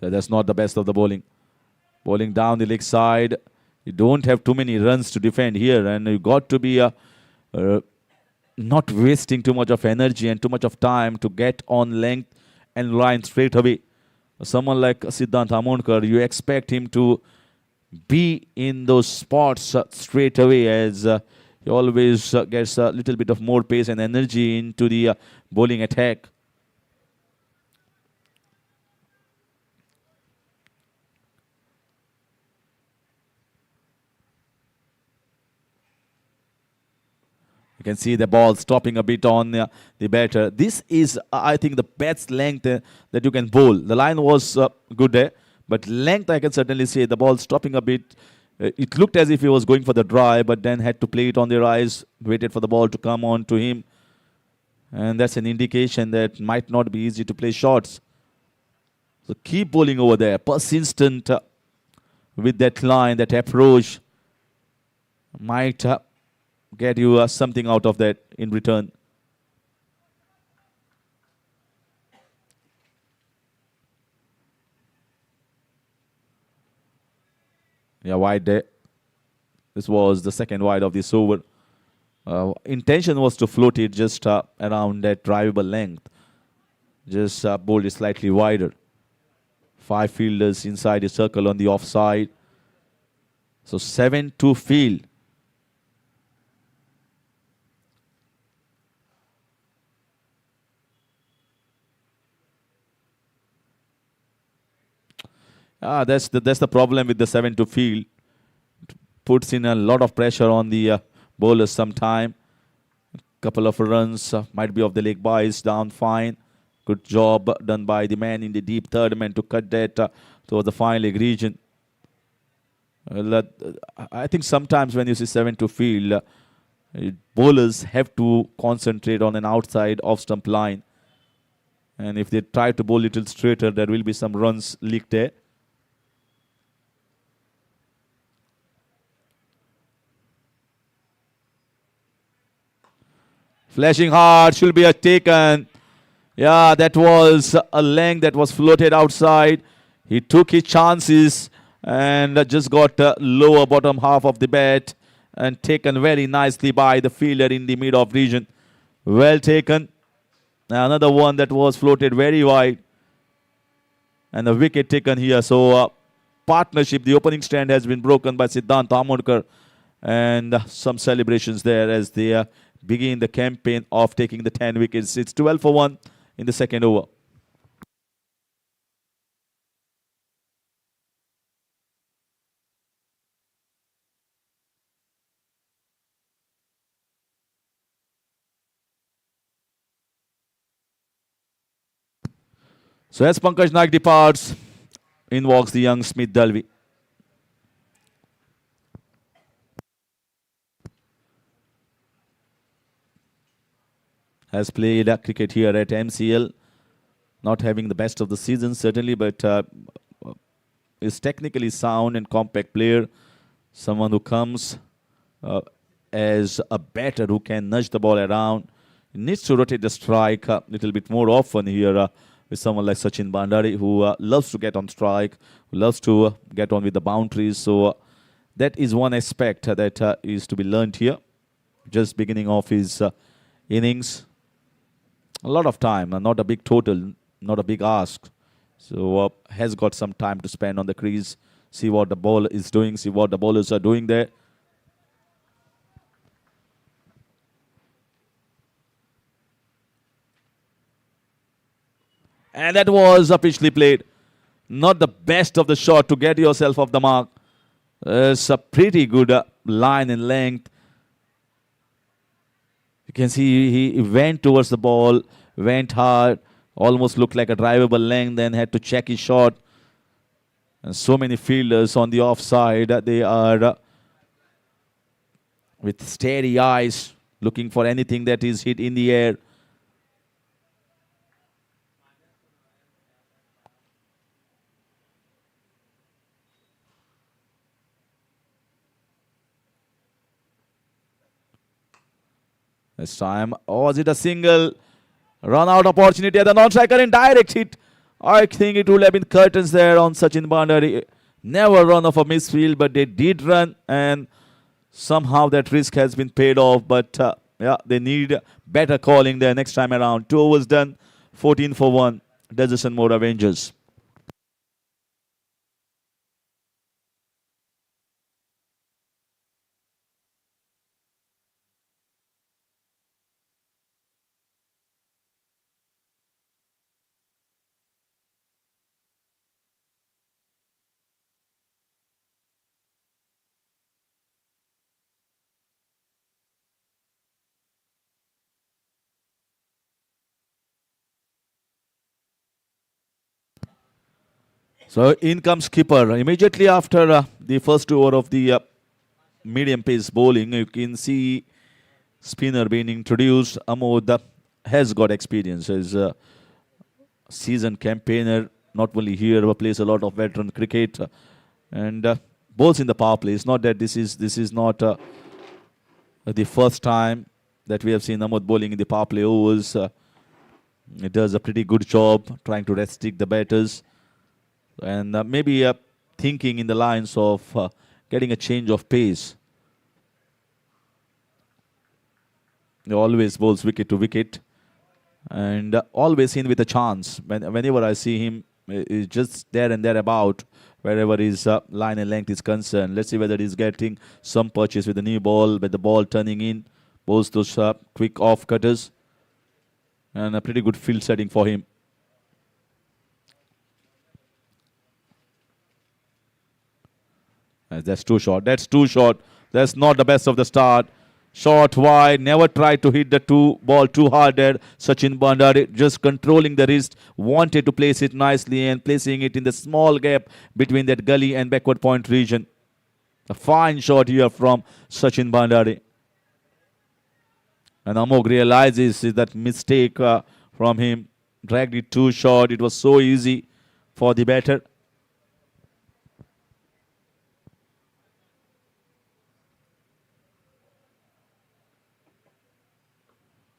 So that's not the best of the bowling. Bowling down the leg side. You don't have too many runs to defend here, and you got to be not wasting too much of energy and too much of time to get on length and line straight away. Someone like Siddhant Amonkar, you expect him to be in those spots straight away, as he always gets a little bit of more pace and energy into the bowling attack. You can see the ball stopping a bit on the batter. This is, I think, the best length that you can bowl. The line was good there, but length, I can certainly say, the ball stopping a bit. It looked as if he was going for the drive, but then had to play it on the rise, waited for the ball to come on to him. And that's an indication that might not be easy to play shots. So keep bowling over there, persistent with that line, that approach. Might get you something out of that in return. Yeah, wide there. This was the second wide of this over. Intention was to float it just around that drivable length. Just bowled it slightly wider. 5 fielders inside the circle on the offside. So 7 to field. That's the problem with the 7 to field. It puts in a lot of pressure on the bowlers sometime. Couple of runs might be off the leg byes, down fine. Good job done by the man in the deep third man to cut that towards the fine leg region. I think sometimes when you see 7 to field, bowlers have to concentrate on an outside off-stump line. And if they try to bowl a little straighter, there will be some runs leaked there. Flashing hard, should be a taken. Yeah, that was a length that was floated outside. He took his chances and just got lower bottom half of the bat and taken very nicely by the fielder in the mid-off region. Well taken. Another one that was floated very wide. And a wicket taken here. So partnership, the opening stand has been broken by Siddhant Amonkar. And some celebrations there as they begin the campaign of taking the 10 wickets. It's 12 for 1 in the second over. So as Pankaj Naik departs, in walks the young Smith Dalvi. Has played cricket here at MCL. Not having the best of the season, certainly, but is technically sound and compact player. Someone who comes as a batter who can nudge the ball around. He needs to rotate the strike a little bit more often here with someone like Sachin Bhandari, who loves to get on strike, who loves to get on with the boundaries. So that is one aspect that is to be learned here. Just beginning of his innings. A lot of time, not a big total, not a big ask. So has got some time to spend on the crease, see what the ball is doing, see what the bowlers are doing there. And that was pitchly played. Not the best of the shot to get yourself off the mark. It's a pretty good line in length. You can see he went towards the ball, went hard, almost looked like a drivable length, then had to check his shot. And so many fielders on the offside, they are with steady eyes looking for anything that is hit in the air. This time, was it a single? Run out opportunity at the non-striker in direct hit. I think it would have been curtains there on Sachin Bandari. Never run off a misfield, but they did run, and somehow that risk has been paid off. But yeah, they need better calling there next time around. 2 overs done, 14 for 1. Desert Mode Avengers. So in comes skipper. Immediately after the first over of the medium pace bowling, you can see spinner being introduced. Amod has got experience as a seasoned campaigner, not only here but plays a lot of veteran cricket and bowls in the power play. It's not that this is not the first time that we have seen Amod bowling in the power play overs. It does a pretty good job trying to restrict the batters. And maybe thinking in the lines of getting a change of pace. He always bowls wicket to wicket and always in with a chance. Whenever I see him, he's just there and thereabout wherever his line and length is concerned. Let's see whether he's getting some purchase with the new ball, with the ball turning in, bowls those quick off cutters, and a pretty good field setting for him. That's too short. That's too short. That's not the best of the start. Short wide. Never tried to hit the ball too hard there. Sachin Bandari just controlling the wrist. Wanted to place it nicely and placing it in the small gap between that gully and backward point region. A fine shot here from Sachin Bandari. And Amog realizes that mistake from him. Dragged it too short. It was so easy for the batter.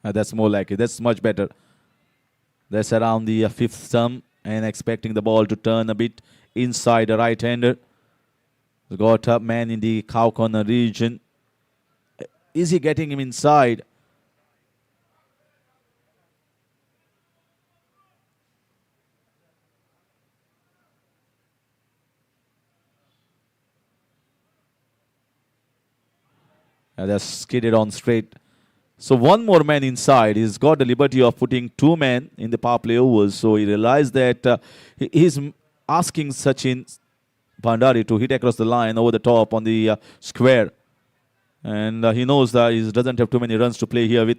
That's more like it. That's much better. That's around the fifth stump and expecting the ball to turn a bit inside the right-hander. Got a man in the cow corner region. Is he getting him inside? That's skidded on straight. So one more man inside. He's got the liberty of putting 2 men in the power play overs. So he realized that he's asking Sachin Bandari to hit across the line over the top on the square. And he knows that he doesn't have too many runs to play here with.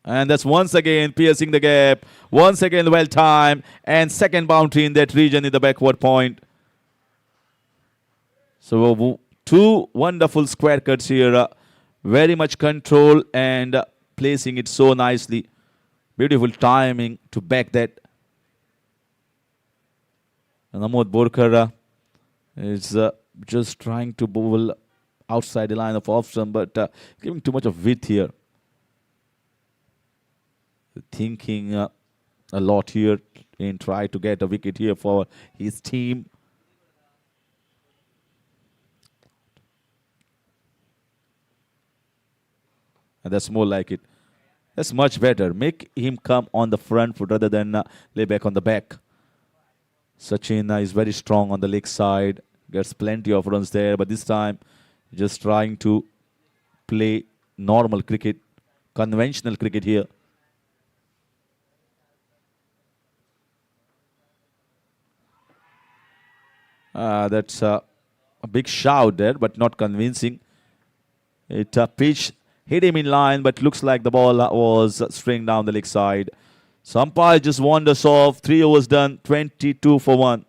And that's once again piercing the gap. Once again well timed. And second boundary in that region in the backward point. So 2 wonderful square cuts here. Very much control and placing it so nicely. Beautiful timing to back that. And Amod Borkar is just trying to bowl outside the line of off stump, but giving too much of width here. Thinking a lot here and try to get a wicket here for his team. And that's more like it. That's much better. Make him come on the front foot rather than lay back on the back. Sachin is very strong on the leg side. Gets plenty of runs there. But this time, just trying to play normal cricket, conventional cricket here. That's a big shout there, but not convincing. It pitch hit him in line, but looks like the ball was stringed down the leg side. So umpire just wanders off. 3 overs done, 22 for 1.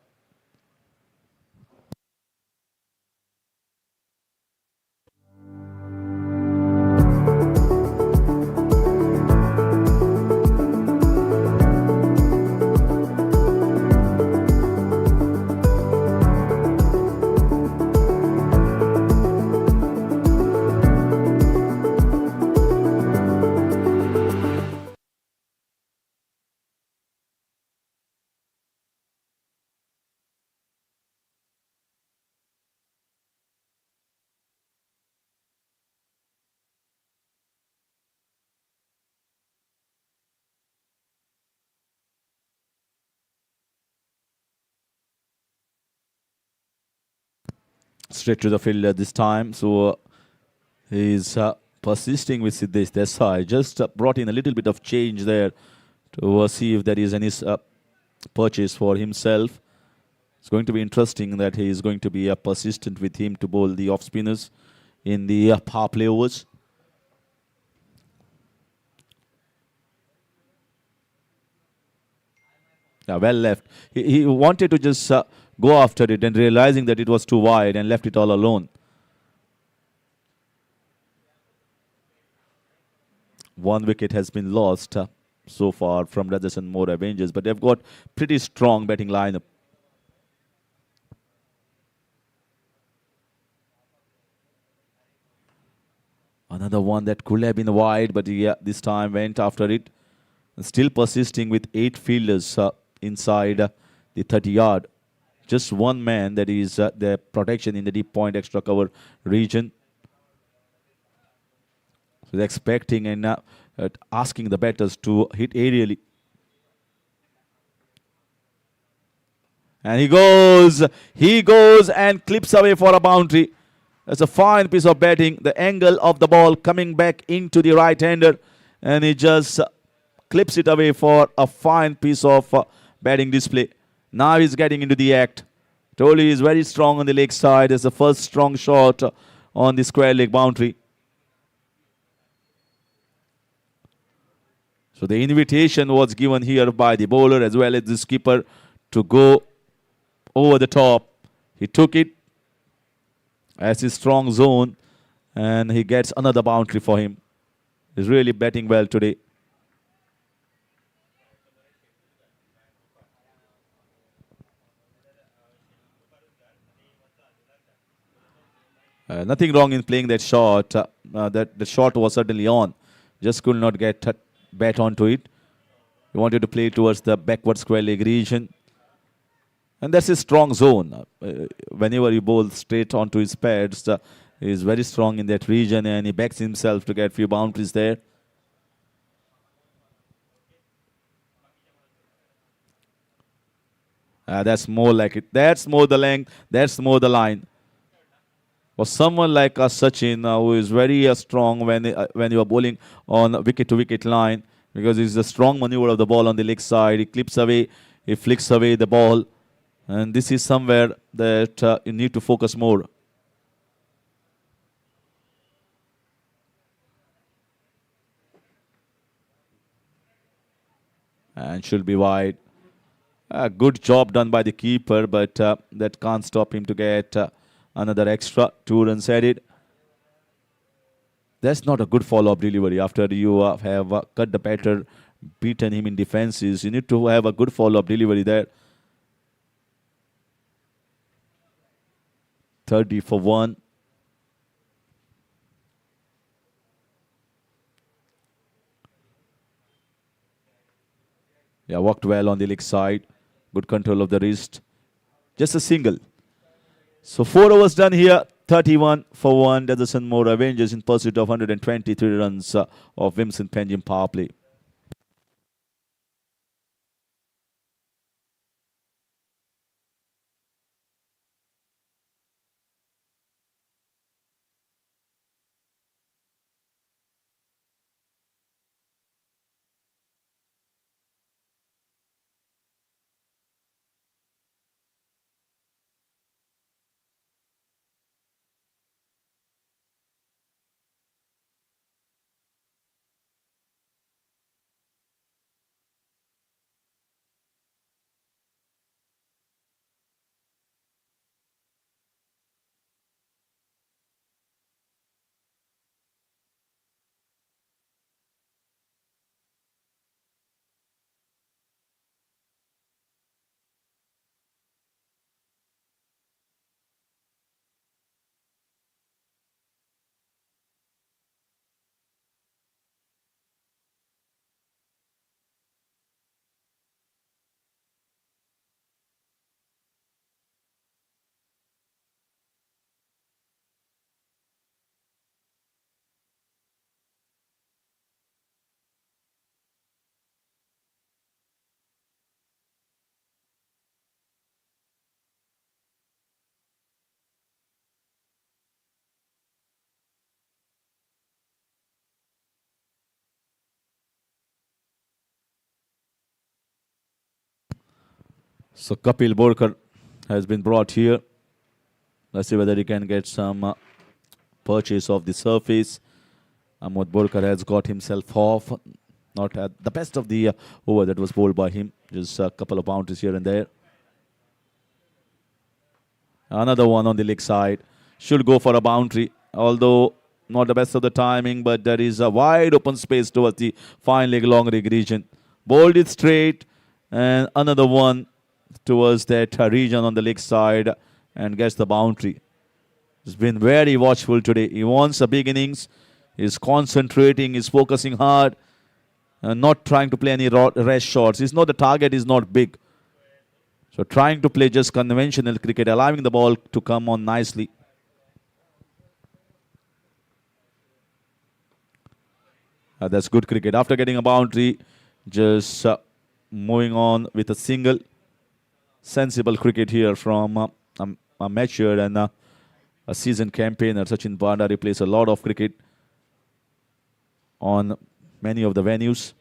Straight to the fielder this time. So he's persisting with Siddesh Desai. Just brought in a little bit of change there to see if there is any purchase for himself. It's going to be interesting that he is going to be persistent with him to bowl the off spinners in the power play overs. Yeah, well left. He wanted to just go after it and realizing that it was too wide and left it all alone. One wicket has been lost so far from Rajasthan Moore Avengers, but they've got pretty strong batting lineup. Another one that could have been wide, but yeah, this time went after it. Still persisting with 8 fielders inside the 30-yard. Just one man, that is the protection in the deep point extra cover region. So they're expecting and asking the batters to hit aerially. And he goes and clips away for a boundary. That's a fine piece of batting. The angle of the ball coming back into the right-hander, and he just clips it away for a fine piece of batting display. Now he's getting into the act. Tolly is very strong on the leg side. It's the first strong shot on the square leg boundary. So the invitation was given here by the bowler as well as the skipper to go over the top. He took it as his strong zone, and he gets another boundary for him. He's really batting well today. Nothing wrong in playing that shot. The shot was certainly on. Just could not get bat onto it. He wanted to play towards the backward square leg region. And that's his strong zone. Whenever he bowls straight onto his pads, he is very strong in that region, and he backs himself to get few boundaries there. That's more like it. That's more the length. That's more the line. For someone like Sachin, who is very strong when you are bowling on wicket-to-wicket line, because it's a strong maneuver of the ball on the leg side. He clips away, he flicks away the ball. And this is somewhere that you need to focus more. And should be wide. Good job done by the keeper, but that can't stop him to get another extra 2 runs added. That's not a good follow-up delivery. After you have cut the batter, beaten him in defenses, you need to have a good follow-up delivery there. 30 for 1. Yeah, worked well on the leg side. Good control of the wrist. Just a single. So 4 overs done here. 31 for 1. Dozen more Avengers in pursuit of 123 runs of VIMSON PANAJIM power play. So Kapil Borkar has been brought here. Let's see whether he can get some purchase of the surface. Ahmed Borkar has got himself off. Not at the best of the over that was bowled by him. Just a couple of boundaries here and there. Another one on the leg side. Should go for a boundary. Although not the best of the timing, but there is a wide open space towards the fine leg, long leg region. Bowled it straight. And another one towards that region on the leg side and gets the boundary. He's been very watchful today. He wants a big innings. He's concentrating. He's focusing hard. Not trying to play any rash shots. He's not, the target is not big. So trying to play just conventional cricket, allowing the ball to come on nicely. That's good cricket. After getting a boundary, just moving on with a single. Sensible cricket here from a matured and a seasoned campaigner. Sachin Bandari plays a lot of cricket on many of the venues.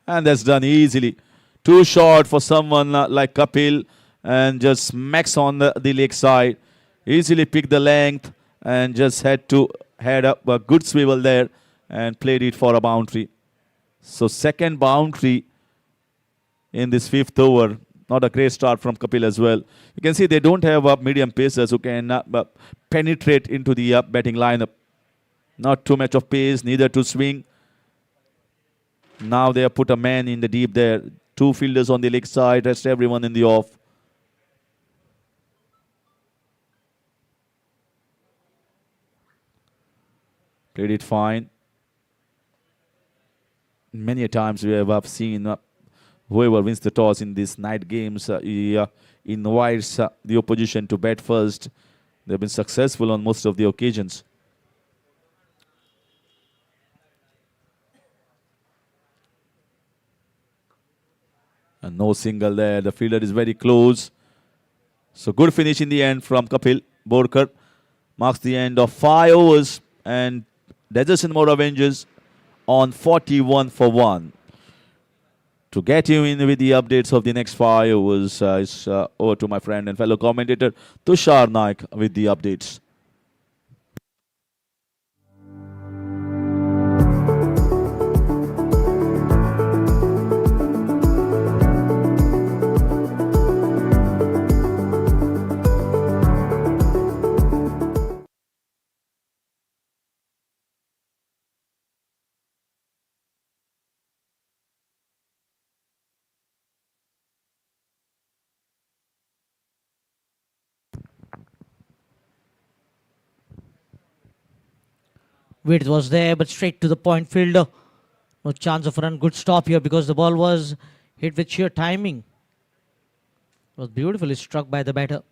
And that's done easily. Too short for someone like Kapil, and just smacks on the leg side. Easily picked the length and just had up a good swivel there and played it for a boundary. So second boundary in this fifth over. Not a great start from Kapil as well. You can see they don't have medium pacers who can penetrate into the batting lineup. Not too much of pace, neither to swing. Now they have put a man in the deep there. Two fielders on the leg side, rest everyone in the off. Played it fine. Many a times we have seen whoever wins the toss in these night games, he invites the opposition to bat first. They've been successful on most of the occasions. And no single there. The fielder is very close. So good finish in the end from Kapil Borkar. Marks the end of 5 overs. And Desertion more Avengers on 41 for 1. To get you in with the updates of the next 5 overs, is over to my friend and fellow commentator Tushar Naik with the updates. Width was there, but straight to the point fielder. No chance of run. Good stop here because the ball was hit with sheer timing. It was beautifully struck by the batter.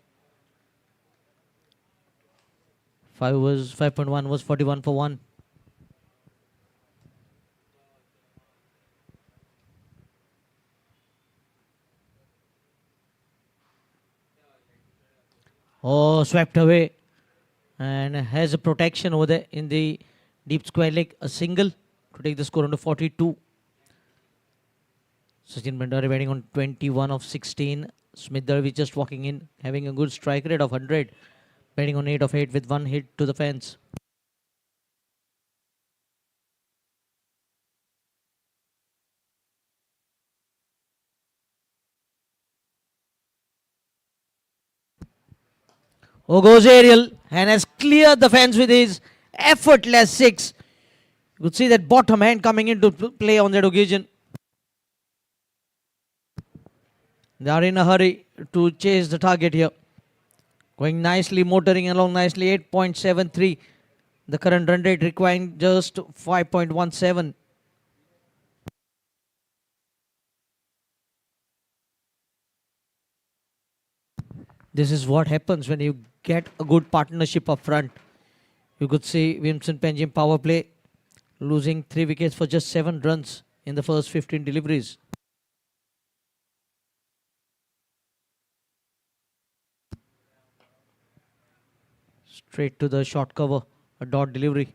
5.1 was 41 for 1. Oh, swept away. And has a protection over there in the deep square leg. A single to take the score on to 42. Sachin Bhandari batting on 21 of 16. Smith Derby just walking in, having a good strike rate of 100. Batting on 8 of 8 with 1 hit to the fence. Oh, goes aerial and has cleared the fence with his effortless 6. You could see that bottom hand coming into play on that occasion. They are in a hurry to chase the target here. Going nicely, motoring along nicely, 8.73. The current run rate requiring just 5.17. This is what happens when you get a good partnership up front. You could see VIMSON PANAJIM power play losing 3 wickets for just 7 runs in the first 15 deliveries. Straight to the short cover, a dot delivery.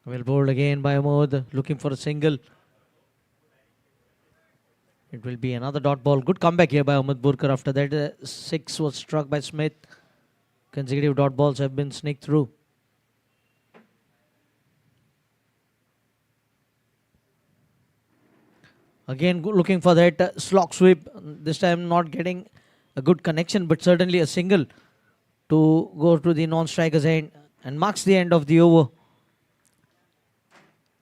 Well bowled again by Ahmed, looking for a single. It will be another dot ball. Good comeback here by Ahmed Burkar. After that, 6 was struck by Smith. Consecutive dot balls have been sneaked through. Again, looking for that slog sweep. This time not getting a good connection, but certainly a single to go to the non-striker's end and marks the end of the over.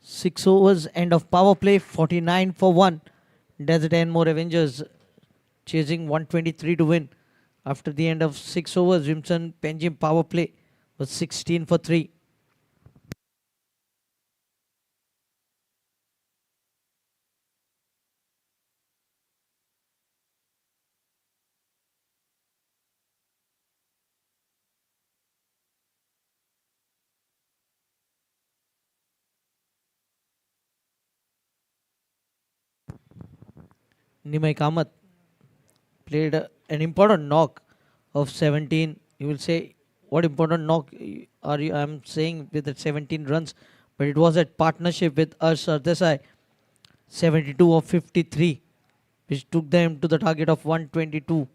6 overs, end of power play, 49 for 1. Desert and more Avengers chasing 123 to win. After the end of 6 overs, VIMSON PANAJIM power play was 16 for 3. Nimai Kamath played an important knock of 17. You will say, what important knock are you? I'm saying with that 17 runs, but it was that partnership with Harsh Desai, 72 of 53, which took them to the target of 122.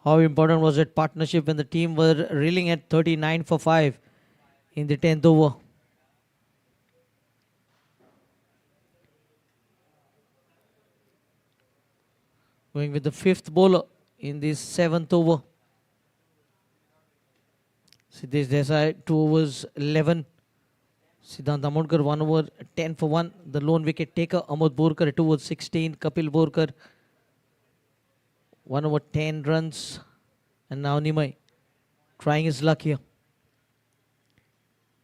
How important was that partnership when the team were reeling at 39 for 5 in the 10th over? Going with the 5th bowler in this 7th over. Siddesh Desai, 2 overs, 11. Siddhant Amodkar, 1 over, 10 for 1. The lone wicket taker, Ahmed Burkar, 2 overs, 16. Kapil Burkar, 1 over, 10 runs. And now Nimai trying his luck here.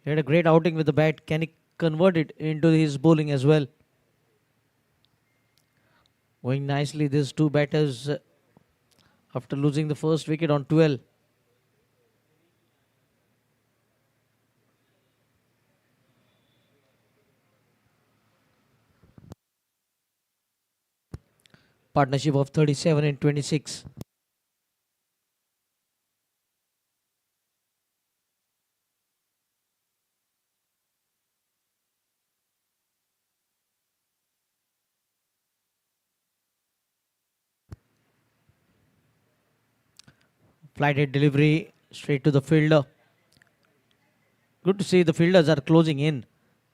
He had a great outing with the bat. Can he convert it into his bowling as well? Going nicely, these two batters after losing the first wicket on 12. Partnership of 37 and 26. Flighted delivery straight to the fielder. Good to see the fielders are closing in.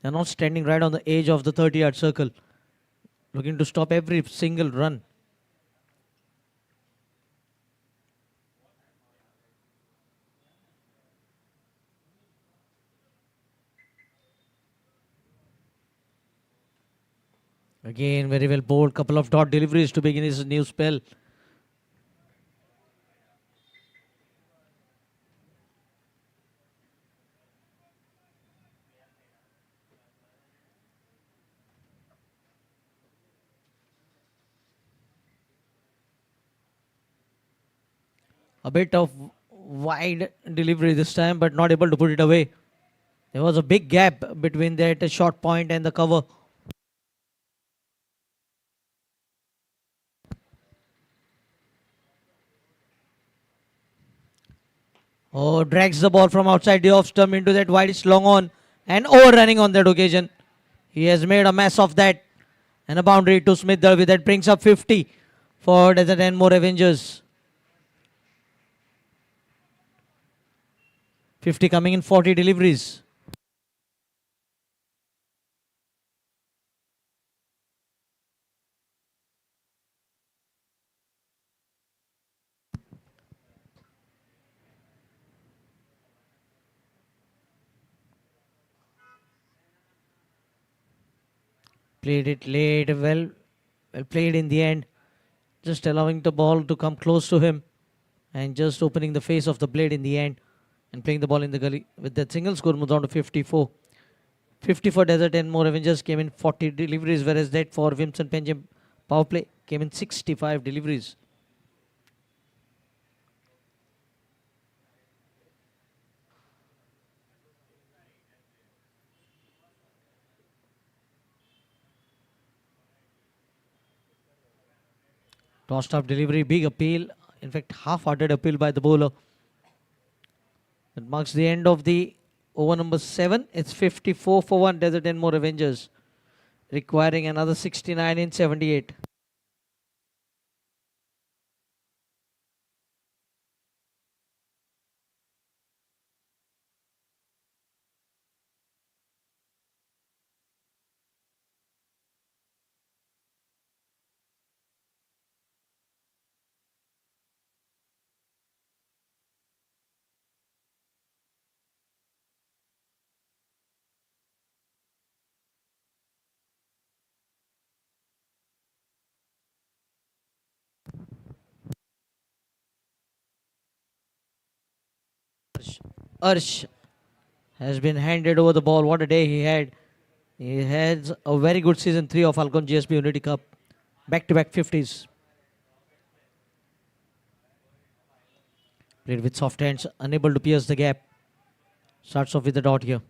They're not standing right on the edge of the 30-yard circle, looking to stop every single run. Again, very well bowled. Couple of dot deliveries to begin his new spell. A bit of wide delivery this time, but not able to put it away. There was a big gap between that short point and the cover. Oh, drags the ball from outside the off stump into that wide long on and overrunning on that occasion. He has made a mess of that. And a boundary to Smith Derby that brings up 50 for Desert and more Avengers. 50 coming in 40 deliveries. Played it late, well played in the end. Just allowing the ball to come close to him and just opening the face of the blade in the end and playing the ball in the gully. With that single score moves on to 54. 50 for Desert and more Avengers came in 40 deliveries, whereas that for VIMSON PANAJIM Powerplay came in 65 deliveries. Tossed up delivery, big appeal. In fact, half-hearted appeal by the bowler. That marks the end of the over number 7. It's 54 for 1 Desert and more Avengers, requiring another 69 in 78. Arsh has been handed over the ball. What a day he had. He has a very good season 3 of ALCON GSB Unity Cup. Back-to-back 50s. Played with soft hands, unable to pierce the gap. Starts off with the dot here.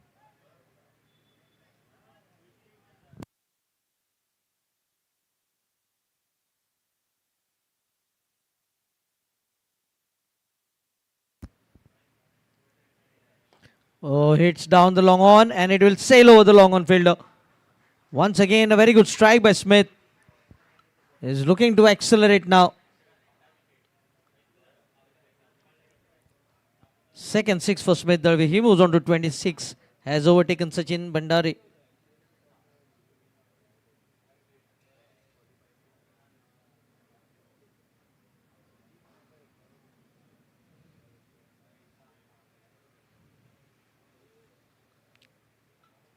Oh, hits down the long on and it will sail over the long on fielder. Once again, a very good strike by Smith. He's looking to accelerate now. Second 6 for Smith Derby. He moves on to 26. Has overtaken Sachin Bandari.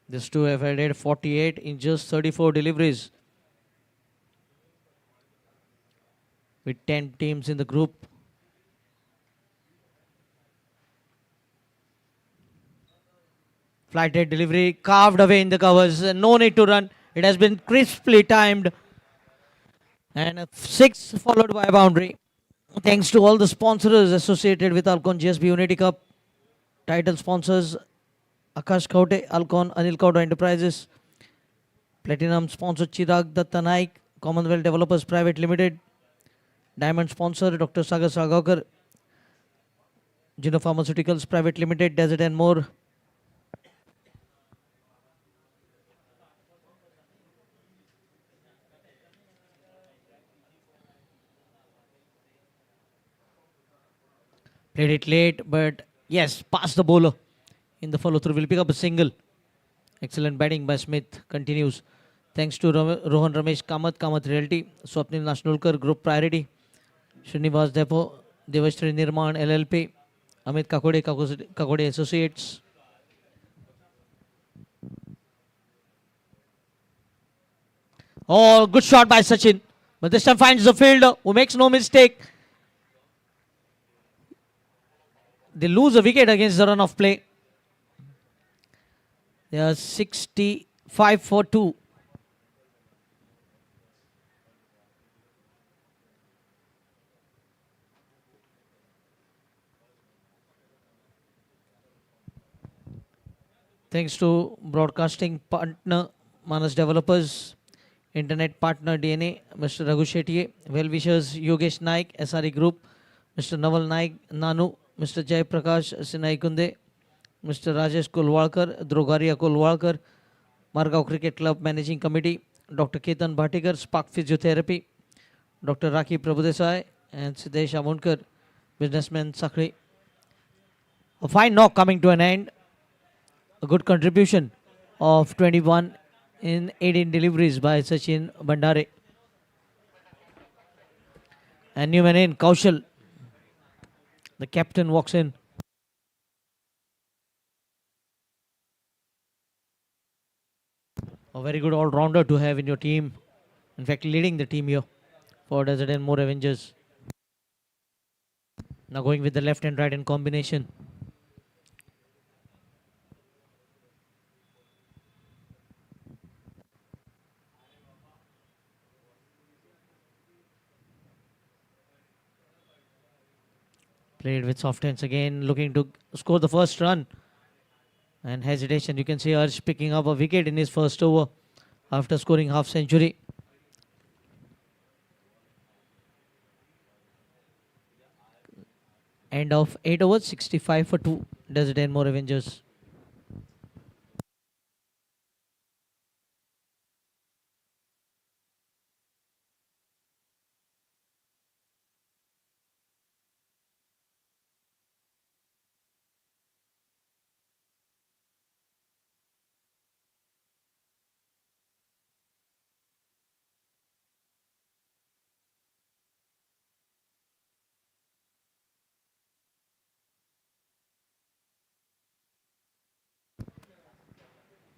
These two have added 48 in just 34 deliveries. With 10 teams in the group. Flighted delivery, carved away in the covers. No need to run. It has been crisply timed. And a 6 followed by a boundary. Thanks to all the sponsors associated with ALCON GSB Unity Cup. Title sponsors Akash Kaute, ALCON, Anil Kauda Enterprises. Platinum sponsor Chirag Datta Naik, Commonwealth Developers Private Limited. Diamond sponsor Dr. Sagar Sagawkar, Gino Pharmaceuticals Private Limited, Desert and more. Played it late, but yes, past the bowler. In the follow through, will pick up a single. Excellent batting by Smith. Continues. Thanks to Rohan Ramesh Kamath Realty, Swapnil Nashnulkar, Group Priority, Srinivas Depo, Devashri Nirman LLP, Amit Kakode Associates. Oh, good shot by Sachin. But this time finds the fielder who makes no mistake. They lose a wicket against the run of play. They are 65 for 2. Thanks to broadcasting partner Manas Developers, internet partner DNA, Mr. Raghu Shetty, well-wishers Yogesh Naik, SRE Group, Mr. Naval Naik, Nanu, Mr. Jai Prakash Sinai Kunde, Mr. Rajesh Kulwalkar, Drogaria Kulwalkar, Margao Cricket Club Managing Committee, Dr. Ketan Bhatikar, Spark Physiotherapy, Dr. Raki Prabhudesai, and Siddesh Amunkar, businessman Sakri. A fine knock coming to an end. A good contribution of 21 in 18 deliveries by Sachin Bandare. And new man in, Kaushal. The captain walks in. A very good all-rounder to have in your team. In fact, leading the team here for DnM more Avengers. Now going with the left and right in combination. Played with soft hands again, looking to score the first run. And hesitation, you can see Arsh picking up a wicket in his first over after scoring half century. End of 8 overs, 65 for 2. DnM more Avengers.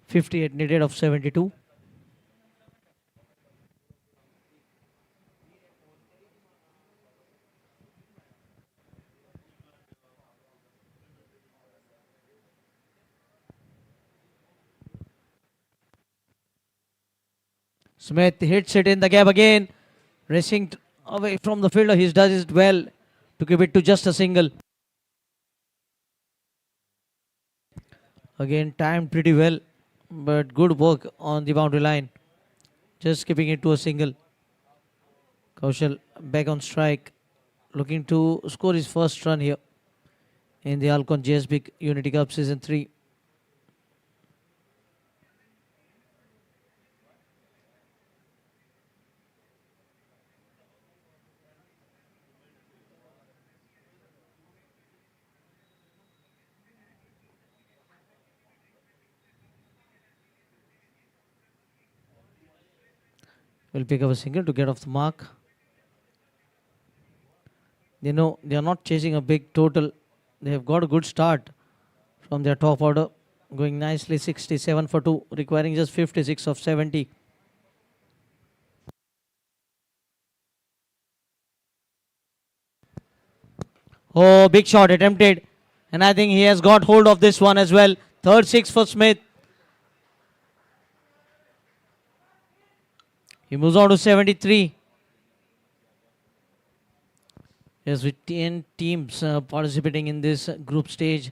.58 needed of 72. Smith hits it in the gap again. Racing away from the fielder. He does it well to keep it to just a single. Again, timed pretty well, but good work on the boundary line. Just keeping it to a single. Kaushal back on strike. Looking to score his first run here in the ALCON GSB Unity Cup Season 3. Will pick up a single to get off the mark. They know they are not chasing a big total. They have got a good start from their top order. Going nicely, 67 for 2, requiring just 56 of 70. Oh, big shot attempted. And I think he has got hold of this one as well. Third six for Smith. He moves on to 73. Yes, with 10 teams participating in this group stage,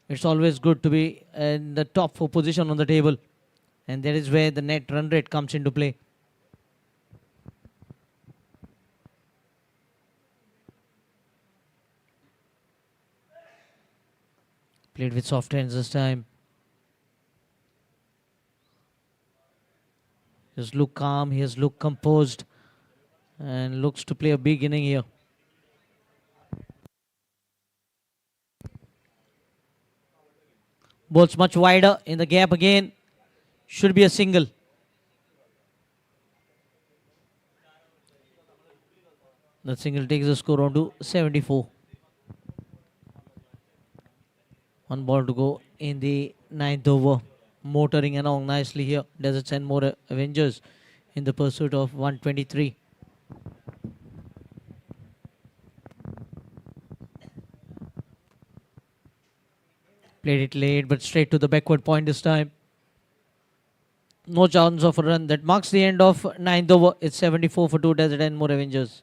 it's always good to be in the top 4 position on the table. And that is where the net run rate comes into play. Played with soft hands this time. He has looked calm, he has looked composed, and looks to play a big inning here. Bowls much wider in the gap again. Should be a single. That single takes the score on to 74. One ball to go in the 9th over. Motoring along nicely here. Deserts and more Avengers in the pursuit of 123. Played it late, but straight to the backward point this time. No chance of a run. That marks the end of 9th over. It's 74 for 2 Desert and more Avengers.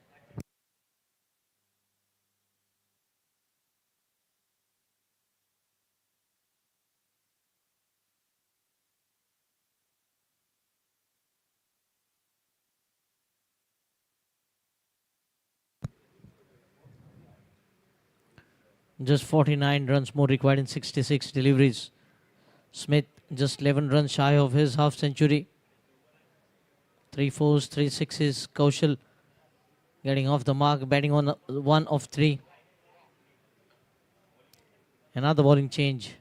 Just 49 runs more required in 66 deliveries. Smith just 11 runs shy of his half century. 3 fours, 3 sixes. Kaushal getting off the mark, batting on 1 of 3. Another bowling change.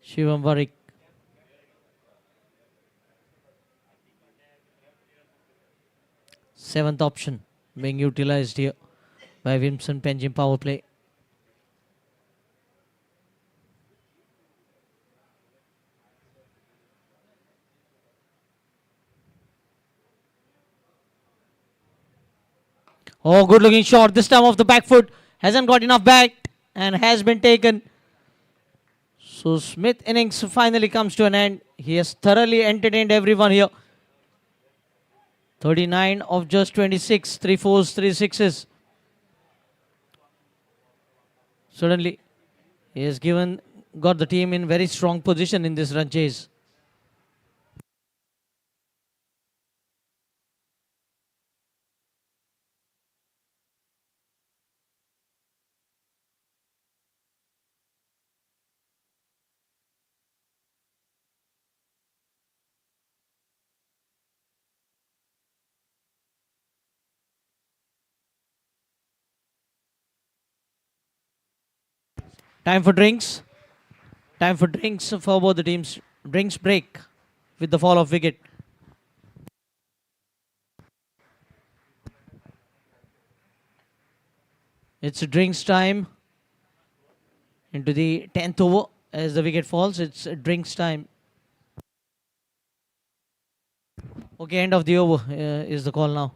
Shivam Varik. Seventh option being utilized here by VIMSON PANAJIM power play. Oh, good looking shot. This time off the back foot. Hasn't got enough back and has been taken. So Smith innings finally comes to an end. He has thoroughly entertained everyone here. 39 of just 26. 3 fours, 3 sixes. Suddenly, he has got the team in very strong position in this run chase. Time for drinks. Time for drinks for both the teams. Drinks break with the fall of wicket. It's drinks time into the 10th over as the wicket falls. It's drinks time. Okay, end of the over is the call now.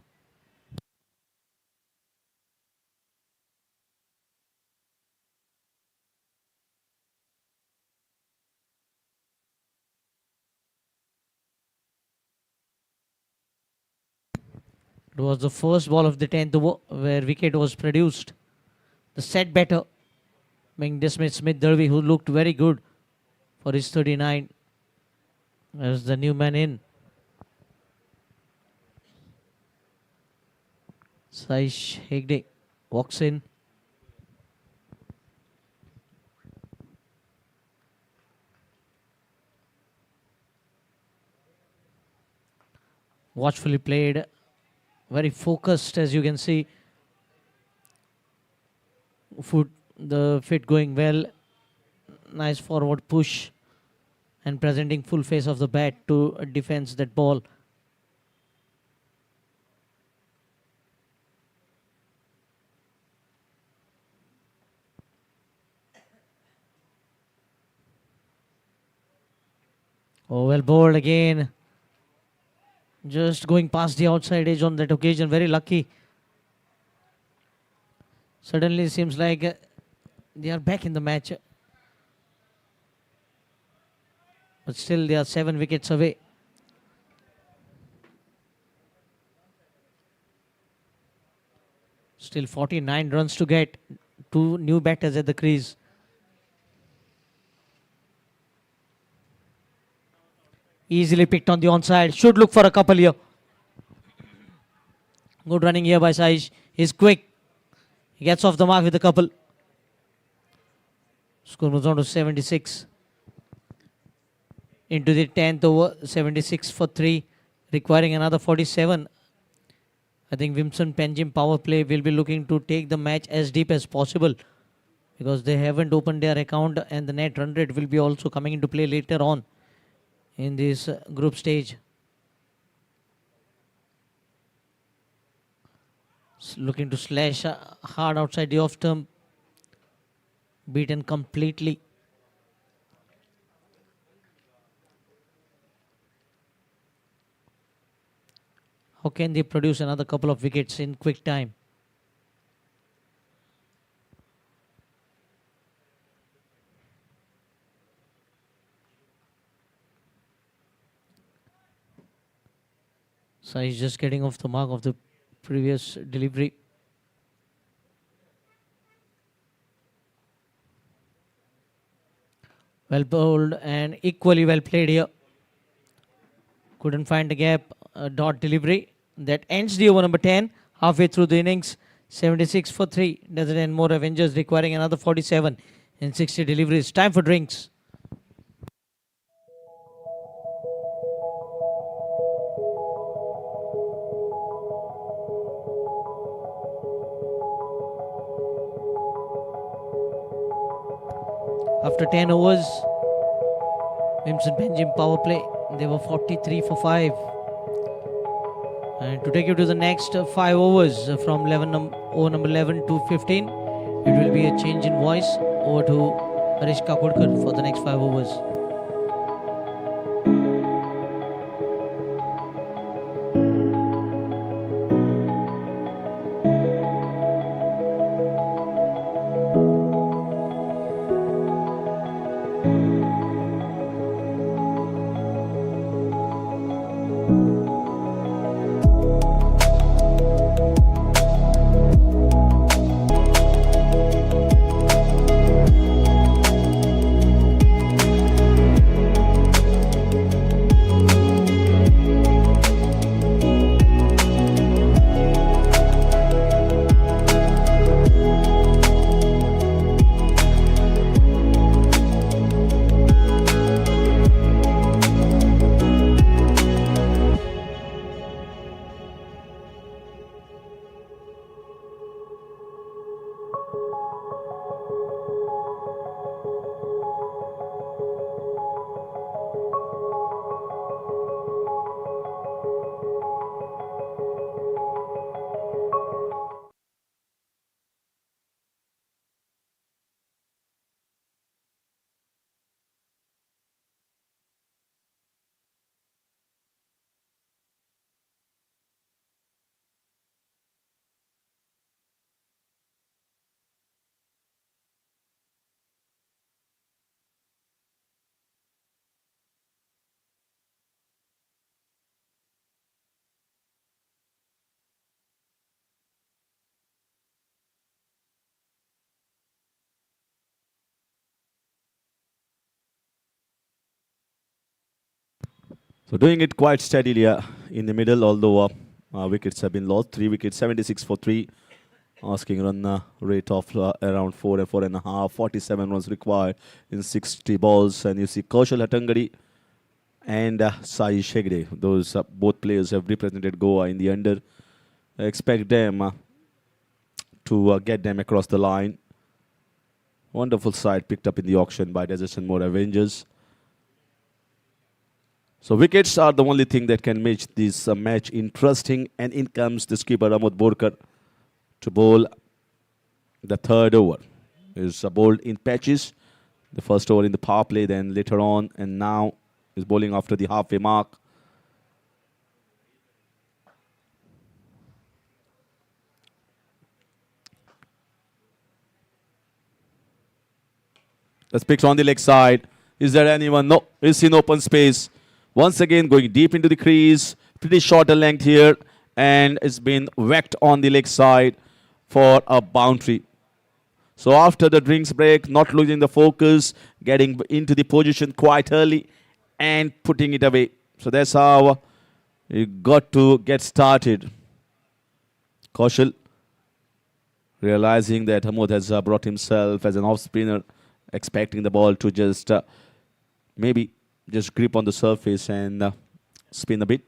It was the first ball of the 10th over where wicket was produced. The set batter being dismissed, Smith Derby, who looked very good for his 39 as the new man in. Saish Hegde walks in. Watchfully played. Very focused, as you can see. The fit going well. Nice forward push and presenting full face of the bat to defense that ball. Oh, well bowled again. Just going past the outside edge on that occasion. Very lucky. Suddenly seems like they are back in the match. But still they are 7 wickets away. Still 49 runs to get. 2 new batters at the crease. Easily picked on the onside. Should look for a couple here. Good running here by Saish. He's quick. He gets off the mark with a couple. Score moves on to 76. Into the 10th over. 76 for 3. Requiring another 47. I think VIMSON PANAJIM power play will be looking to take the match as deep as possible. Because they haven't opened their account and the net run rate will be also coming into play later on in this group stage. Looking to slash hard outside the off stump. Beaten completely. How can they produce another couple of wickets in quick time? So he's just getting off the mark of the previous delivery. Well bowled and equally well played here. Couldn't find the gap. Dot delivery. That ends the over number 10. Halfway through the innings. 76 for 3. Doesn't end more Avengers requiring another 47 in 60 deliveries. Time for drinks. After 10 overs, VIMSON PANAJIM power play, they were 43 for 5. And to take you to the next 5 overs from over number 11 to 15, it will be a change in voice. Over to Harish Kakodkar for the next 5 overs. So doing it quite steadily in the middle, although wickets have been lost. 3 wickets, 76 for 3. Asking run rate of around 4 and 4.5. 47 runs required in 60 balls. And you see Kaushal Hatangadi and Sai Shegde. Those both players have represented Goa in the under. I expect them to get them across the line. Wonderful side picked up in the auction by Desert and More Avengers. So wickets are the only thing that can make this match interesting. And in comes the skipper Amod Borkar to bowl the third over. Is bowled in patches. The first over in the power play, then later on, and now is bowling after the halfway mark. That's picked on the leg side. Is there anyone? No, it's in open space. Once again, going deep into the crease. Pretty shorter length here. And it's been whacked on the leg side for a boundary. So after the drinks break, not losing the focus, getting into the position quite early and putting it away. So that's how you got to get started. Kaushal, realizing that Hamod has brought himself as an off-spinner, expecting the ball to just maybe just grip on the surface and spin a bit.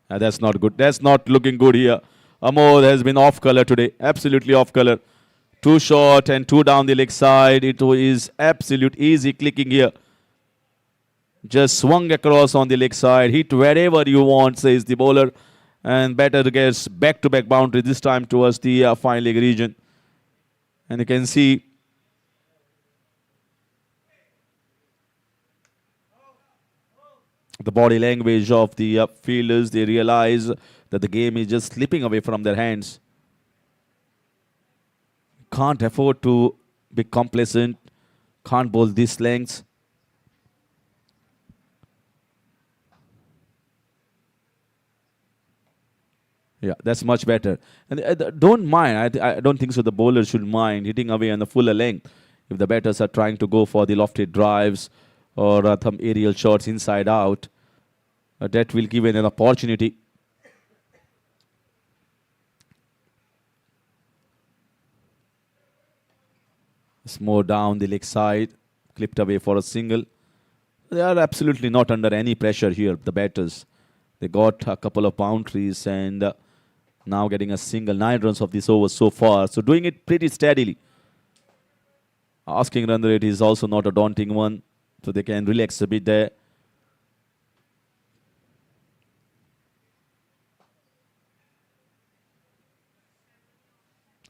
That's not good. That's not looking good here. Amod has been off color today. Absolutely off color. 2 short and 2 down the leg side. It is absolute easy clicking here. Just swung across on the leg side. Hit wherever you want, says the bowler. And batter gets back-to-back boundary, this time towards the fine leg region. And you can see the body language of the fielders. They realize that the game is just slipping away from their hands. Can't afford to be complacent. Can't bowl these lengths. Yeah, that's much better. And don't mind. I don't think so. The bowler should mind hitting away on the fuller length. If the batters are trying to go for the lofted drives or some aerial shots inside out, that will give an opportunity. It's more down the leg side, clipped away for a single. They are absolutely not under any pressure here, the batters. They got a couple of boundaries and now getting a single. 9 runs of this over so far. So doing it pretty steadily. Asking run rate is also not a daunting one. So they can relax a bit there.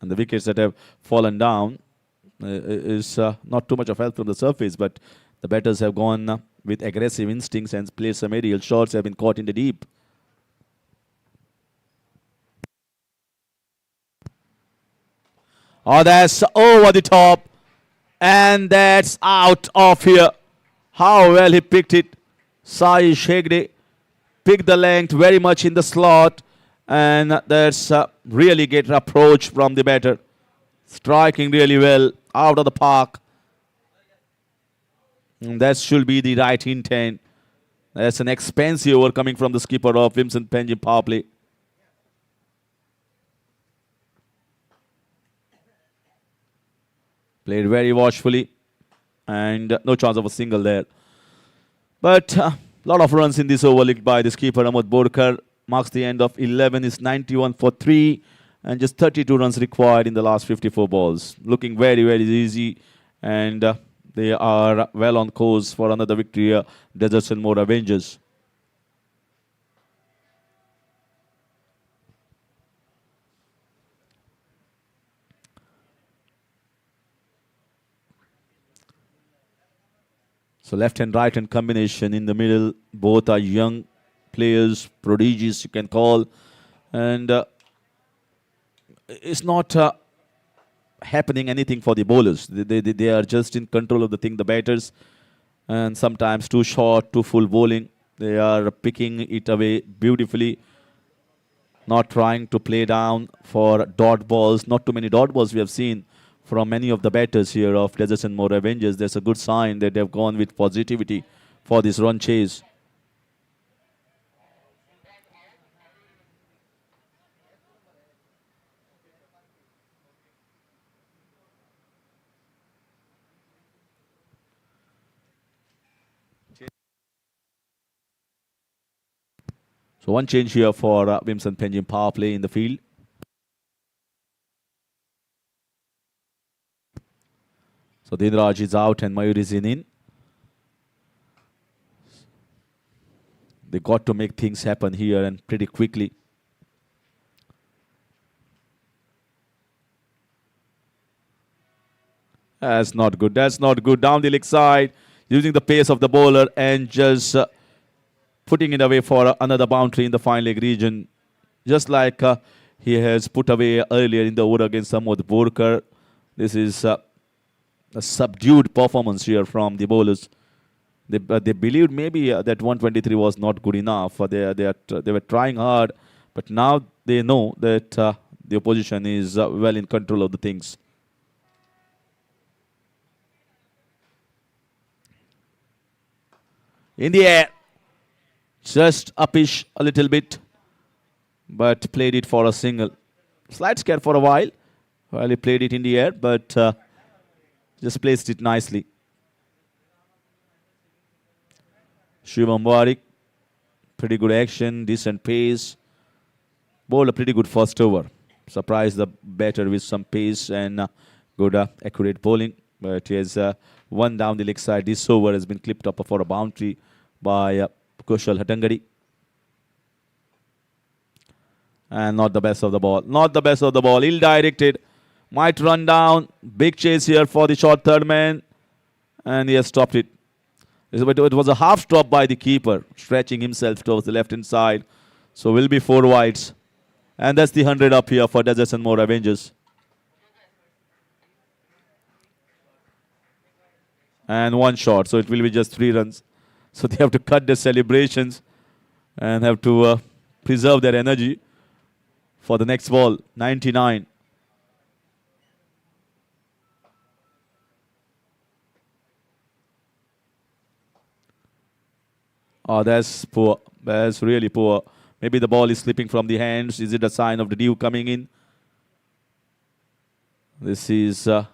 And the wickets that have fallen down is not too much of help from the surface, but the batters have gone with aggressive instincts and played some aerial shots, have been caught in the deep. Oh, that's over the top. And that's out of here. How well he picked it. Sai Shegde picked the length very much in the slot. And that's really great approach from the batter. Striking really well out of the park. And that should be the right intent. That's an expensive over coming from the skipper of VIMSON PANAJIM Powerplay. Played very watchfully. And no chance of a single there. But a lot of runs in this over licked by the skipper Ahmed Borkar. Marks the end of 11 is 91 for 3. And just 32 runs required in the last 54 balls. Looking very, very easy. And they are well on course for another victory here. Deserts and more Avengers. So left and right hand combination in the middle. Both are young players, prodigies you can call. And it's not happening anything for the bowlers. They are just in control of the thing, the batters. And sometimes too short, too full bowling. They are picking it away beautifully. Not trying to play down for dot balls. Not too many dot balls we have seen from many of the batters here of Deserts and More Avengers. That's a good sign that they've gone with positivity for this run chase. So one change here for VIMSON PANAJIM Powerplay in the field. So Dinraj is out and Mayur is in. They got to make things happen here and pretty quickly. That's not good. That's not good. Down the leg side, using the pace of the bowler and just putting it away for another boundary in the fine leg region. Just like he has put away earlier in the over against Ahmed Borkar. This is a subdued performance here from the bowlers. They believed maybe that 123 was not good enough. They were trying hard, but now they know that the opposition is well in control of the things. In the air, just uppish a little bit, but played it for a single. Slight scare for a while he played it in the air, but just placed it nicely. Shivam Mubarak, pretty good action, decent pace. Bowled a pretty good first over. Surprised the batter with some pace and good accurate bowling. But he has one down the leg side. This over has been clipped up for a boundary by Kushal Hatangadi. And not the best of the ball. Not the best of the ball. Ill-directed. Might run down. Big chase here for the short third man. And he has stopped it. But it was a half stop by the keeper, stretching himself towards the left-hand side. So will be 4 wides. And that's the 100 up here for Deserts and More Avengers. And 1 shot, so it will be just 3 runs. So they have to cut their celebrations and have to preserve their energy for the next ball, 99. Oh, that's poor. That's really poor. Maybe the ball is slipping from the hands. Is it a sign of the dew coming in? This is... and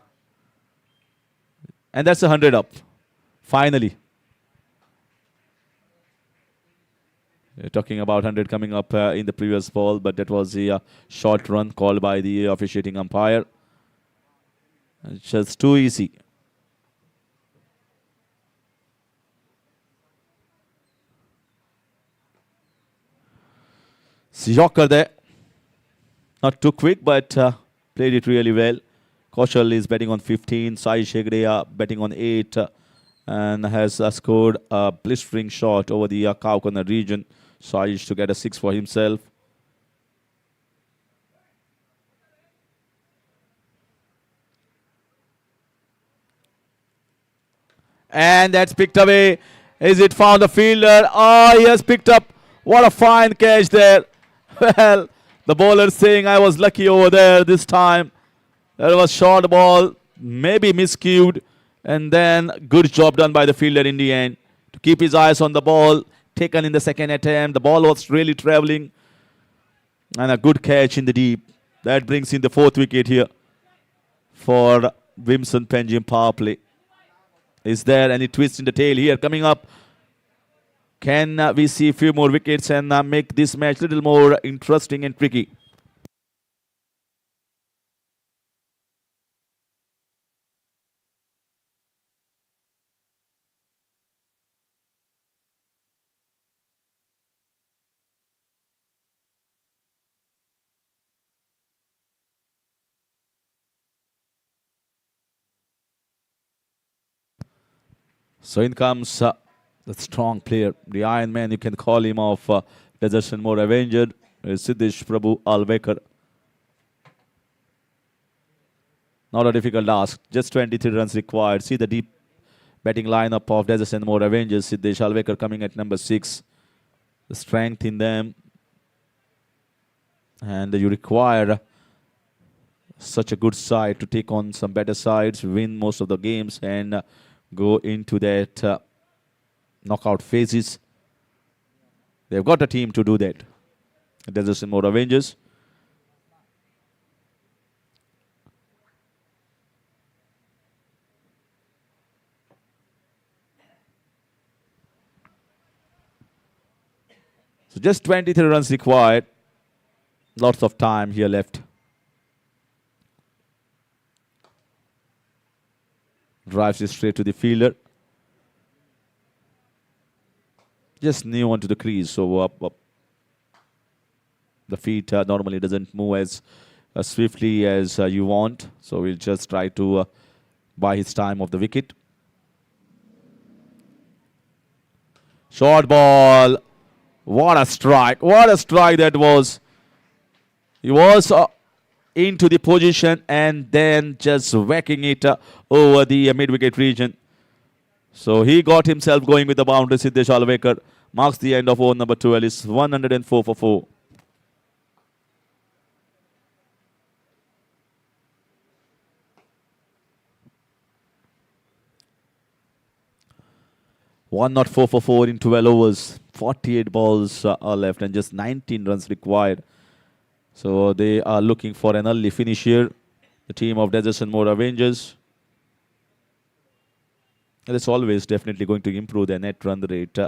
that's 100 up. Finally. We're talking about 100 coming up in the previous ball, but that was the short run called by the officiating umpire. It's just too easy. Yorker there. Not too quick, but played it really well. Kaushal is betting on 15. Sai Shegreya betting on 8. And has scored a blistering shot over the cow corner region. Sai to get a 6 for himself. And that's picked away. Is it found the fielder? Oh, he has picked up. What a fine catch there. Well, the bowler saying I was lucky over there this time. There was short ball, maybe miscued, and then good job done by the fielder in the end to keep his eyes on the ball. Taken in the second attempt. The ball was really traveling. And a good catch in the deep. That brings in the 4th wicket here for VIMSON PANAJIM power play. Is there any twist in the tail here coming up? Can we see a few more wickets and make this match a little more interesting and tricky? So in comes the strong player, the Iron Man, you can call him, of Deserts and More Avenger, Siddesh Prabhu Alvekar. Not a difficult task, just 23 runs required. See the deep batting lineup of Deserts and More Avengers. Siddesh Alvekar coming at number 6. The strength in them. And you require such a good side to take on some better sides, win most of the games, and go into that knockout phases. They've got a team to do that. Deserts and More Avengers. So just 23 runs required. Lots of time here left. Drives it straight to the fielder. Just new onto the crease, so the feet normally doesn't move as swiftly as you want. So we'll just try to buy his time off the wicket. Short ball. What a strike. What a strike that was. He was into the position and then just whacking it over the mid-wicket region. So he got himself going with the boundary. Siddesh Alvekar marks the end of over number 12. It's 104 for 4. One not 4 for 4 in 12 overs. 48 balls are left and just 19 runs required. So they are looking for an early finish here. The team of Deserts and More Avengers. And it's always definitely going to improve their net run rate.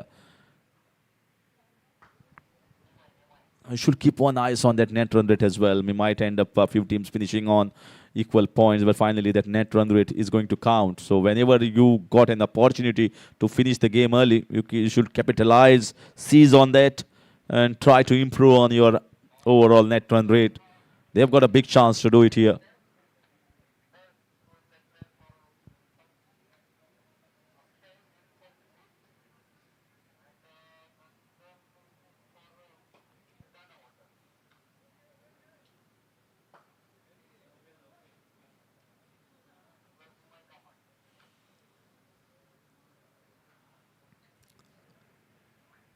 I should keep one eye on that net run rate as well. We might end up a few teams finishing on equal points, but finally that net run rate is going to count. So whenever you got an opportunity to finish the game early, you should capitalize, seize on that, and try to improve on your overall net run rate. They've got a big chance to do it here.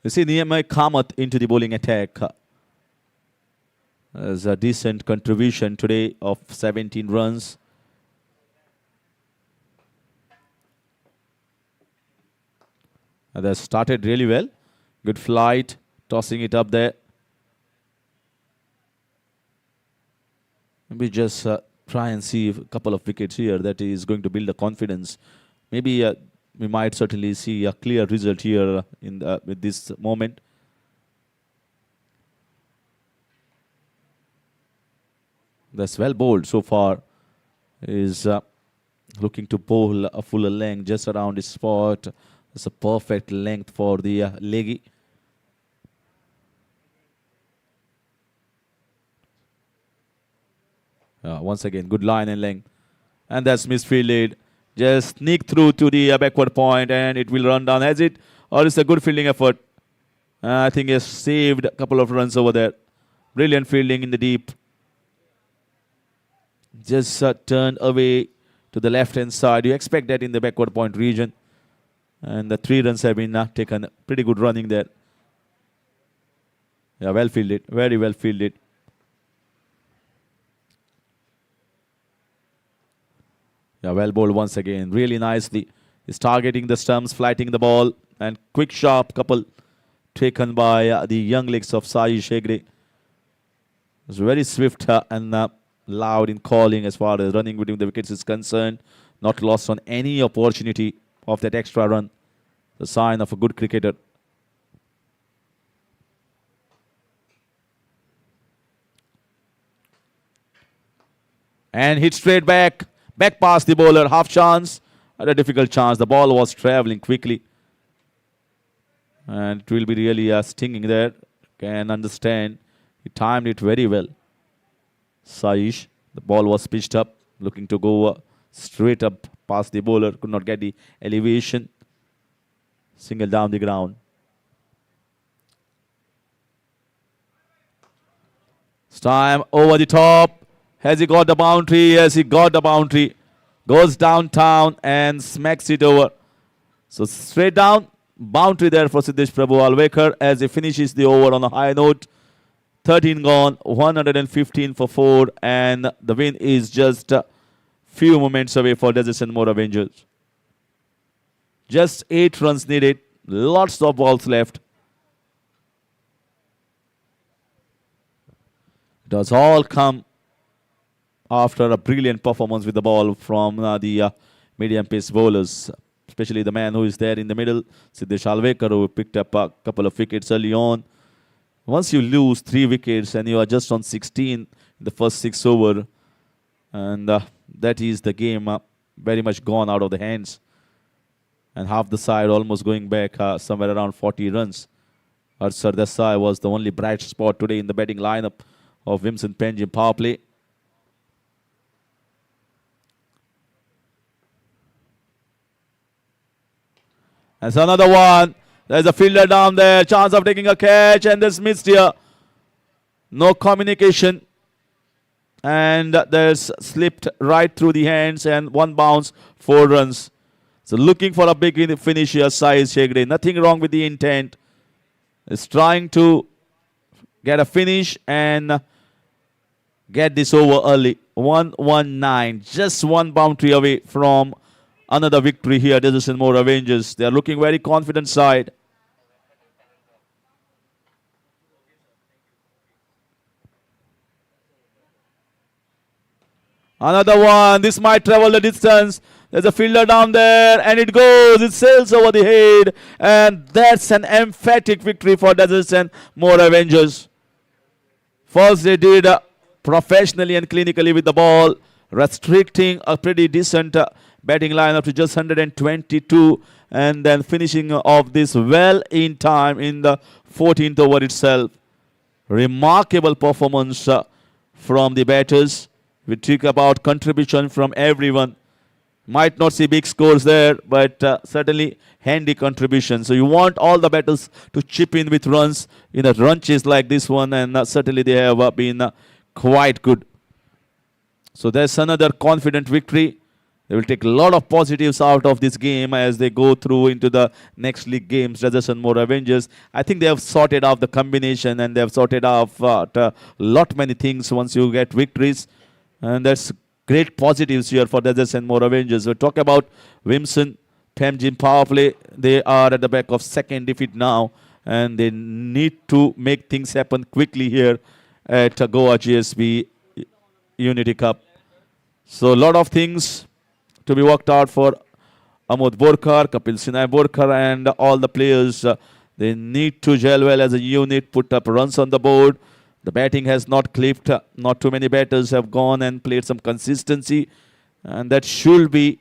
You see Niyamai Kamath into the bowling attack. There's a decent contribution today of 17 runs. And they started really well. Good flight, tossing it up there. Maybe just try and see a couple of wickets here. That is going to build the confidence. Maybe we might certainly see a clear result here in with this moment. That's well bowled so far. Is looking to bowl a fuller length just around his spot. It's a perfect length for the leggy. Once again, good line and length. And that's misfielded. Just sneak through to the backward point and it will run down. Has it? Or it's a good fielding effort. I think he has saved a couple of runs over there. Brilliant fielding in the deep. Just turned away to the left-hand side. You expect that in the backward point region. And the 3 runs have been taken. Pretty good running there. Yeah, well fielded. Very well fielded. Yeah, well bowled once again. Really nicely. He's targeting the stumps, flighting the ball. And quick, sharp couple taken by the young legs of Sayish Hegde. It's very swift and loud in calling as far as running between the wickets is concerned. Not lost on any opportunity of that extra run. The sign of a good cricketer. And hit straight back. Back past the bowler. Half chance. Had a difficult chance. The ball was travelling quickly. And it will be really stinging there. Can understand. He timed it very well. Saish. The ball was pitched up. Looking to go straight up past the bowler. Could not get the elevation. Single down the ground. It's time over the top. Has he got the boundary? Yes, he got the boundary. Goes downtown and smacks it over. So straight down. Boundary there for Siddesh Prabhu Alvekar as he finishes the over on a high note. 13 gone, 115 for 4, and the win is just a few moments away for Desert and more Avengers. Just 8 runs needed. Lots of balls left. It does all come after a brilliant performance with the ball from the medium pace bowlers, especially the man who is there in the middle, Siddesh Alvekar, who picked up a couple of wickets early on. Once you lose 3 wickets and you are just on 16 in the first 6 over, and that is the game very much gone out of the hands. And half the side almost going back somewhere around 40 runs. Arsar Desai was the only bright spot today in the batting lineup of VIMSON PANAJIM Powerplay. That's another one. There's a fielder down there. Chance of taking a catch and this missed here. No communication. And there's slipped right through the hands and 1 bounce, 4 runs. So looking for a big finish here, Sayish Hegde. Nothing wrong with the intent. Is trying to get a finish and get this over early. 119. Just 1 boundary away from another victory here. Desert and more Avengers. They are looking very confident side. Another one. This might travel the distance. There's a fielder down there and it goes. It sails over the head. And that's an emphatic victory for Desert and more Avengers. First they did professionally and clinically with the ball, restricting a pretty decent batting lineup to just 122, and then finishing off this well in time in the 14th over itself. Remarkable performance from the batters. We talk about contribution from everyone. Might not see big scores there, but certainly handy contribution. So you want all the batters to chip in with runs in a run chase like this one, and certainly they have been quite good. So there's another confident victory. They will take a lot of positives out of this game as they go through into the next league games. Rajasthan more Avengers. I think they have sorted out the combination and they have sorted out a lot many things once you get victories. And that's great positives here for Rajasthan more Avengers. We talk about Vimson, PANAJIM Powerplay. They are at the back of second defeat now. And they need to make things happen quickly here at Goa GSB Unity Cup. So a lot of things to be worked out for Amod Borkar, Kapil Sinai Borkar and all the players. They need to gel well as a unit, put up runs on the board. The batting has not clipped. Not too many batters have gone and played some consistency. And that should be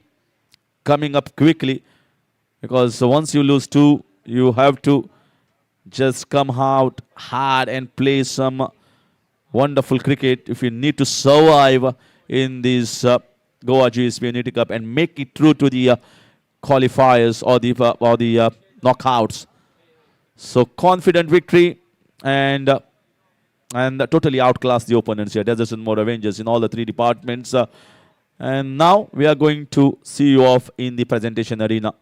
coming up quickly. Because once you lose two, you have to just come out hard and play some wonderful cricket if you need to survive in this Goa GSB Unity Cup and make it through to the qualifiers or the knockouts. So confident victory and totally outclass the opponents here. Rajasthan more Avengers in all the three departments. And now we are going to see you off in the presentation arena.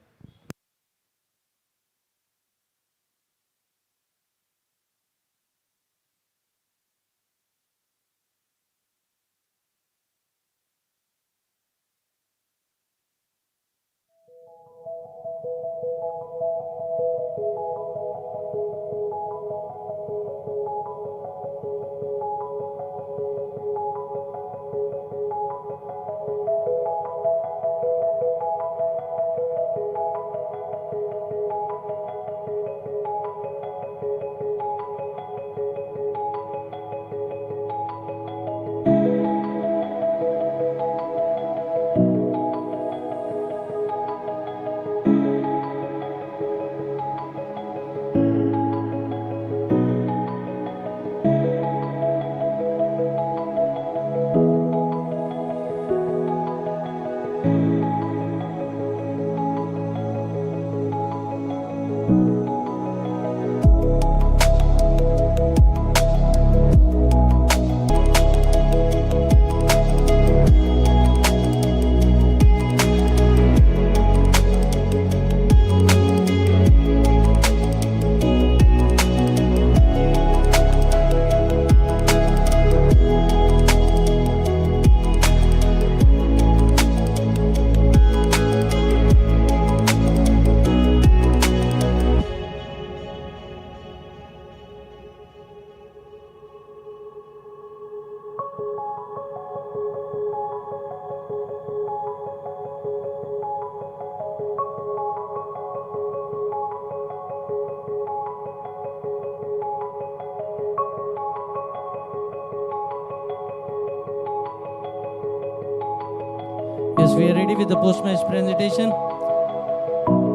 Yes, we are ready with the post-match presentation.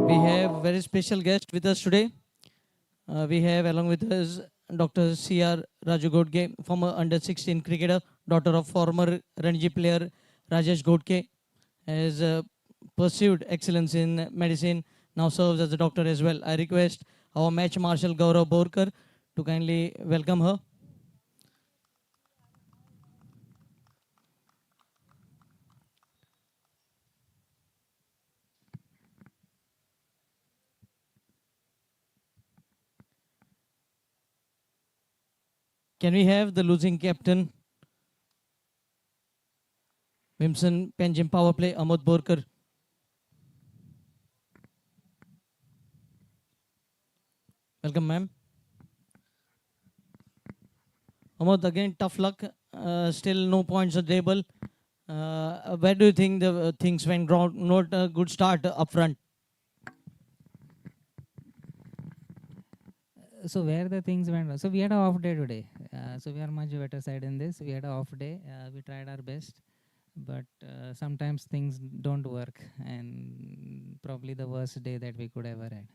We have very special guest with us today. We have along with us Dr. C.R. Raju Godke, former under-16 cricketer, daughter of former Ranji player Rajesh Godke, has pursued excellence in medicine, now serves as a doctor as well. I request our match marshal Gaurav Borkar to kindly welcome her. Can we have the losing captain, VIMSON PANAJIM Powerplay, Amod Borkar? Welcome, ma'am. Amod, again, tough luck. Still no points on the table. Where do you think the things went wrong? Not a good start up front. So where the things went wrong? So we had an off day today. So we are much better side in this. We had an off day. We tried our best, but sometimes things don't work, and probably the worst day that we could ever had.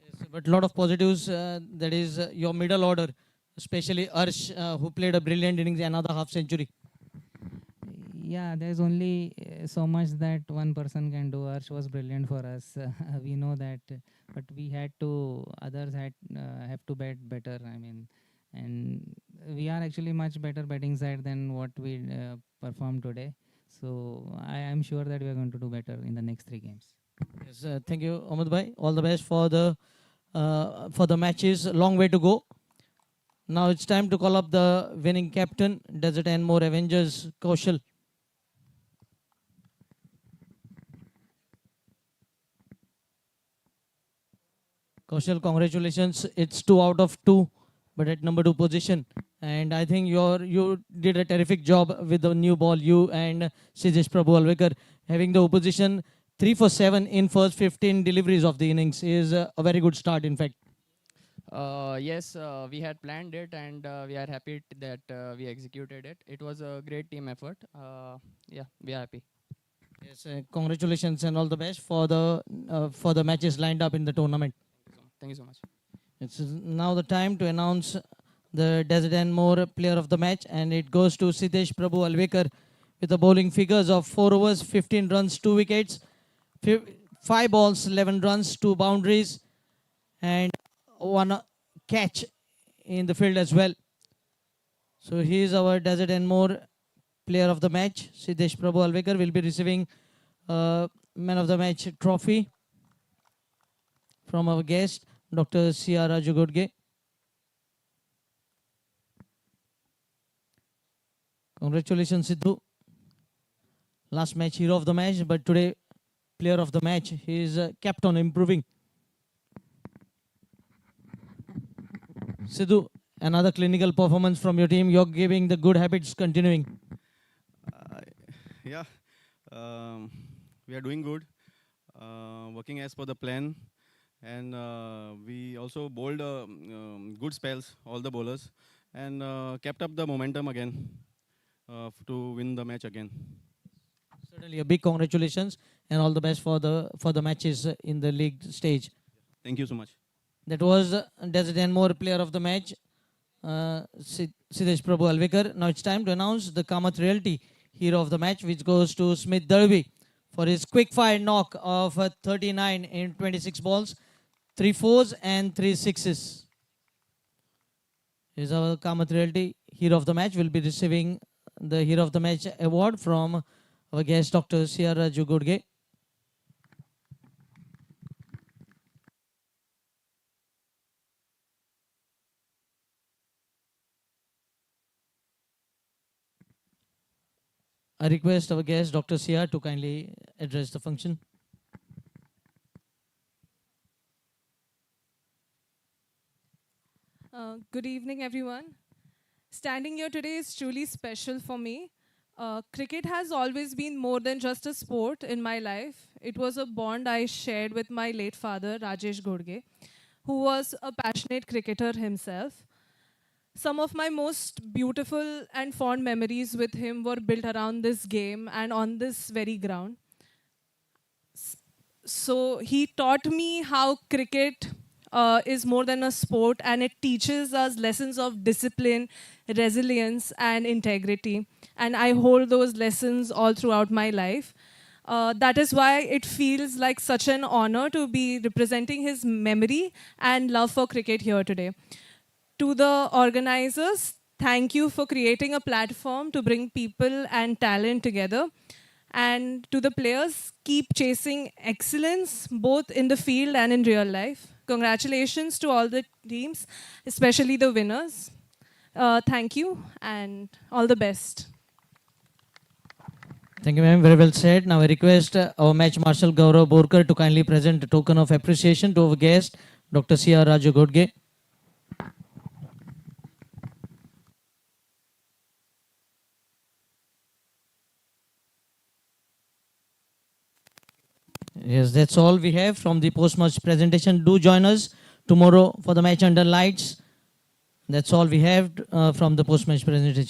Yes, but a lot of positives. That is your middle order, especially Arsh, who played a brilliant innings, another half century. Yeah, there's only so much that one person can do. Arsh was brilliant for us. We know that, but we had to. Others had have to bat better. I mean, and we are actually much better batting side than what we performed today. So I am sure that we are going to do better in the next 3 games. Yes, thank you, Ahmed Bhai. All the best for the matches. Long way to go. Now it's time to call up the winning captain, Desert and More Avengers, Kaushal. Kaushal, congratulations. It's 2 out of 2, but at number 2 position. And I think you did a terrific job with the new ball. You and Sijesh Prabhu Alvekar having the opposition 3 for 7 in first 15 deliveries of the innings is a very good start, in fact. Yes, we had planned it, and we are happy that we executed it. It was a great team effort. Yeah, we are happy. Yes, congratulations and all the best for the matches lined up in the tournament. Thank you so much. It's now the time to announce the Desert and More player of the match, and it goes to Siddhesh Prabhu Alvekar with the bowling figures of 4 overs, 15 runs, 2 wickets, 5 balls, 11 runs, 2 boundaries, and 1 catch in the field as well. So he is our Desert and More player of the match. Siddhesh Prabhu Alvekar will be receiving man of the match trophy from our guest, Dr. C.R. Raju Godge. Congratulations, Sidhu. Last match hero of the match, but today player of the match. He is kept on improving. Sidhu, another clinical performance from your team. You're giving the good habits continuing. Yeah, we are doing good, working as per the plan, and we also bowled good spells, all the bowlers, and kept up the momentum again to win the match again. Certainly a big congratulations and all the best for the matches in the league stage. Thank you so much. That was Desert and More player of the match, Siddhesh Prabhu Alvekar. Now it's time to announce the Kamath Realty hero of the match, which goes to Smith Darby for his quick fire knock of 39 in 26 balls, 3 fours and 3 sixes. Is our Kamath Realty hero of the match. Will be receiving the hero of the match award from our guest, Dr. C.R. Raju Godge. I request our guest, Dr. C.R., to kindly address the function. Good evening, everyone. Standing here today is truly special for me. Cricket has always been more than just a sport in my life. It was a bond I shared with my late father, Rajesh Godge, who was a passionate cricketer himself. Some of my most beautiful and fond memories with him were built around this game and on this very ground. So he taught me how cricket is more than a sport, and it teaches us lessons of discipline, resilience, and integrity. And I hold those lessons all throughout my life. That is why it feels like such an honor to be representing his memory and love for cricket here today. To the organizers, thank you for creating a platform to bring people and talent together. And to the players, keep chasing excellence, both in the field and in real life. Congratulations to all the teams, especially the winners. Thank you and all the best. Thank you, ma'am. Very well said. Now I request our match marshal Gaurav Borkar to kindly present a token of appreciation to our guest, Dr. C.R. Raju Godge. Yes, that's all we have from the post-match presentation. Do join us tomorrow for the match under lights. That's all we have from the post-match presentation.